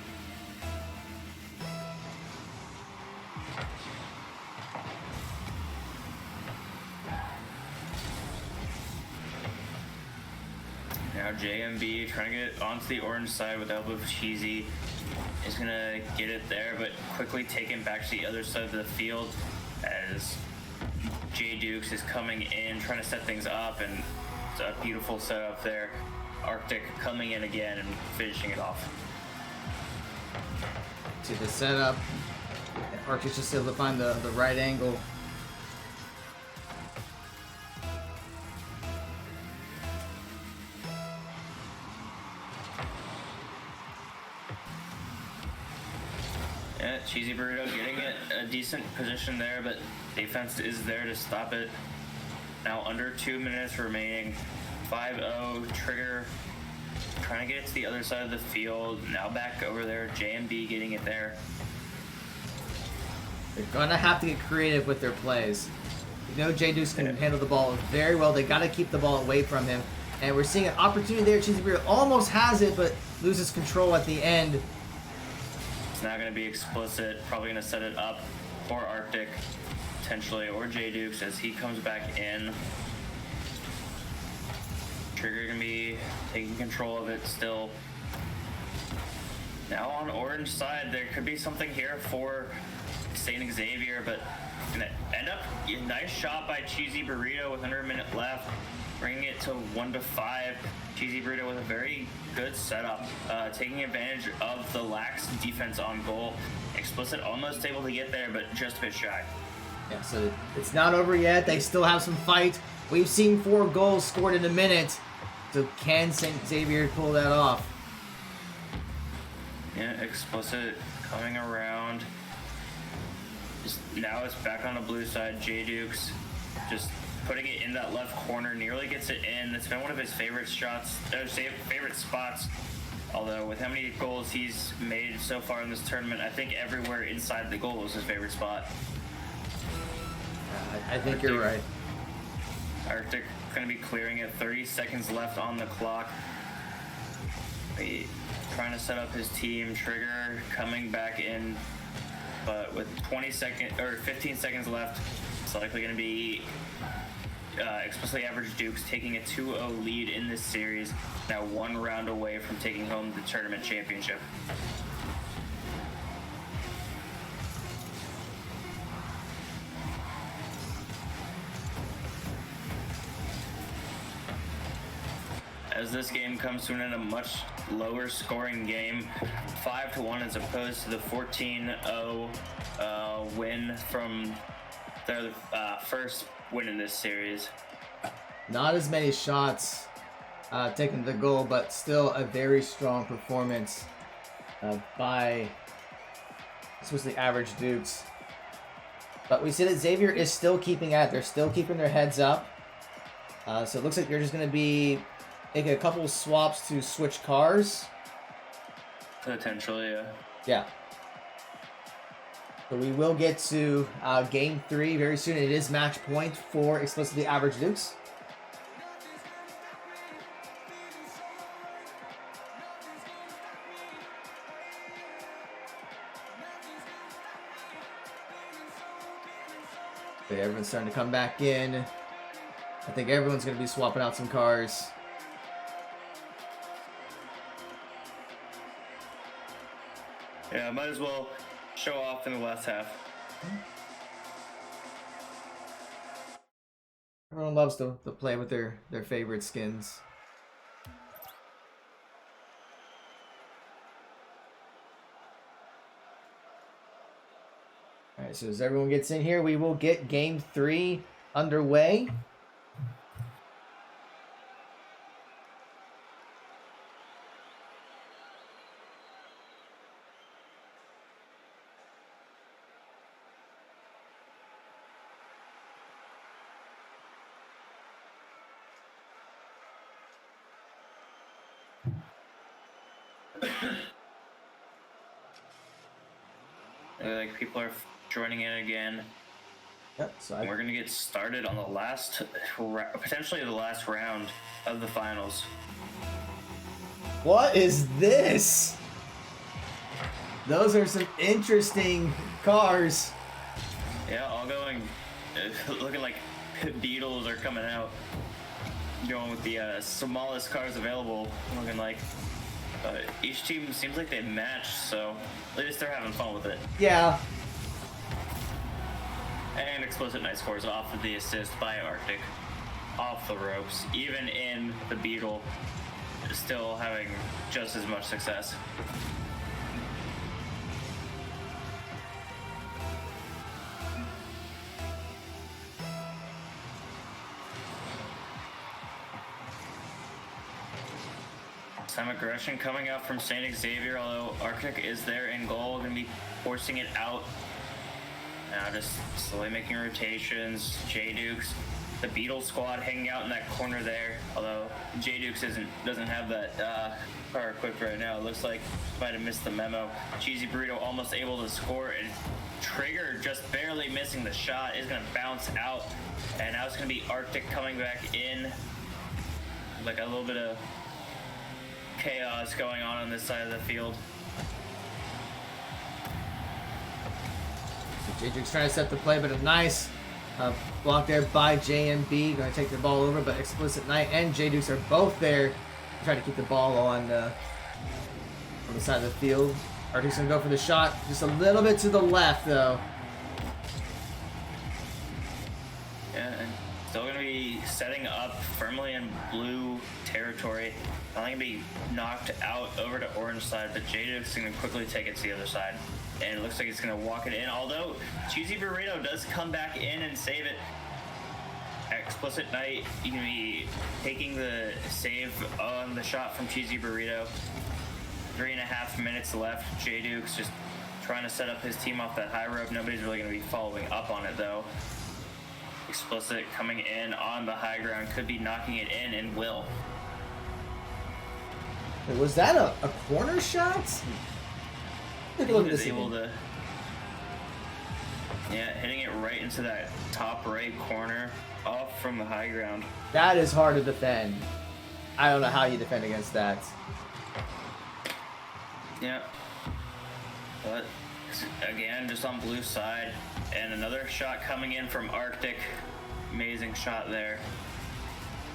Now JMB trying to get it onto the orange side with the help of Cheesy. Is going to get it there, but quickly taken back to the other side of the field as J-Dukes is coming in, trying to set things up, and it's a beautiful setup there. Arctic coming in again and finishing it off. To the setup. Arctic's just able to find the right angle. Yeah, Cheesy Burrito getting it a decent position there, but defense is there to stop it. Now under 2 minutes remaining. 5-0, Trigger trying to get it to the other side of the field. Now back over there, JMB getting it there. They're gonna have to get creative with their plays. You know J-Dukes can handle the ball very well. They gotta keep the ball away from him. And we're seeing an opportunity there. Cheesy Burrito almost has it, but loses control at the end. It's not going to be Explicit. Probably going to set it up for Arctic, potentially, or J-Dukes as he comes back in. Trigger going to be taking control of it still. Now on orange side, there could be something here for St. Xavier, but going to end up a nice shot by Cheesy Burrito with under a minute left, bringing it to 1-5. Cheesy Burrito with a very good setup, taking advantage of the lax defense on goal. Explicit almost able to get there, but just a bit shy. Yeah, so it's not over yet. They still have some fight. We've seen 4 goals scored in a minute. So can St. Xavier pull that off? Yeah, Explicit coming around. Now it's back on the blue side. J-Dukes just putting it in that left corner, nearly gets it in. It's been one of his favorite shots, favorite spots. Although with how many goals he's made so far in this tournament, I think everywhere inside the goal was his favorite spot. I think you're right. Arctic going to be clearing it. 30 seconds left on the clock. Trying to set up his team. Trigger coming back in, but with 15 seconds left, it's likely going to be Explicitly Average Dukes taking a 2-0 lead in this series. Now 1 round away from taking home the tournament championship. As this game comes to an end, a much lower scoring game, 5-1 as opposed to the 14-0 win from their first win in this series. Not as many shots taken to the goal, but still a very strong performance by the Average Dukes. But we see that Xavier is still keeping at it. They're still keeping their heads up. So it looks like they're just going to be making a couple of swaps to switch cars. Potentially, yeah. Yeah. So we will get to game 3 very soon. It is match point for Explicitly Average Dukes. Okay, everyone's starting to come back in. I think everyone's going to be swapping out some cars. Yeah, might as well show off in the last half. Everyone loves to play with their favorite skins. Alright, so as everyone gets in here, we will get game 3 underway. Like people are joining in again. Yep, so We're gonna get started on the last, potentially the last round of the finals. What is this? Those are some interesting cars. Yeah, all going, looking like Beetles are coming out. Going with the smallest cars available, looking like. Each team seems like they match, so at least they're having fun with it. Yeah. And Explicit Night scores off of the assist by Arctic. Off the ropes. Even in the Beetle, still having just as much success. Some aggression coming out from St. Xavier, although Arctic is there in goal, going to be forcing it out. Now just slowly making rotations. J-Dukes, the Beetle squad hanging out in that corner there, although J-Dukes doesn't have that car equipped right now. It looks like might have missed the memo. Cheesy Burrito almost able to score, and Trigger just barely missing the shot is going to bounce out, and now it's going to be Arctic coming back in. Like a little bit of chaos going on this side of the field. So J-Dukes trying to set the play, but a nice block there by JMB. Going to take the ball over, but Explicit Night and J-Dukes are both there. Trying to keep the ball on the side of the field. Arctic's going to go for the shot. Just a little bit to the left, though. Yeah, and still going to be setting up firmly in blue territory. Not going to be knocked out over to orange side, but J-Dukes going to quickly take it to the other side. And it looks like it's going to walk it in, although Cheesy Burrito does come back in and save it. Explicit Night, you can be taking the save on the shot from Cheesy Burrito. 3.5 minutes left. J-Dukes just trying to set up his team off that high rope. Nobody's really going to be following up on it, though. Explicit coming in on the high ground, could be knocking it in, and will. Was that a corner shot? Take a look at this able to, yeah, hitting it right into that top right corner off from the high ground. That is hard to defend. I don't know how you defend against that. Yeah. But again, just on blue side, and another shot coming in from Arctic. Amazing shot there.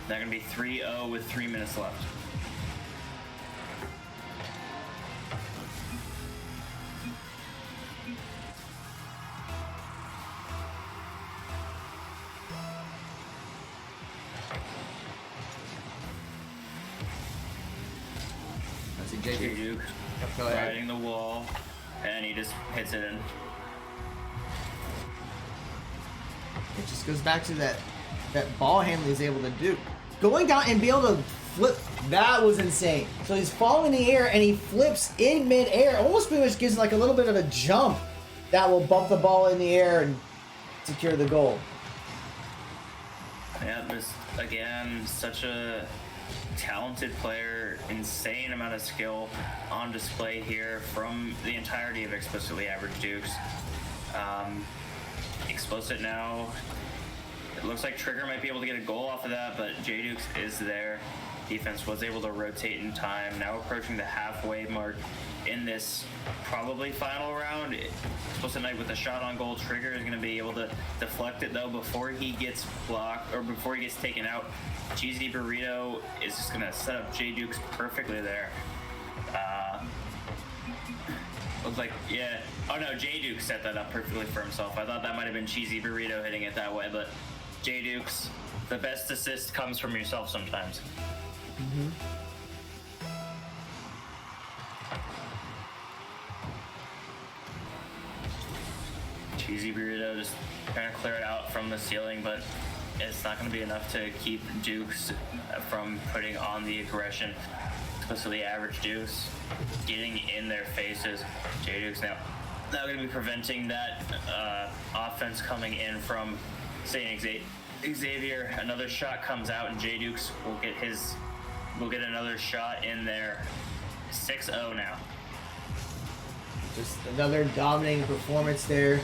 They're going to be 3-0 with 3 minutes left. Let's see J-Duke. Go ahead. Riding the wall, and he just hits it in. It just goes back to that ball handling he's able to do. Going down and be able to flip, that was insane. So he's falling in the air and he flips in mid-air, almost pretty much gives like a little bit of a jump that will bump the ball in the air and secure the goal. Yeah, this again, such a talented player, insane amount of skill on display here from the entirety of Explicitly Average Dukes. Explicit now. It looks like Trigger might be able to get a goal off of that, but J-Dukes is there. Defense was able to rotate in time. Now approaching the halfway mark in this probably final round. Explicit Knight with a shot on goal. Trigger is going to be able to deflect it though before he gets blocked or before he gets taken out. Cheesy Burrito is just going to set up J-Dukes perfectly there. Looks like, yeah. Oh no, J-Duke set that up perfectly for himself. I thought that might have been Cheesy Burrito hitting it that way, but J-Dukes, the best assist comes from yourself sometimes. Mm-hmm. Cheesy Burrito just trying to clear it out from the ceiling, but it's not going to be enough to keep Dukes from putting on the aggression. Especially the average Dukes getting in their faces. J-Dukes now going to be preventing that offense coming in from St. Xavier. Another shot comes out and J-Dukes will get another shot in there. 6-0 now. Just another dominating performance there.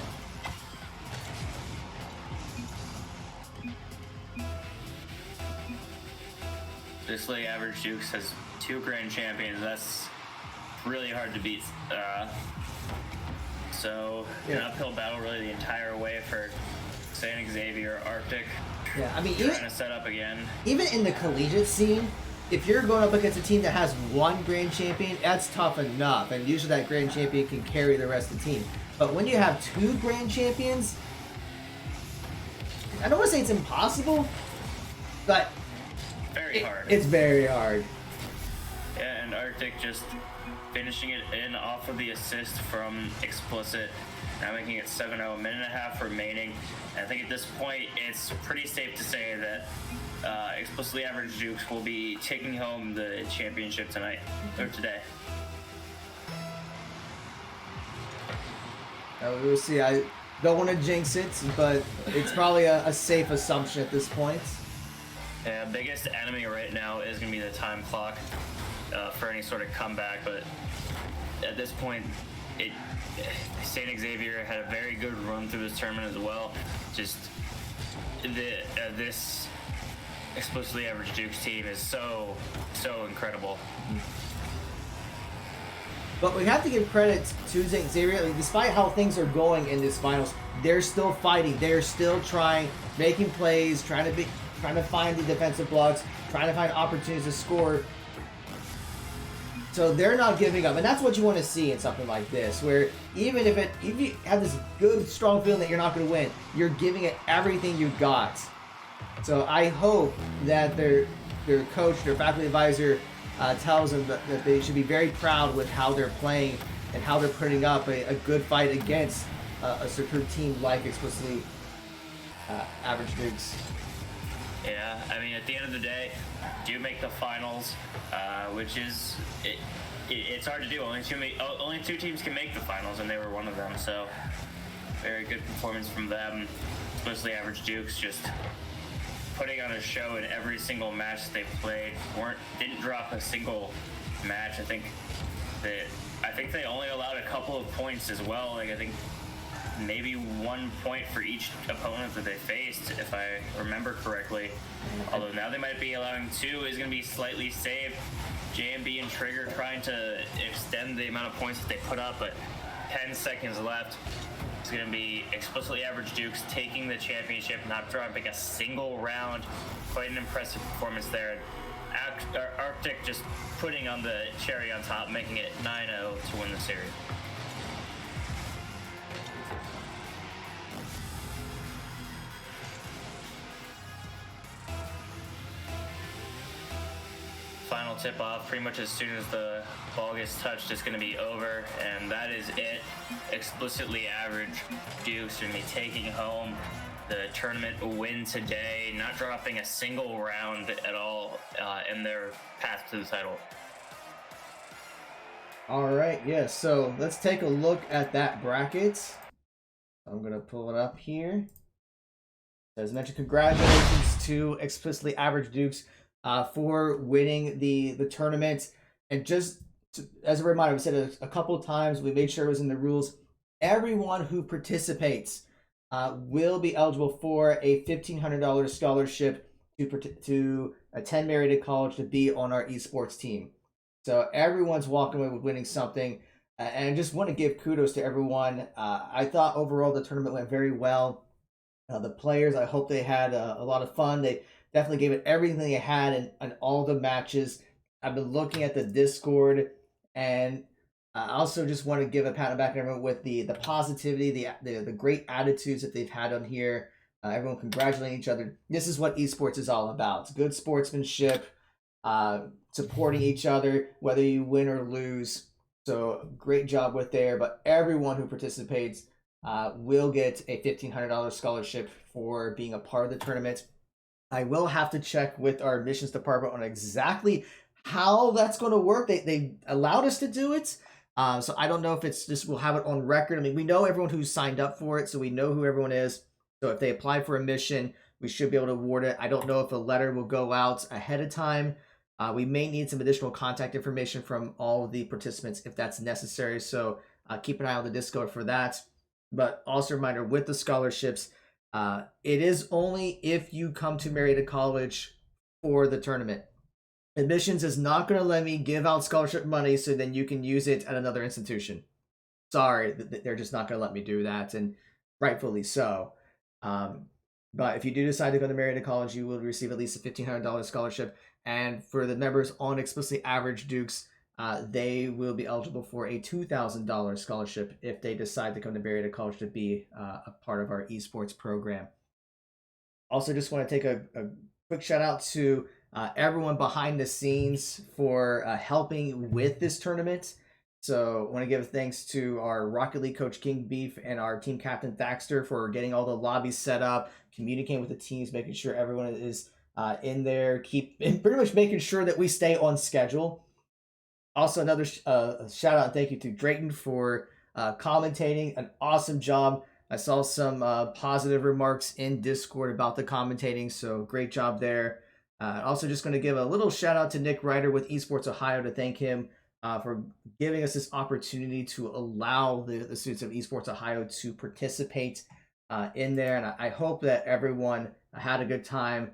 This league average Dukes has 2 grand champions. That's really hard to beat. So an uphill battle really the entire way for St. Xavier. Arctic. Yeah, I mean, trying to set up again. Even in the collegiate scene, if you're going up against a team that has 1 grand champion, that's tough enough, and usually that grand champion can carry the rest of the team. But when you have 2 grand champions, I don't want to say it's impossible, but very hard. It's very hard. Yeah, and Arctic just finishing it in off of the assist from Explicit. Now making it 7-0, a minute and a half remaining. And I think at this point, it's pretty safe to say that Explicitly Average Dukes will be taking home the championship tonight, or today. We'll see. I don't want to jinx it, but it's probably a safe assumption at this point. Yeah, biggest enemy right now is going to be the time clock for any sort of comeback, but at this point, St. Xavier had a very good run through this tournament as well. Just this Explicitly Average Dukes team is so incredible. But we have to give credit to St. Xavier. Like, despite how things are going in this finals, they're still fighting. They're still trying, making plays, trying to find the defensive blocks, trying to find opportunities to score. So they're not giving up, and that's what you want to see in something like this, where even if you have this good, strong feeling that you're not going to win, you're giving it everything you got. So I hope that their coach, their faculty advisor, tells them that they should be very proud with how they're playing and how they're putting up a good fight against a superb team like Explicitly Average Dukes. Yeah, I mean, at the end of the day, do make the finals, which is it's hard to do. Only two teams can make the finals, and they were one of them. So, very good performance from them. Mostly Average Dukes just putting on a show in every single match they played. Didn't drop a single match. I think they only allowed a couple of points as well. Like I think maybe 1 point for each opponent that they faced, if I remember correctly. Although now they might be allowing 2 is going to be slightly saved. JMB and Trigger trying to extend the amount of points that they put up, but 10 seconds left. It's going to be Explicitly Average Dukes taking the championship, not dropping a single round. Quite an impressive performance there. Arctic just putting on the cherry on top, making it 9-0 to win the series. Final tip-off, pretty much as soon as the ball gets touched, it's going to be over, and that is it. Explicitly Average Dukes are going to be taking home the tournament win today, not dropping a single round at all in their path to the title. All right, yeah, so let's take a look at that bracket. I'm going to pull it up here. As mentioned, congratulations to Explicitly Average Dukes for winning the tournament. And just as a reminder, we said it a couple of times, we made sure it was in the rules. everyone who participates will be eligible for a $1,500 scholarship to attend Marietta College to be on our esports team. So everyone's walking away with winning something. And I just want to give kudos to everyone. I thought overall the tournament went very well. The players, I hope they had a lot of fun. They definitely gave it everything they had in all the matches. I've been looking at the Discord, and I also just want to give a pat on the back to everyone with the positivity, the great attitudes that they've had on here. Everyone congratulating each other. This is what esports is all about. It's good sportsmanship, supporting each other, whether you win or lose. So great job with there. But everyone who participates will get a $1,500 scholarship for being a part of the tournament. I will have to check with our admissions department on exactly how that's going to work. They allowed us to do it. So I don't know if it's just we'll have it on record. I mean, we know everyone who's signed up for it, so we know who everyone is. So if they apply for admission, we should be able to award it. I don't know if a letter will go out ahead of time. We may need some additional contact information from all of the participants if that's necessary. So keep an eye on the Discord for that. But also a reminder, with the scholarships, it is only if you come to Marietta College for the tournament. Admissions is not going to let me give out scholarship money so then you can use it at another institution. Sorry, they're just not going to let me do that, and rightfully so. But if you do decide to go to Marietta College, you will receive at least a $1,500 scholarship. And for the members on Explicitly Average Dukes, they will be eligible for a $2,000 scholarship if they decide to come to Marietta College to be a part of our esports program. Also, just want to take a quick shout out to everyone behind the scenes for helping with this tournament. So I want to give thanks to our Rocket League coach King Beef and our team captain Thaxter for getting all the lobbies set up, communicating with the teams, making sure everyone is in there, pretty much making sure that we stay on schedule. Also, another shout out and thank you to Drayton for commentating. An awesome job. I saw some positive remarks in Discord about the commentating, so great job there. Also, just going to give a little shout out to Nick Ryder with Esports Ohio to thank him for giving us this opportunity to allow the students of Esports Ohio to participate in there. And I hope that everyone had a good time,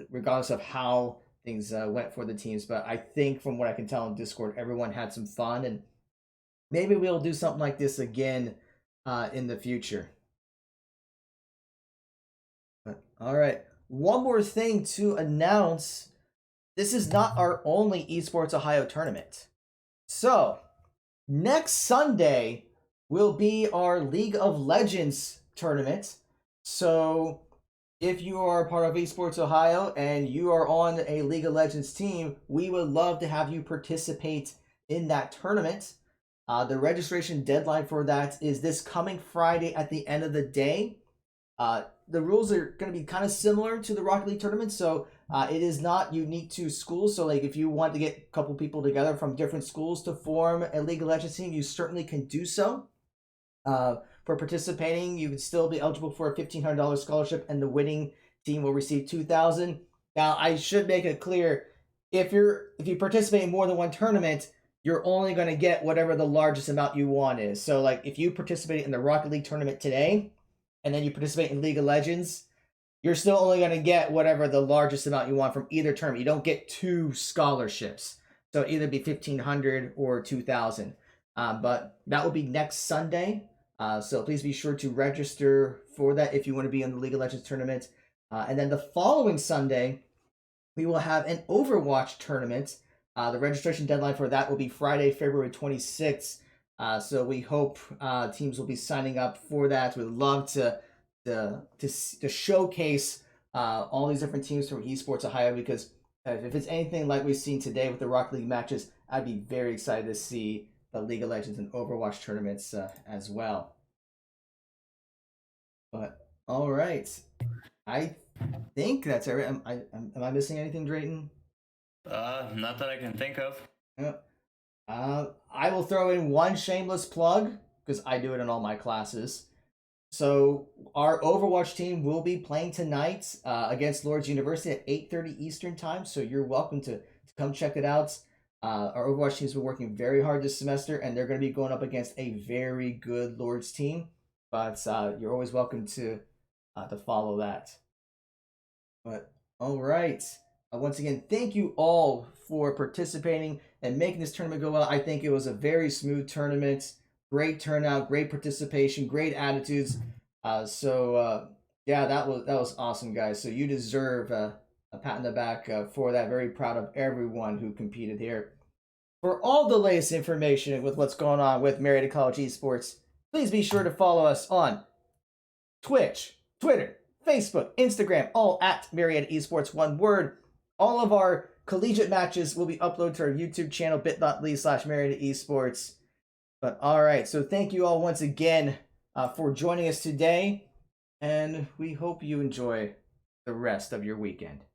regardless of how things went for the teams. But I think from what I can tell in Discord, everyone had some fun, and maybe we'll do something like this again in the future. But, all right. One more thing to announce. This is not our only Esports Ohio tournament. So, next Sunday will be our League of Legends tournament. So, if you are a part of Esports Ohio and you are on a League of Legends team, we would love to have you participate in that tournament. The registration deadline for that is this coming Friday at the end of the day. The rules are going to be kind of similar to the Rocket League tournament, so it is not unique to schools. So, like, if you want to get a couple people together from different schools to form a League of Legends team, you certainly can do so. For participating, you would still be eligible for a $1,500 scholarship, and the winning team will receive $2,000. Now, I should make it clear, if you participate in more than one tournament, you're only going to get whatever the largest amount you want is. So, like, if you participate in the Rocket League tournament today, and then you participate in League of Legends, you're still only going to get whatever the largest amount you want from either tournament. You don't get two scholarships. So it'll either be $1,500 or $2,000. But that will be next Sunday. So please be sure to register for that if you want to be in the League of Legends tournament. And then the following Sunday, we will have an Overwatch tournament. The registration deadline for that will be Friday, February 26th. So we hope teams will be signing up for that. We'd love to showcase all these different teams from Esports Ohio, because if it's anything like we've seen today with the Rocket League matches, I'd be very excited to see the League of Legends and Overwatch tournaments as well. But all right, I think that's everything. Am I missing anything, Drayton? Not that I can think of. I will throw in one shameless plug, because I do it in all my classes. So our Overwatch team will be playing tonight against Lord's University at 8:30 Eastern time. So you're welcome to come check it out. Our Overwatch team's been working very hard this semester, and they're going to be going up against a very good Lords team. But you're always welcome to follow that. But all right. Once again, thank you all for participating and making this tournament go well. I think it was a very smooth tournament. Great turnout, great participation, great attitudes. Yeah, that was awesome, guys. So you deserve a pat on the back for that. Very proud of everyone who competed here. For all the latest information with what's going on with Marietta College Esports, please be sure to follow us on Twitch, Twitter, Facebook, Instagram, all at Marietta Esports, one word. All of our collegiate matches will be uploaded to our YouTube channel, bit.ly/Marietta Esports. But all right, so thank you all once again for joining us today, and we hope you enjoy the rest of your weekend.